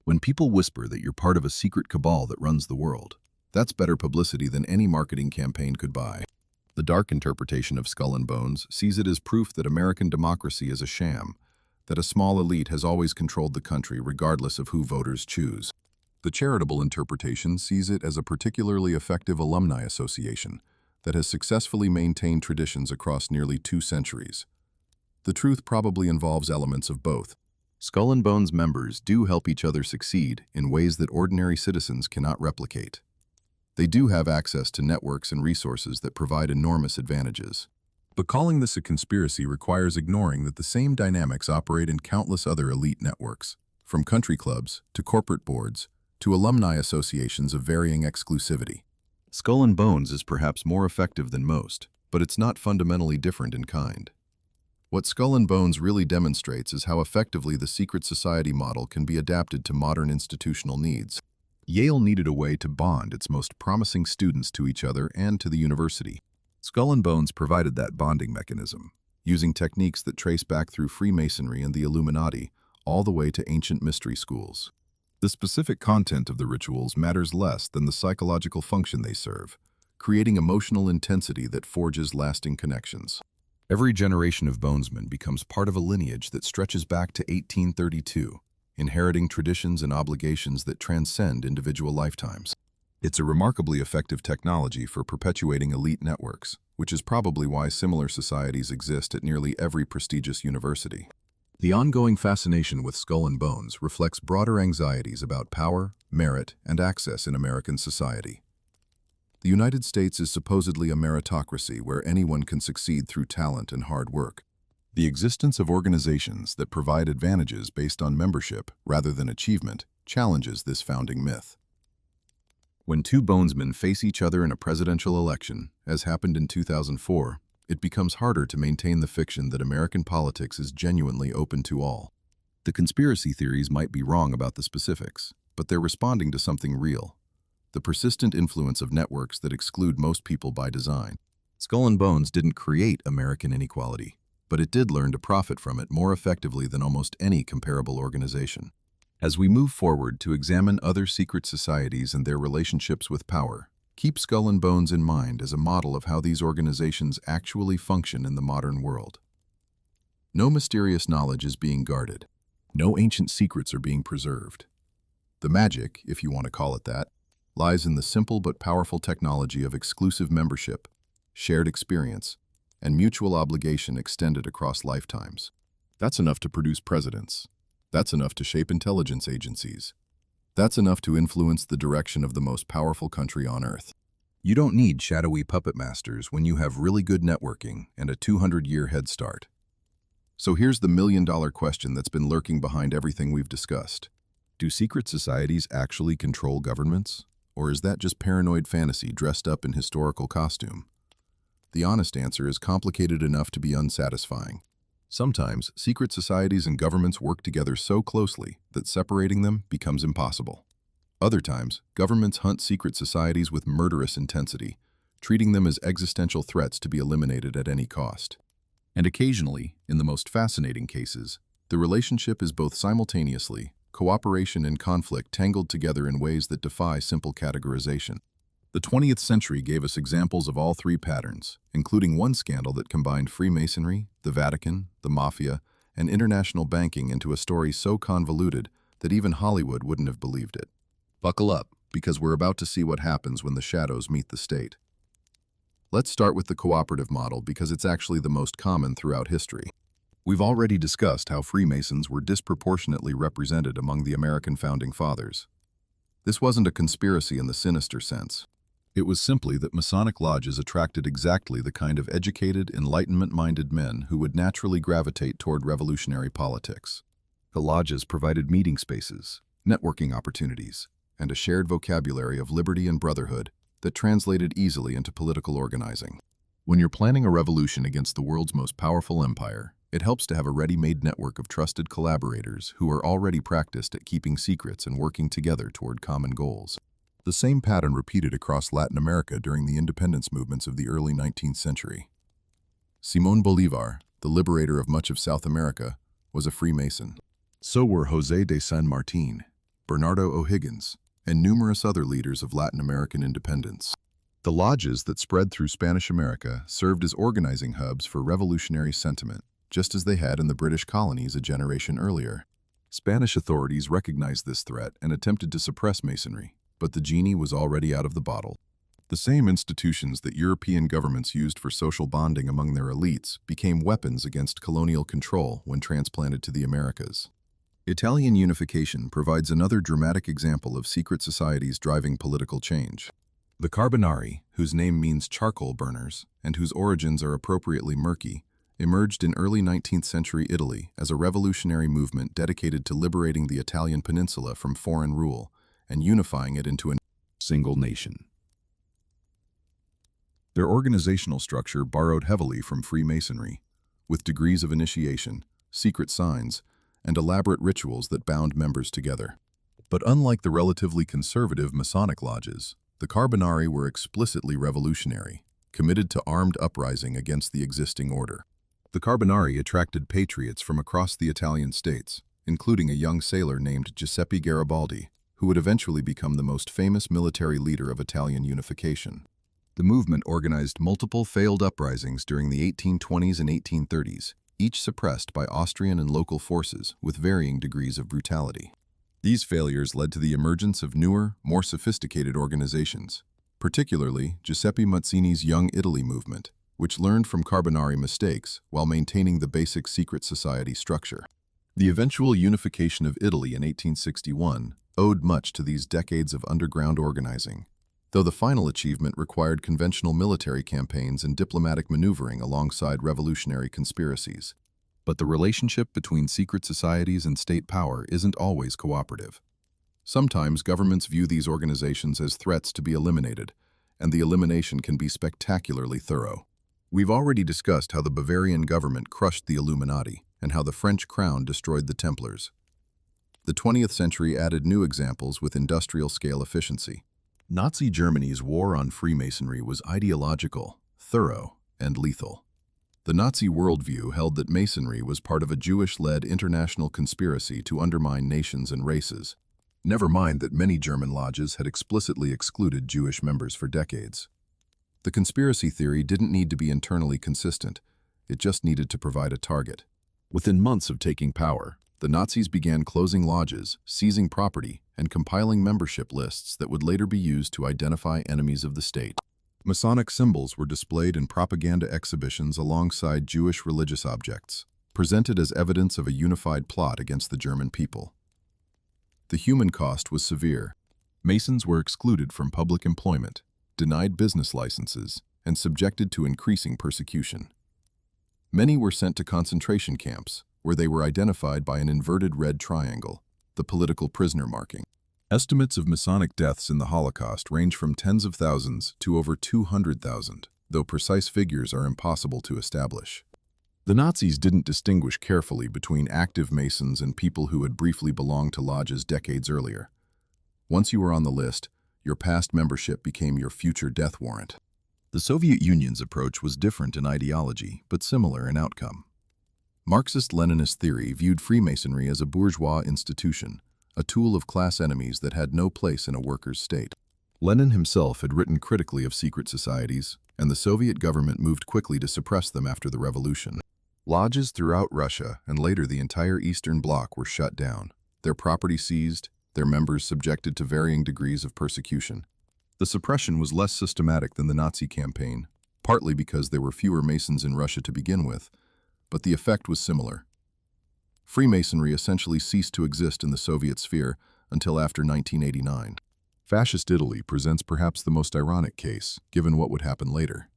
When people whisper that you're part of a secret cabal that runs the world, that's better publicity than any marketing campaign could buy. The dark interpretation of Skull and Bones sees it as proof that American democracy is a sham, that a small elite has always controlled the country regardless of who voters choose. The charitable interpretation sees it as a particularly effective alumni association that has successfully maintained traditions across nearly 2 centuries. The truth probably involves elements of both. Skull and Bones members do help each other succeed in ways that ordinary citizens cannot replicate. They do have access to networks and resources that provide enormous advantages. But calling this a conspiracy requires ignoring that the same dynamics operate in countless other elite networks, from country clubs to corporate boards to alumni associations of varying exclusivity. Skull and Bones is perhaps more effective than most, but it's not fundamentally different in kind. What Skull and Bones really demonstrates is how effectively the secret society model can be adapted to modern institutional needs. Yale needed a way to bond its most promising students to each other and to the university. Skull and Bones provided that bonding mechanism, using techniques that trace back through Freemasonry and the Illuminati, all the way to ancient mystery schools. The specific content of the rituals matters less than the psychological function they serve, creating emotional intensity that forges lasting connections. Every generation of Bonesmen becomes part of a lineage that stretches back to 1832, inheriting traditions and obligations that transcend individual lifetimes. It's a remarkably effective technology for perpetuating elite networks, which is probably why similar societies exist at nearly every prestigious university. The ongoing fascination with Skull and Bones reflects broader anxieties about power, merit, and access in American society. The United States is supposedly a meritocracy where anyone can succeed through talent and hard work. The existence of organizations that provide advantages based on membership rather than achievement challenges this founding myth. When 2 Bonesmen face each other in a presidential election, as happened in 2004, it becomes harder to maintain the fiction that American politics is genuinely open to all. The conspiracy theories might be wrong about the specifics, but they're responding to something real: the persistent influence of networks that exclude most people by design. Skull and Bones didn't create American inequality, but it did learn to profit from it more effectively than almost any comparable organization. As we move forward to examine other secret societies and their relationships with power, keep Skull and Bones in mind as a model of how these organizations actually function in the modern world. No mysterious knowledge is being guarded. No ancient secrets are being preserved. The magic, if you want to call it that, lies in the simple but powerful technology of exclusive membership, shared experience, and mutual obligation extended across lifetimes. That's enough to produce presidents. That's enough to shape intelligence agencies. That's enough to influence the direction of the most powerful country on Earth. You don't need shadowy puppet masters when you have really good networking and a 200-year head start. So here's the million-dollar question that's been lurking behind everything we've discussed. Do secret societies actually control governments? Or is that just paranoid fantasy dressed up in historical costume? The honest answer is complicated enough to be unsatisfying. Sometimes, secret societies and governments work together so closely that separating them becomes impossible. Other times, governments hunt secret societies with murderous intensity, treating them as existential threats to be eliminated at any cost. And occasionally, in the most fascinating cases, the relationship is both simultaneously cooperation and conflict tangled together in ways that defy simple categorization. The 20th century gave us examples of all 3 patterns, including one scandal that combined Freemasonry, the Vatican, the Mafia, and international banking into a story so convoluted that even Hollywood wouldn't have believed it. Buckle up, because we're about to see what happens when the shadows meet the state. Let's start with the cooperative model because it's actually the most common throughout history. We've already discussed how Freemasons were disproportionately represented among the American founding fathers. This wasn't a conspiracy in the sinister sense. It was simply that Masonic lodges attracted exactly the kind of educated, Enlightenment-minded men who would naturally gravitate toward revolutionary politics. The lodges provided meeting spaces, networking opportunities, and a shared vocabulary of liberty and brotherhood that translated easily into political organizing. When you're planning a revolution against the world's most powerful empire, It helps to have a ready-made network of trusted collaborators who are already practiced at keeping secrets and working together toward common goals. The same pattern repeated across Latin America during the independence movements of the early 19th century. Simón Bolívar, the liberator of much of South America, was a Freemason. So were José de San Martín, Bernardo O'Higgins, and numerous other leaders of Latin American independence. The lodges that spread through Spanish America served as organizing hubs for revolutionary sentiment, just as they had in the British colonies a generation earlier. Spanish authorities recognized this threat and attempted to suppress Masonry, but the genie was already out of the bottle. The same institutions that European governments used for social bonding among their elites became weapons against colonial control when transplanted to the Americas. Italian unification provides another dramatic example of secret societies driving political change. The Carbonari, whose name means charcoal burners and whose origins are appropriately murky, emerged in early 19th century Italy as a revolutionary movement dedicated to liberating the Italian peninsula from foreign rule and unifying it into a single nation. Their organizational structure borrowed heavily from Freemasonry, with degrees of initiation, secret signs, and elaborate rituals that bound members together. But unlike the relatively conservative Masonic lodges, the Carbonari were explicitly revolutionary, committed to armed uprising against the existing order. The Carbonari attracted patriots from across the Italian states, including a young sailor named Giuseppe Garibaldi, who would eventually become the most famous military leader of Italian unification. The movement organized multiple failed uprisings during the 1820s and 1830s, each suppressed by Austrian and local forces with varying degrees of brutality. These failures led to the emergence of newer, more sophisticated organizations, particularly Giuseppe Mazzini's Young Italy movement, which learned from Carbonari mistakes while maintaining the basic secret society structure. The eventual unification of Italy in 1861 owed much to these decades of underground organizing, though the final achievement required conventional military campaigns and diplomatic maneuvering alongside revolutionary conspiracies. But the relationship between secret societies and state power isn't always cooperative. Sometimes governments view these organizations as threats to be eliminated, and the elimination can be spectacularly thorough. We've already discussed how the Bavarian government crushed the Illuminati and how the French crown destroyed the Templars. The 20th century added new examples with industrial-scale efficiency. Nazi Germany's war on Freemasonry was ideological, thorough, and lethal. The Nazi worldview held that Masonry was part of a Jewish-led international conspiracy to undermine nations and races. Never mind that many German lodges had explicitly excluded Jewish members for decades. The conspiracy theory didn't need to be internally consistent, it just needed to provide a target. Within months of taking power, the Nazis began closing lodges, seizing property, and compiling membership lists that would later be used to identify enemies of the state. Masonic symbols were displayed in propaganda exhibitions alongside Jewish religious objects, presented as evidence of a unified plot against the German people. The human cost was severe. Masons were excluded from public employment, denied business licenses, and subjected to increasing persecution. Many were sent to concentration camps, where they were identified by an inverted red triangle, the political prisoner marking. Estimates of Masonic deaths in the Holocaust range from tens of thousands to over 200,000, though precise figures are impossible to establish. The Nazis didn't distinguish carefully between active Masons and people who had briefly belonged to lodges decades earlier. Once you were on the list, your past membership became your future death warrant. The Soviet Union's approach was different in ideology, but similar in outcome. Marxist-Leninist theory viewed Freemasonry as a bourgeois institution, a tool of class enemies that had no place in a workers' state. Lenin himself had written critically of secret societies, and the Soviet government moved quickly to suppress them after the revolution. Lodges throughout Russia and later the entire Eastern Bloc were shut down, their property seized, their members subjected to varying degrees of persecution. The suppression was less systematic than the Nazi campaign, partly because there were fewer Masons in Russia to begin with, but the effect was similar. Freemasonry essentially ceased to exist in the Soviet sphere until after 1989. Fascist Italy presents perhaps the most ironic case, given what would happen later.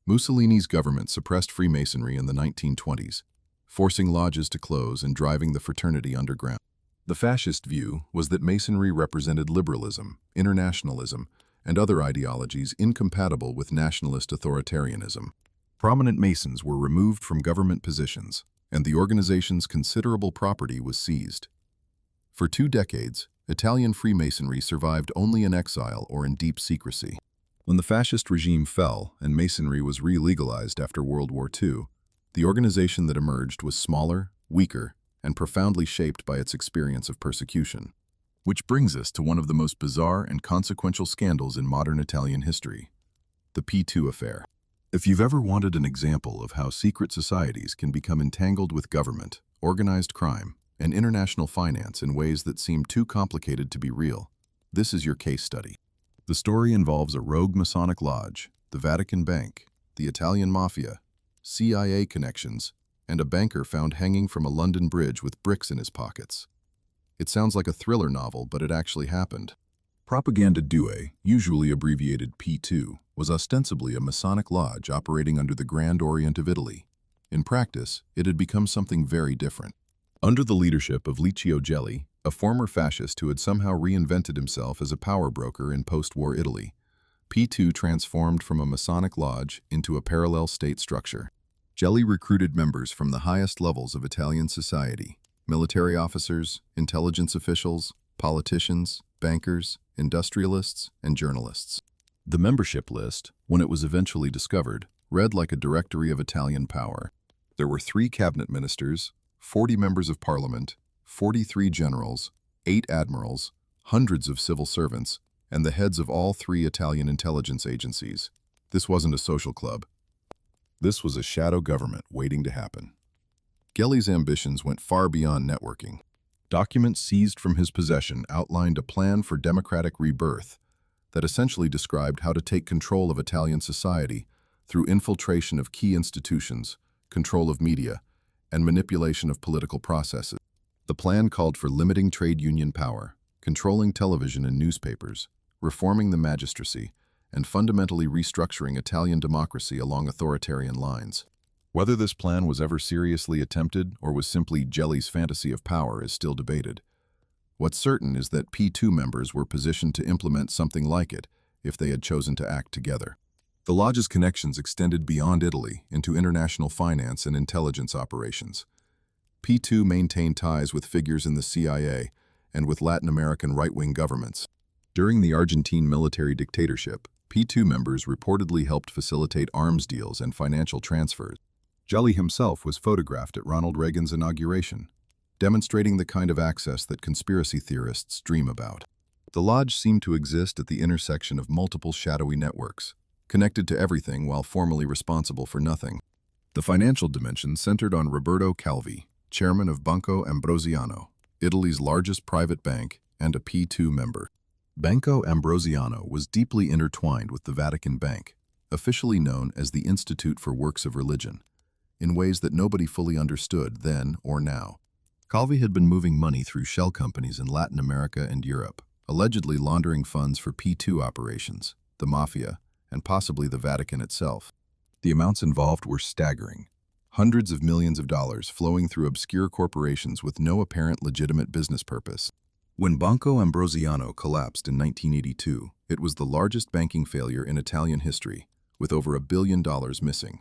Mussolini's government suppressed Freemasonry in the 1920s, forcing lodges to close and driving the fraternity underground. The fascist view was that Masonry represented liberalism, internationalism, and other ideologies incompatible with nationalist authoritarianism. Prominent Masons were removed from government positions, and the organization's considerable property was seized. For 2 decades, Italian Freemasonry survived only in exile or in deep secrecy. When the fascist regime fell and Masonry was re-legalized after World War II, the organization that emerged was smaller, weaker, and profoundly shaped by its experience of persecution. Which brings us to one of the most bizarre and consequential scandals in modern Italian history, the P2 affair. If you've ever wanted an example of how secret societies can become entangled with government, organized crime, and international finance in ways that seem too complicated to be real, this is your case study. The story involves a rogue Masonic lodge, the Vatican Bank, the Italian Mafia, CIA connections, and a banker found hanging from a London bridge with bricks in his pockets. It sounds like a thriller novel, but it actually happened. Propaganda Due, usually abbreviated P2, was ostensibly a Masonic lodge operating under the Grand Orient of Italy. In practice, it had become something very different. Under the leadership of Licio Gelli, a former fascist who had somehow reinvented himself as a power broker in post-war Italy, P2 transformed from a Masonic lodge into a parallel state structure. Gelli recruited members from the highest levels of Italian society: military officers, intelligence officials, politicians, bankers, industrialists, and journalists. The membership list, when it was eventually discovered, read like a directory of Italian power. There were 3 cabinet ministers, 40 members of parliament, 43 generals, 8 admirals, hundreds of civil servants, and the heads of all 3 Italian intelligence agencies. This wasn't a social club. This was a shadow government waiting to happen. Gelli's ambitions went far beyond networking. Documents seized from his possession outlined a plan for democratic rebirth that essentially described how to take control of Italian society through infiltration of key institutions, control of media, and manipulation of political processes. The plan called for limiting trade union power, controlling television and newspapers, reforming the magistracy, and fundamentally restructuring Italian democracy along authoritarian lines. Whether this plan was ever seriously attempted or was simply Gelli's fantasy of power is still debated. What's certain is that P2 members were positioned to implement something like it if they had chosen to act together. The lodge's connections extended beyond Italy into international finance and intelligence operations. P2 maintained ties with figures in the CIA and with Latin American right-wing governments. During the Argentine military dictatorship, P2 members reportedly helped facilitate arms deals and financial transfers. Gelli himself was photographed at Ronald Reagan's inauguration, demonstrating the kind of access that conspiracy theorists dream about. The lodge seemed to exist at the intersection of multiple shadowy networks, connected to everything while formally responsible for nothing. The financial dimension centered on Roberto Calvi, chairman of Banco Ambrosiano, Italy's largest private bank and a P2 member. Banco Ambrosiano was deeply intertwined with the Vatican Bank, officially known as the Institute for Works of Religion, in ways that nobody fully understood then or now. Calvi had been moving money through shell companies in Latin America and Europe, allegedly laundering funds for P2 operations, the Mafia, and possibly the Vatican itself. The amounts involved were staggering. Hundreds of millions of dollars flowing through obscure corporations with no apparent legitimate business purpose. When Banco Ambrosiano collapsed in 1982, it was the largest banking failure in Italian history, with over $1 billion missing.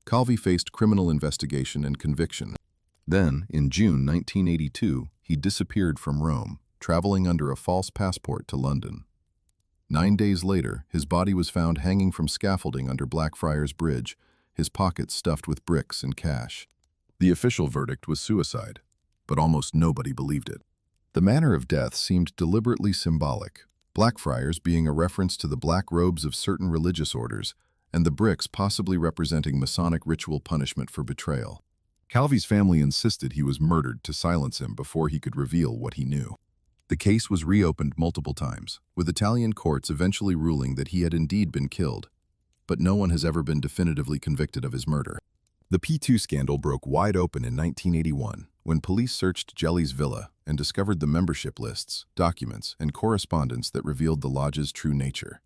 Calvi faced criminal investigation and conviction. Then, in June 1982, he disappeared from Rome, traveling under a false passport to London. 9 days later, his body was found hanging from scaffolding under Blackfriars Bridge, his pockets stuffed with bricks and cash. The official verdict was suicide, but almost nobody believed it. The manner of death seemed deliberately symbolic, Blackfriars being a reference to the black robes of certain religious orders, and the bricks possibly representing Masonic ritual punishment for betrayal. Calvi's family insisted he was murdered to silence him before he could reveal what he knew. The case was reopened multiple times, with Italian courts eventually ruling that he had indeed been killed, but no one has ever been definitively convicted of his murder. The P2 scandal broke wide open in 1981, when police searched Gelli's villa and discovered the membership lists, documents, and correspondence that revealed the lodge's true nature.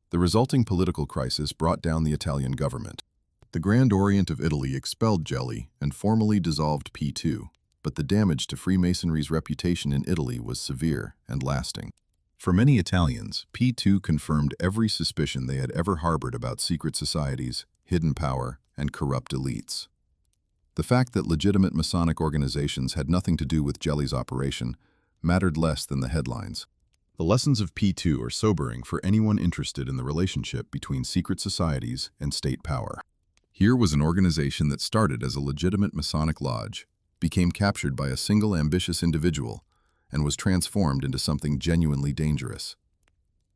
The resulting political crisis brought down the Italian government. The Grand Orient of Italy expelled Gelli and formally dissolved P2, but the damage to Freemasonry's reputation in Italy was severe and lasting. For many Italians, P2 confirmed every suspicion they had ever harbored about secret societies, hidden power, and corrupt elites. The fact that legitimate Masonic organizations had nothing to do with Jelly's operation mattered less than the headlines. The lessons of P2 are sobering for anyone interested in the relationship between secret societies and state power. Here was an organization that started as a legitimate Masonic lodge, became captured by a single ambitious individual, and was transformed into something genuinely dangerous.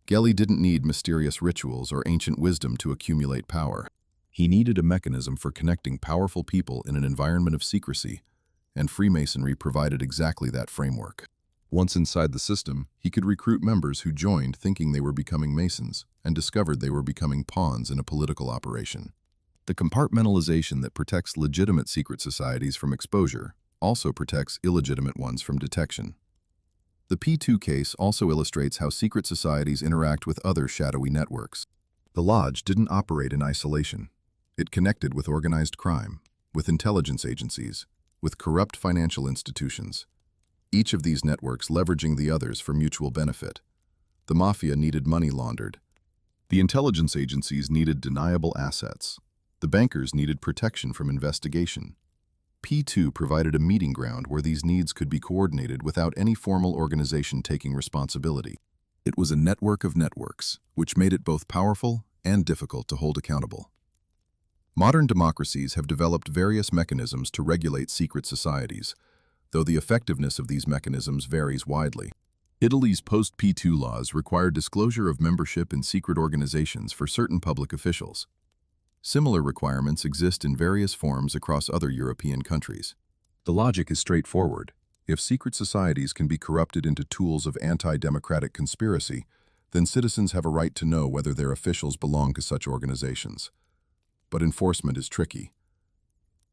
Gelly didn't need mysterious rituals or ancient wisdom to accumulate power. He needed a mechanism for connecting powerful people in an environment of secrecy, and Freemasonry provided exactly that framework. Once inside the system, he could recruit members who joined thinking they were becoming Masons and discovered they were becoming pawns in a political operation. The compartmentalization that protects legitimate secret societies from exposure also protects illegitimate ones from detection. The P2 case also illustrates how secret societies interact with other shadowy networks. The lodge didn't operate in isolation. It connected with organized crime, with intelligence agencies, with corrupt financial institutions, each of these networks leveraging the others for mutual benefit. The mafia needed money laundered. The intelligence agencies needed deniable assets. The bankers needed protection from investigation. P2 provided a meeting ground where these needs could be coordinated without any formal organization taking responsibility. It was a network of networks, which made it both powerful and difficult to hold accountable. Modern democracies have developed various mechanisms to regulate secret societies, though the effectiveness of these mechanisms varies widely. Italy's post-P2 laws require disclosure of membership in secret organizations for certain public officials. Similar requirements exist in various forms across other European countries. The logic is straightforward. If secret societies can be corrupted into tools of anti-democratic conspiracy, then citizens have a right to know whether their officials belong to such organizations. But enforcement is tricky.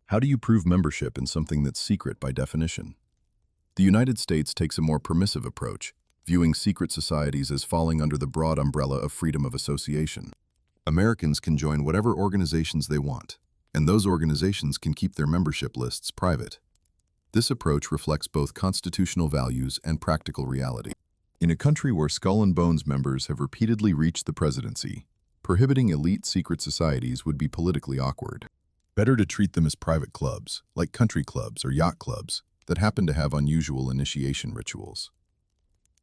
How do you prove membership in something that's secret by definition? The United States takes a more permissive approach, viewing secret societies as falling under the broad umbrella of freedom of association. Americans can join whatever organizations they want, and those organizations can keep their membership lists private. This approach reflects both constitutional values and practical reality. In a country where Skull and Bones members have repeatedly reached the presidency, prohibiting elite secret societies would be politically awkward. Better to treat them as private clubs, like country clubs or yacht clubs, that happen to have unusual initiation rituals.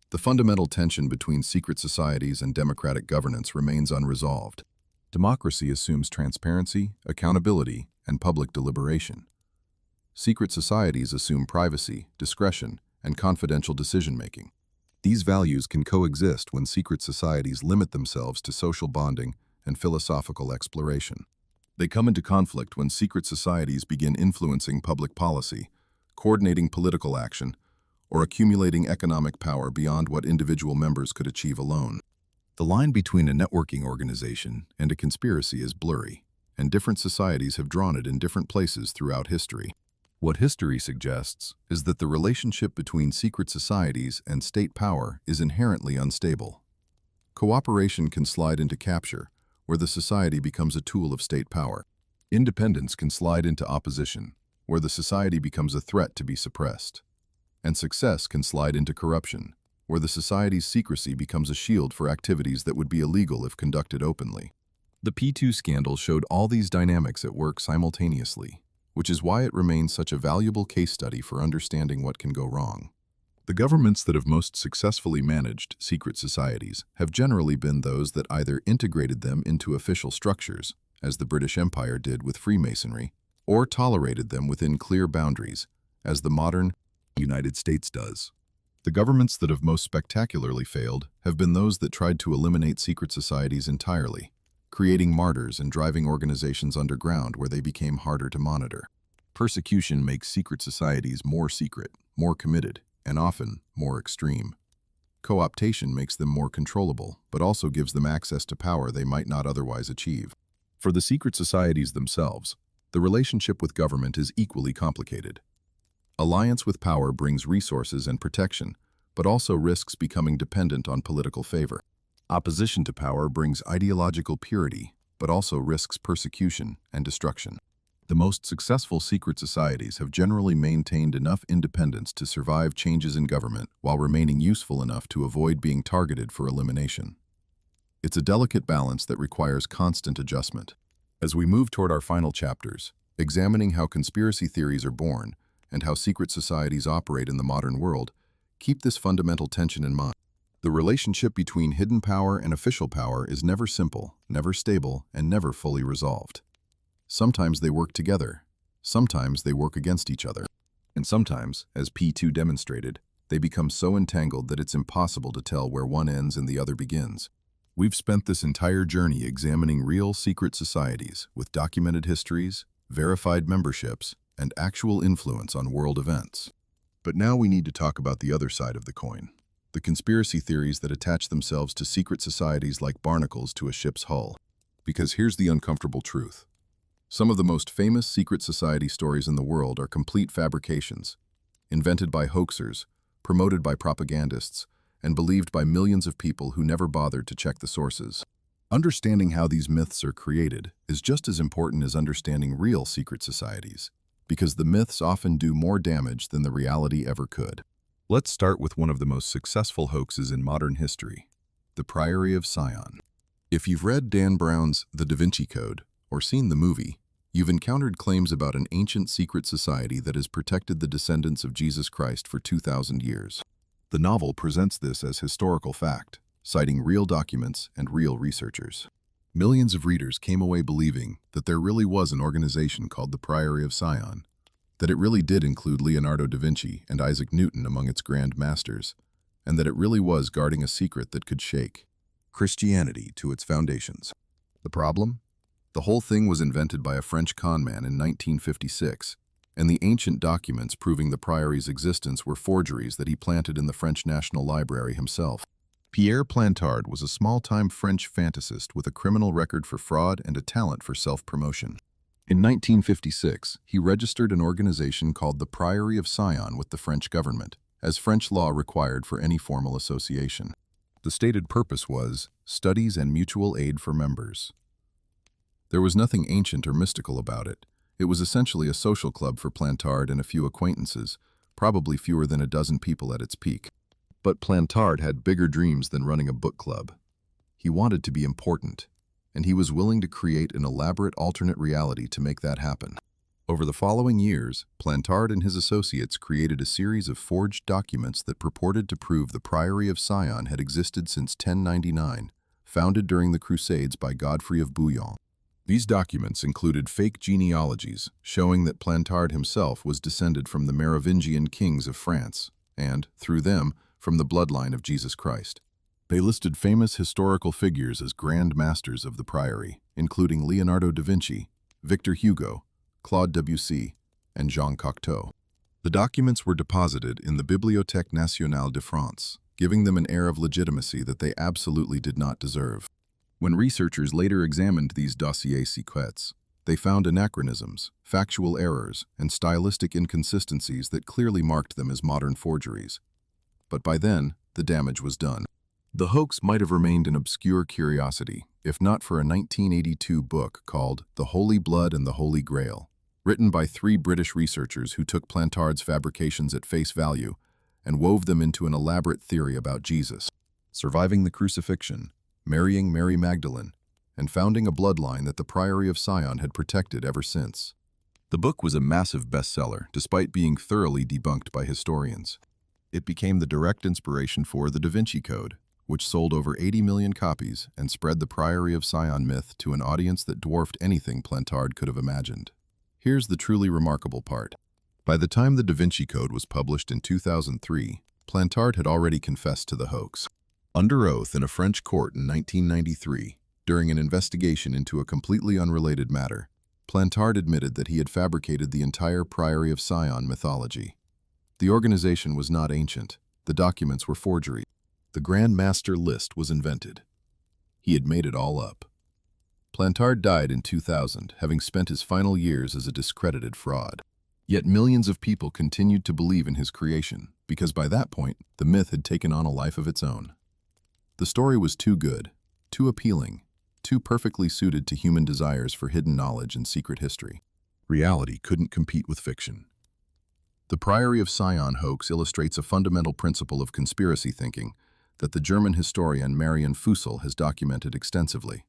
The fundamental tension between secret societies and democratic governance remains unresolved. Democracy assumes transparency, accountability, and public deliberation. Secret societies assume privacy, discretion, and confidential decision-making. These values can coexist when secret societies limit themselves to social bonding and philosophical exploration. They come into conflict when secret societies begin influencing public policy, coordinating political action, or accumulating economic power beyond what individual members could achieve alone. The line between a networking organization and a conspiracy is blurry, and different societies have drawn it in different places throughout history. What history suggests is that the relationship between secret societies and state power is inherently unstable. Cooperation can slide into capture, where the society becomes a tool of state power. Independence can slide into opposition, where the society becomes a threat to be suppressed. And success can slide into corruption, where the society's secrecy becomes a shield for activities that would be illegal if conducted openly. The P2 scandal showed all these dynamics at work simultaneously, which is why it remains such a valuable case study for understanding what can go wrong. The governments that have most successfully managed secret societies have generally been those that either integrated them into official structures, as the British Empire did with Freemasonry, or tolerated them within clear boundaries, as the modern United States does. The governments that have most spectacularly failed have been those that tried to eliminate secret societies entirely, creating martyrs and driving organizations underground where they became harder to monitor. Persecution makes secret societies more secret, more committed, and often more extreme. Co-optation makes them more controllable, but also gives them access to power they might not otherwise achieve. For the secret societies themselves, the relationship with government is equally complicated. Alliance with power brings resources and protection, but also risks becoming dependent on political favor. Opposition to power brings ideological purity, but also risks persecution and destruction. The most successful secret societies have generally maintained enough independence to survive changes in government while remaining useful enough to avoid being targeted for elimination. It's a delicate balance that requires constant adjustment. As we move toward our final chapters, examining how conspiracy theories are born and how secret societies operate in the modern world, keep this fundamental tension in mind. The relationship between hidden power and official power is never simple, never stable, and never fully resolved. Sometimes they work together. Sometimes they work against each other. And sometimes, as P2 demonstrated, they become so entangled that it's impossible to tell where one ends and the other begins. We've spent this entire journey examining real secret societies with documented histories, verified memberships, and actual influence on world events. But now we need to talk about the other side of the coin, the conspiracy theories that attach themselves to secret societies like barnacles to a ship's hull. Because here's the uncomfortable truth. Some of the most famous secret society stories in the world are complete fabrications, invented by hoaxers, promoted by propagandists, and believed by millions of people who never bothered to check the sources. Understanding how these myths are created is just as important as understanding real secret societies, because the myths often do more damage than the reality ever could. Let's start with one of the most successful hoaxes in modern history, the Priory of Sion. If you've read Dan Brown's The Da Vinci Code or seen the movie, you've encountered claims about an ancient secret society that has protected the descendants of Jesus Christ for 2,000 years. The novel presents this as historical fact, citing real documents and real researchers. Millions of readers came away believing that there really was an organization called the Priory of Sion, that it really did include Leonardo da Vinci and Isaac Newton among its grand masters, and that it really was guarding a secret that could shake Christianity to its foundations. The problem? The whole thing was invented by a French conman in 1956, and the ancient documents proving the Priory's existence were forgeries that he planted in the French National Library himself. Pierre Plantard was a small-time French fantasist with a criminal record for fraud and a talent for self-promotion. In 1956, he registered an organization called the Priory of Sion with the French government, as French law required for any formal association. The stated purpose was studies and mutual aid for members. There was nothing ancient or mystical about it. It was essentially a social club for Plantard and a few acquaintances, probably fewer than a dozen people at its peak. But Plantard had bigger dreams than running a book club. He wanted to be important, and he was willing to create an elaborate alternate reality to make that happen. Over the following years, Plantard and his associates created a series of forged documents that purported to prove the Priory of Sion had existed since 1099, founded during the Crusades by Godfrey of Bouillon. These documents included fake genealogies showing that Plantard himself was descended from the Merovingian kings of France, and, through them, from the bloodline of Jesus Christ. They listed famous historical figures as grand masters of the Priory, including Leonardo da Vinci, Victor Hugo, Claude Debussy, and Jean Cocteau. The documents were deposited in the Bibliothèque Nationale de France, giving them an air of legitimacy that they absolutely did not deserve. When researchers later examined these dossiers secrets, they found anachronisms, factual errors, and stylistic inconsistencies that clearly marked them as modern forgeries. But by then, the damage was done. The hoax might have remained an obscure curiosity, if not for a 1982 book called The Holy Blood and the Holy Grail, written by 3 British researchers who took Plantard's fabrications at face value and wove them into an elaborate theory about Jesus, surviving the crucifixion, marrying Mary Magdalene, and founding a bloodline that the Priory of Sion had protected ever since. The book was a massive bestseller, despite being thoroughly debunked by historians. It became the direct inspiration for the Da Vinci Code, which sold over 80 million copies and spread the Priory of Sion myth to an audience that dwarfed anything Plantard could have imagined. Here's the truly remarkable part. By the time the Da Vinci Code was published in 2003, Plantard had already confessed to the hoax. Under oath in a French court in 1993, during an investigation into a completely unrelated matter, Plantard admitted that he had fabricated the entire Priory of Sion mythology. The organization was not ancient. The documents were forgery. The Grand Master list was invented. He had made it all up. Plantard died in 2000, having spent his final years as a discredited fraud. Yet millions of people continued to believe in his creation, because by that point, the myth had taken on a life of its own. The story was too good, too appealing, too perfectly suited to human desires for hidden knowledge and secret history. Reality couldn't compete with fiction. The Priory of Sion hoax illustrates a fundamental principle of conspiracy thinking that the German historian Marian Fussell has documented extensively.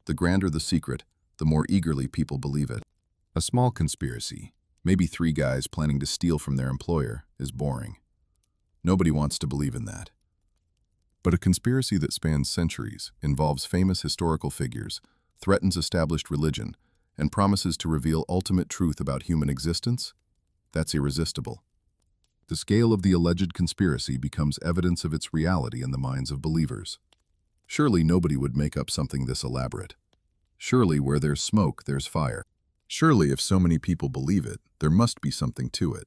The grander the secret, the more eagerly people believe it. A small conspiracy, maybe 3 guys planning to steal from their employer, is boring. Nobody wants to believe in that. But a conspiracy that spans centuries, involves famous historical figures, threatens established religion, and promises to reveal ultimate truth about human existence? That's irresistible. The scale of the alleged conspiracy becomes evidence of its reality in the minds of believers. Surely nobody would make up something this elaborate. Surely where there's smoke, there's fire. Surely if so many people believe it, there must be something to it.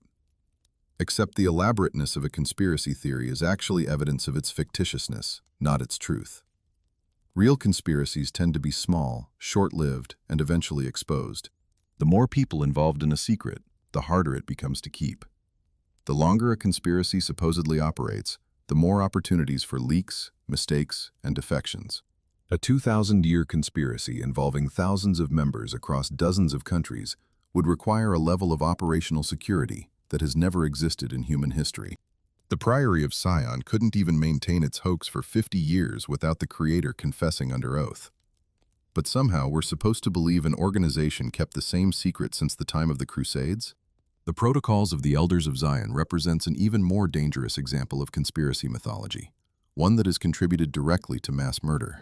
Except the elaborateness of a conspiracy theory is actually evidence of its fictitiousness, not its truth. Real conspiracies tend to be small, short-lived, and eventually exposed. The more people involved in a secret, the harder it becomes to keep. The longer a conspiracy supposedly operates, the more opportunities for leaks, mistakes, and defections. A 2,000-year conspiracy involving thousands of members across dozens of countries would require a level of operational security that has never existed in human history. The Priory of Sion couldn't even maintain its hoax for 50 years without the creator confessing under oath. But somehow we're supposed to believe an organization kept the same secret since the time of the Crusades? The Protocols of the Elders of Zion represents an even more dangerous example of conspiracy mythology, one that has contributed directly to mass murder.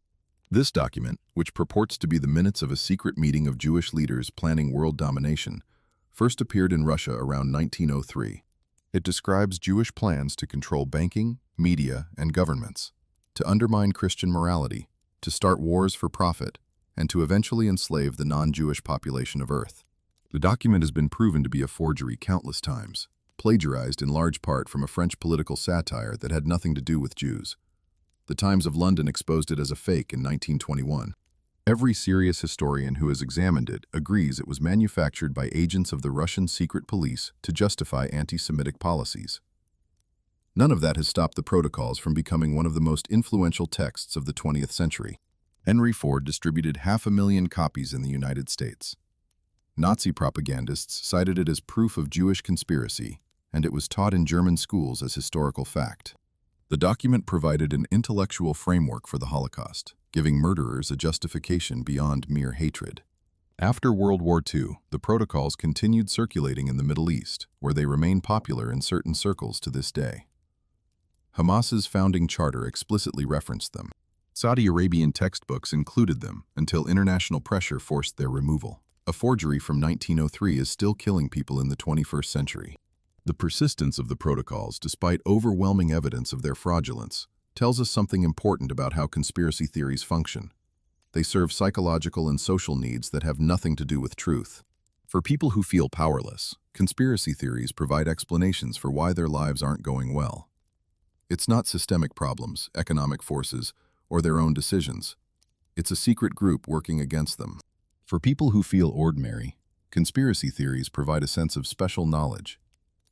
This document, which purports to be the minutes of a secret meeting of Jewish leaders planning world domination, first appeared in Russia around 1903. It describes Jewish plans to control banking, media, and governments, to undermine Christian morality, to start wars for profit, and to eventually enslave the non-Jewish population of Earth. The document has been proven to be a forgery countless times, plagiarized in large part from a French political satire that had nothing to do with Jews. The Times of London exposed it as a fake in 1921. Every serious historian who has examined it agrees it was manufactured by agents of the Russian secret police to justify anti-Semitic policies. None of that has stopped the Protocols from becoming one of the most influential texts of the 20th century. Henry Ford distributed 500,000 copies in the United States. Nazi propagandists cited it as proof of Jewish conspiracy, and it was taught in German schools as historical fact. The document provided an intellectual framework for the Holocaust, giving murderers a justification beyond mere hatred. After World War II, the Protocols continued circulating in the Middle East, where they remain popular in certain circles to this day. Hamas's founding charter explicitly referenced them. Saudi Arabian textbooks included them until international pressure forced their removal. A forgery from 1903 is still killing people in the 21st century. The persistence of the Protocols, despite overwhelming evidence of their fraudulence, tells us something important about how conspiracy theories function. They serve psychological and social needs that have nothing to do with truth. For people who feel powerless, conspiracy theories provide explanations for why their lives aren't going well. It's not systemic problems, economic forces, or their own decisions. It's a secret group working against them. For people who feel ordinary, conspiracy theories provide a sense of special knowledge,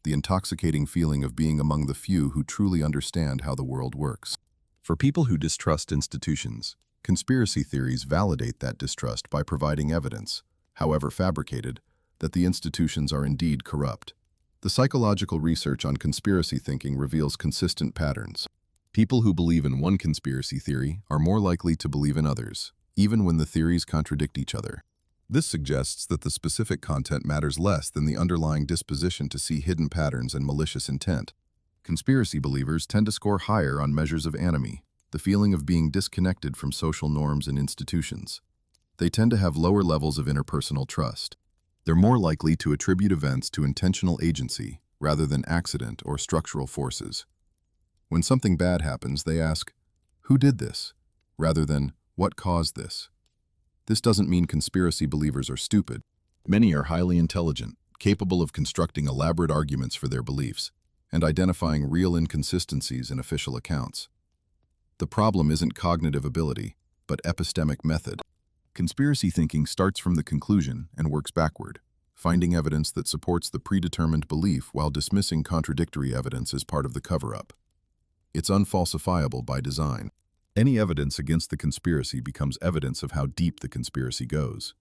the intoxicating feeling of being among the few who truly understand how the world works. For people who distrust institutions, conspiracy theories validate that distrust by providing evidence, however fabricated, that the institutions are indeed corrupt. The psychological research on conspiracy thinking reveals consistent patterns. People who believe in one conspiracy theory are more likely to believe in others, even when the theories contradict each other. This suggests that the specific content matters less than the underlying disposition to see hidden patterns and malicious intent. Conspiracy believers tend to score higher on measures of anomie, the feeling of being disconnected from social norms and institutions. They tend to have lower levels of interpersonal trust. They're more likely to attribute events to intentional agency rather than accident or structural forces. When something bad happens, they ask, "Who did this?" rather than, "What caused this?" This doesn't mean conspiracy believers are stupid. Many are highly intelligent, capable of constructing elaborate arguments for their beliefs, and identifying real inconsistencies in official accounts. The problem isn't cognitive ability, but epistemic method. Conspiracy thinking starts from the conclusion and works backward, finding evidence that supports the predetermined belief while dismissing contradictory evidence as part of the cover-up. It's unfalsifiable by design. Any evidence against the conspiracy becomes evidence of how deep the conspiracy goes.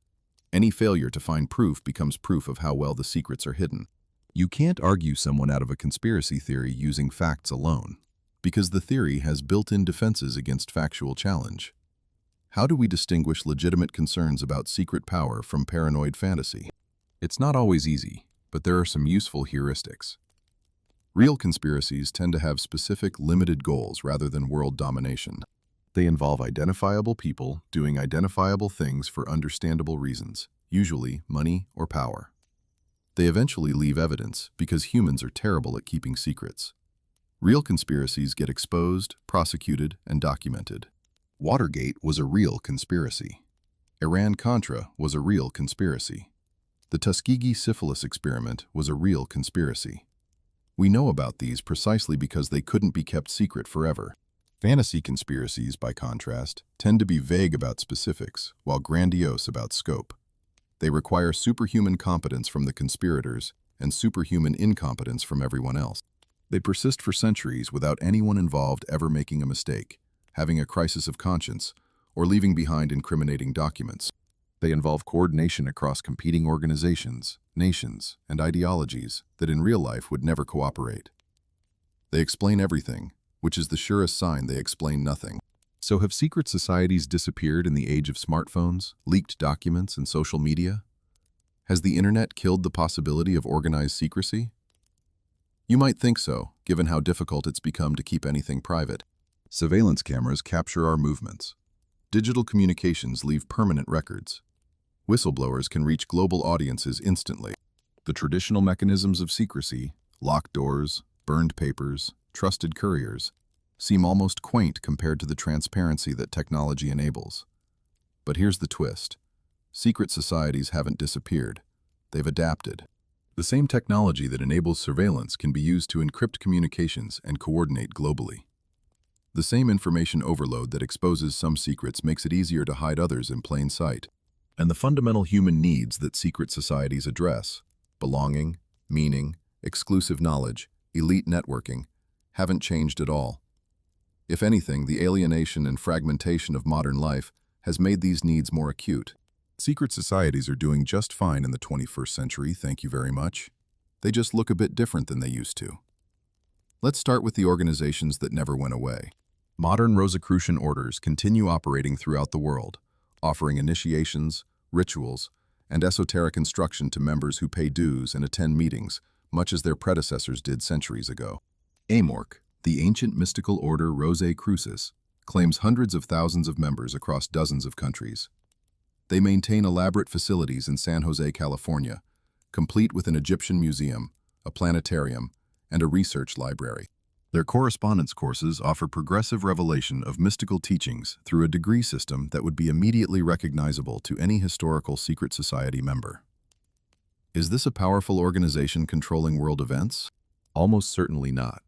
Any failure to find proof becomes proof of how well the secrets are hidden. You can't argue someone out of a conspiracy theory using facts alone, because the theory has built-in defenses against factual challenge. How do we distinguish legitimate concerns about secret power from paranoid fantasy? It's not always easy, but there are some useful heuristics. Real conspiracies tend to have specific, limited goals rather than world domination. They involve identifiable people doing identifiable things for understandable reasons, usually money or power. They eventually leave evidence because humans are terrible at keeping secrets. Real conspiracies get exposed, prosecuted, and documented. Watergate was a real conspiracy. Iran-Contra was a real conspiracy. The Tuskegee syphilis experiment was a real conspiracy. We know about these precisely because they couldn't be kept secret forever. Fantasy conspiracies, by contrast, tend to be vague about specifics, while grandiose about scope. They require superhuman competence from the conspirators and superhuman incompetence from everyone else. They persist for centuries without anyone involved ever making a mistake, having a crisis of conscience, or leaving behind incriminating documents. They involve coordination across competing organizations, nations, and ideologies that in real life would never cooperate. They explain everything, which is the surest sign they explain nothing. So have secret societies disappeared in the age of smartphones, leaked documents, and social media? Has the internet killed the possibility of organized secrecy? You might think so, given how difficult it's become to keep anything private. Surveillance cameras capture our movements. Digital communications leave permanent records. Whistleblowers can reach global audiences instantly. The traditional mechanisms of secrecy, locked doors, burned papers, trusted couriers, seem almost quaint compared to the transparency that technology enables. But here's the twist. Secret societies haven't disappeared. They've adapted. The same technology that enables surveillance can be used to encrypt communications and coordinate globally. The same information overload that exposes some secrets makes it easier to hide others in plain sight. And the fundamental human needs that secret societies address, belonging, meaning, exclusive knowledge, elite networking, haven't changed at all. If anything, the alienation and fragmentation of modern life has made these needs more acute. Secret societies are doing just fine in the 21st century, thank you very much. They just look a bit different than they used to. Let's start with the organizations that never went away. Modern Rosicrucian orders continue operating throughout the world, offering initiations, rituals, and esoteric instruction to members who pay dues and attend meetings, much as their predecessors did centuries ago. Amorc, the ancient mystical order Rosae Crucis, claims hundreds of thousands of members across dozens of countries. They maintain elaborate facilities in San Jose, California, complete with an Egyptian museum, a planetarium, and a research library. Their correspondence courses offer progressive revelation of mystical teachings through a degree system that would be immediately recognizable to any historical secret society member. Is this a powerful organization controlling world events? Almost certainly not.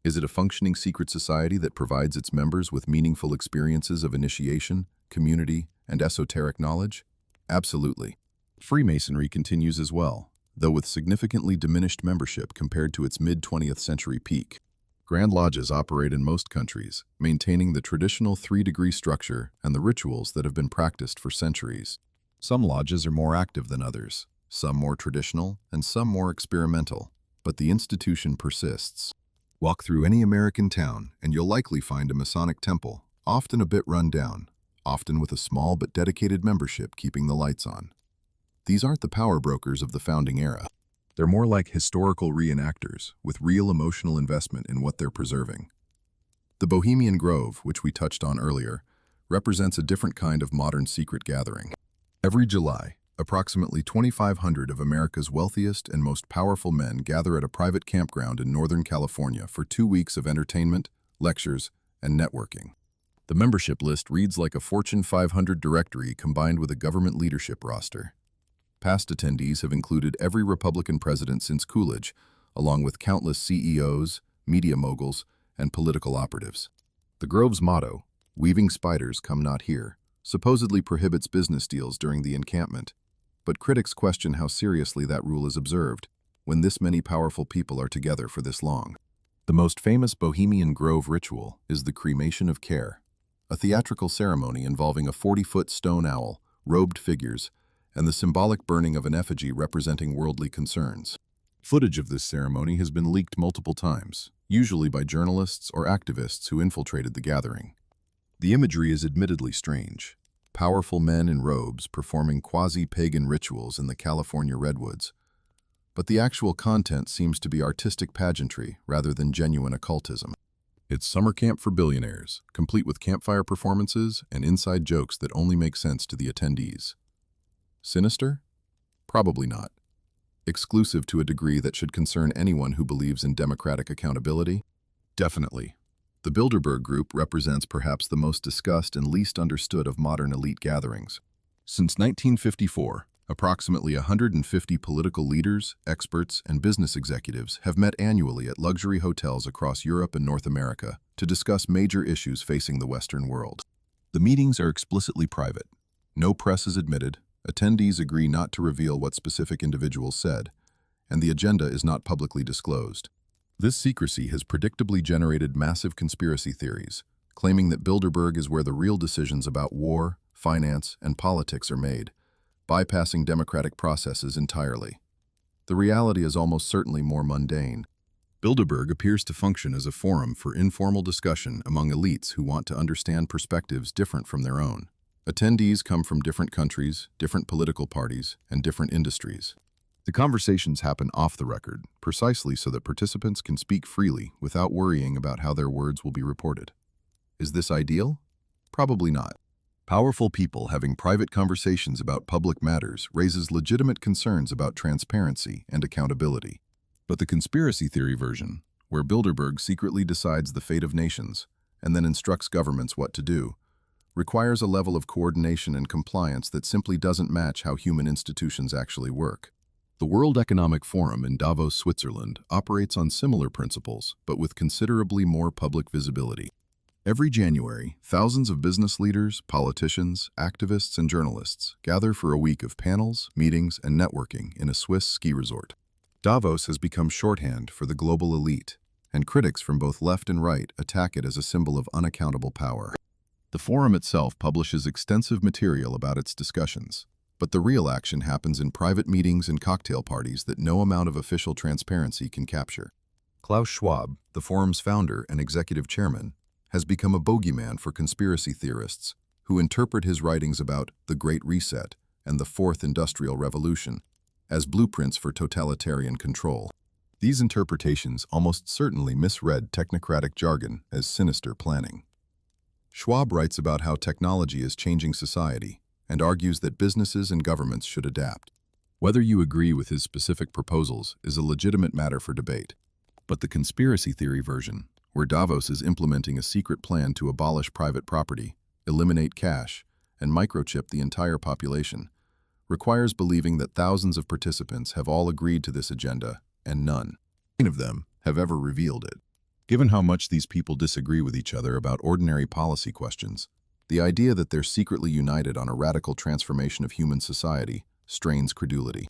Is it a functioning secret society that provides its members with meaningful experiences of initiation, community, and esoteric knowledge? Absolutely. Freemasonry continues as well, though with significantly diminished membership compared to its mid-20th century peak. Grand lodges operate in most countries, maintaining the traditional three-degree structure and the rituals that have been practiced for centuries. Some lodges are more active than others, some more traditional, and some more experimental, but the institution persists. Walk through any American town, and you'll likely find a Masonic temple, often a bit run down, often with a small but dedicated membership keeping the lights on. These aren't the power brokers of the founding era. They're more like historical reenactors, with real emotional investment in what they're preserving. The Bohemian Grove, which we touched on earlier, represents a different kind of modern secret gathering. Every July, approximately 2,500 of America's wealthiest and most powerful men gather at a private campground in Northern California for 2 weeks of entertainment, lectures, and networking. The membership list reads like a Fortune 500 directory combined with a government leadership roster. Past attendees have included every Republican president since Coolidge, along with countless CEOs, media moguls, and political operatives. The Grove's motto, "Weaving spiders come not here," supposedly prohibits business deals during the encampment, but critics question how seriously that rule is observed when this many powerful people are together for this long. The most famous Bohemian Grove ritual is the cremation of care, a theatrical ceremony involving a 40-foot stone owl, robed figures, and the symbolic burning of an effigy representing worldly concerns. Footage of this ceremony has been leaked multiple times, usually by journalists or activists who infiltrated the gathering. The imagery is admittedly strange. Powerful men in robes performing quasi-pagan rituals in the California redwoods. But the actual content seems to be artistic pageantry rather than genuine occultism. It's summer camp for billionaires, complete with campfire performances and inside jokes that only make sense to the attendees. Sinister? Probably not. Exclusive to a degree that should concern anyone who believes in democratic accountability? Definitely. The Bilderberg Group represents perhaps the most discussed and least understood of modern elite gatherings. Since 1954, approximately 150 political leaders, experts, and business executives have met annually at luxury hotels across Europe and North America to discuss major issues facing the Western world. The meetings are explicitly private. No press is admitted, attendees agree not to reveal what specific individuals said, and the agenda is not publicly disclosed. This secrecy has predictably generated massive conspiracy theories, claiming that Bilderberg is where the real decisions about war, finance, and politics are made, bypassing democratic processes entirely. The reality is almost certainly more mundane. Bilderberg appears to function as a forum for informal discussion among elites who want to understand perspectives different from their own. Attendees come from different countries, different political parties, and different industries. The conversations happen off the record, precisely so that participants can speak freely without worrying about how their words will be reported. Is this ideal? Probably not. Powerful people having private conversations about public matters raises legitimate concerns about transparency and accountability. But the conspiracy theory version, where Bilderberg secretly decides the fate of nations and then instructs governments what to do, requires a level of coordination and compliance that simply doesn't match how human institutions actually work. The World Economic Forum in Davos, Switzerland, operates on similar principles, but with considerably more public visibility. Every January, thousands of business leaders, politicians, activists, and journalists gather for a week of panels, meetings, and networking in a Swiss ski resort. Davos has become shorthand for the global elite, and critics from both left and right attack it as a symbol of unaccountable power. The forum itself publishes extensive material about its discussions, but the real action happens in private meetings and cocktail parties that no amount of official transparency can capture. Klaus Schwab, the forum's founder and executive chairman, has become a bogeyman for conspiracy theorists who interpret his writings about the Great Reset and the Fourth Industrial Revolution as blueprints for totalitarian control. These interpretations almost certainly misread technocratic jargon as sinister planning. Schwab writes about how technology is changing society and argues that businesses and governments should adapt. Whether you agree with his specific proposals is a legitimate matter for debate. But the conspiracy theory version, where Davos is implementing a secret plan to abolish private property, eliminate cash, and microchip the entire population, requires believing that thousands of participants have all agreed to this agenda, and none of them have ever revealed it. Given how much these people disagree with each other about ordinary policy questions, the idea that they're secretly united on a radical transformation of human society strains credulity.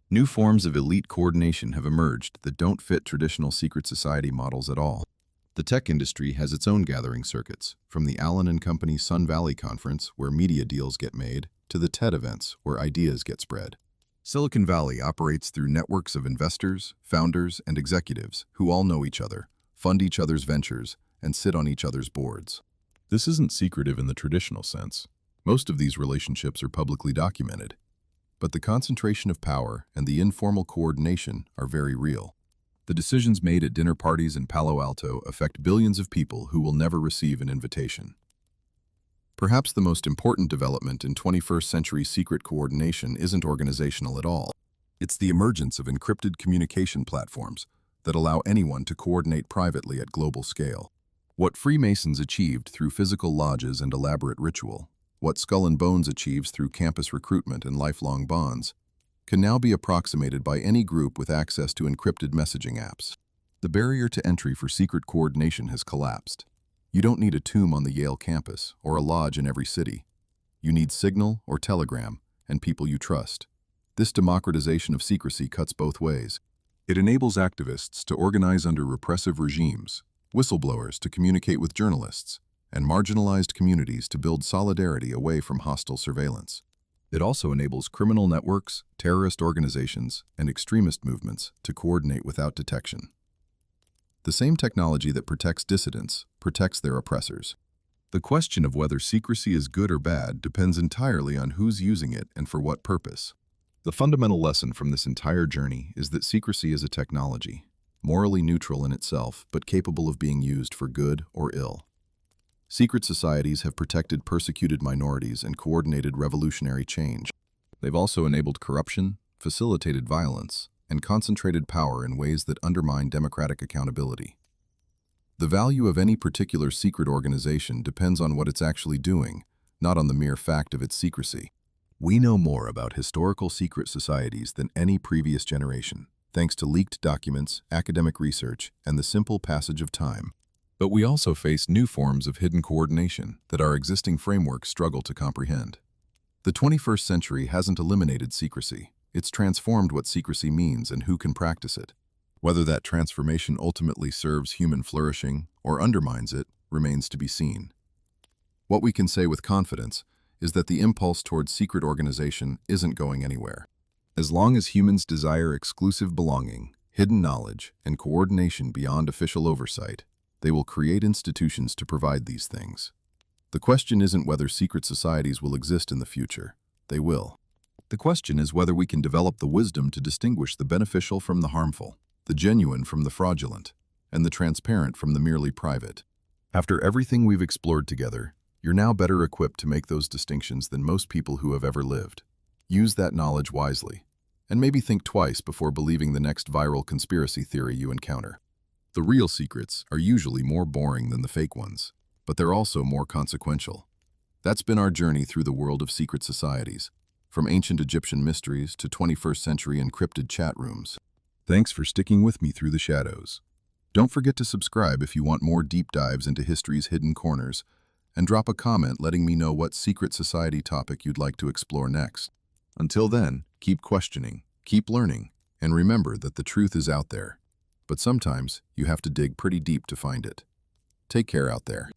New forms of elite coordination have emerged that don't fit traditional secret society models at all. The tech industry has its own gathering circuits, from the Allen and Company Sun Valley Conference, where media deals get made, to the TED events, where ideas get spread. Silicon Valley operates through networks of investors, founders, and executives who all know each other, fund each other's ventures, and sit on each other's boards. This isn't secretive in the traditional sense. Most of these relationships are publicly documented. But the concentration of power and the informal coordination are very real. The decisions made at dinner parties in Palo Alto affect billions of people who will never receive an invitation. Perhaps the most important development in 21st century secret coordination isn't organizational at all. It's the emergence of encrypted communication platforms that allow anyone to coordinate privately at global scale. What Freemasons achieved through physical lodges and elaborate ritual, what Skull and Bones achieves through campus recruitment and lifelong bonds, can now be approximated by any group with access to encrypted messaging apps. The barrier to entry for secret coordination has collapsed. You don't need a tomb on the Yale campus or a lodge in every city. You need Signal or Telegram and people you trust. This democratization of secrecy cuts both ways. It enables activists to organize under repressive regimes, whistleblowers to communicate with journalists, and marginalized communities to build solidarity away from hostile surveillance. It also enables criminal networks, terrorist organizations, and extremist movements to coordinate without detection. The same technology that protects dissidents protects their oppressors. The question of whether secrecy is good or bad depends entirely on who's using it and for what purpose. The fundamental lesson from this entire journey is that secrecy is a technology, morally neutral in itself, but capable of being used for good or ill. Secret societies have protected persecuted minorities and coordinated revolutionary change. They've also enabled corruption, facilitated violence, and concentrated power in ways that undermine democratic accountability. The value of any particular secret organization depends on what it's actually doing, not on the mere fact of its secrecy. We know more about historical secret societies than any previous generation, thanks to leaked documents, academic research, and the simple passage of time. But we also face new forms of hidden coordination that our existing frameworks struggle to comprehend. The 21st century hasn't eliminated secrecy. It's transformed what secrecy means and who can practice it. Whether that transformation ultimately serves human flourishing or undermines it remains to be seen. What we can say with confidence is that the impulse towards secret organization isn't going anywhere. As long as humans desire exclusive belonging, hidden knowledge, and coordination beyond official oversight, they will create institutions to provide these things. The question isn't whether secret societies will exist in the future. They will. The question is whether we can develop the wisdom to distinguish the beneficial from the harmful, the genuine from the fraudulent, and the transparent from the merely private. After everything we've explored together, you're now better equipped to make those distinctions than most people who have ever lived. Use that knowledge wisely, and maybe think twice before believing the next viral conspiracy theory you encounter. The real secrets are usually more boring than the fake ones, but they're also more consequential. That's been our journey through the world of secret societies, from ancient Egyptian mysteries to 21st century encrypted chat rooms. Thanks for sticking with me through the shadows. Don't forget to subscribe if you want more deep dives into history's hidden corners, and drop a comment letting me know what secret society topic you'd like to explore next. Until then, keep questioning, keep learning, and remember that the truth is out there. But sometimes you have to dig pretty deep to find it. Take care out there.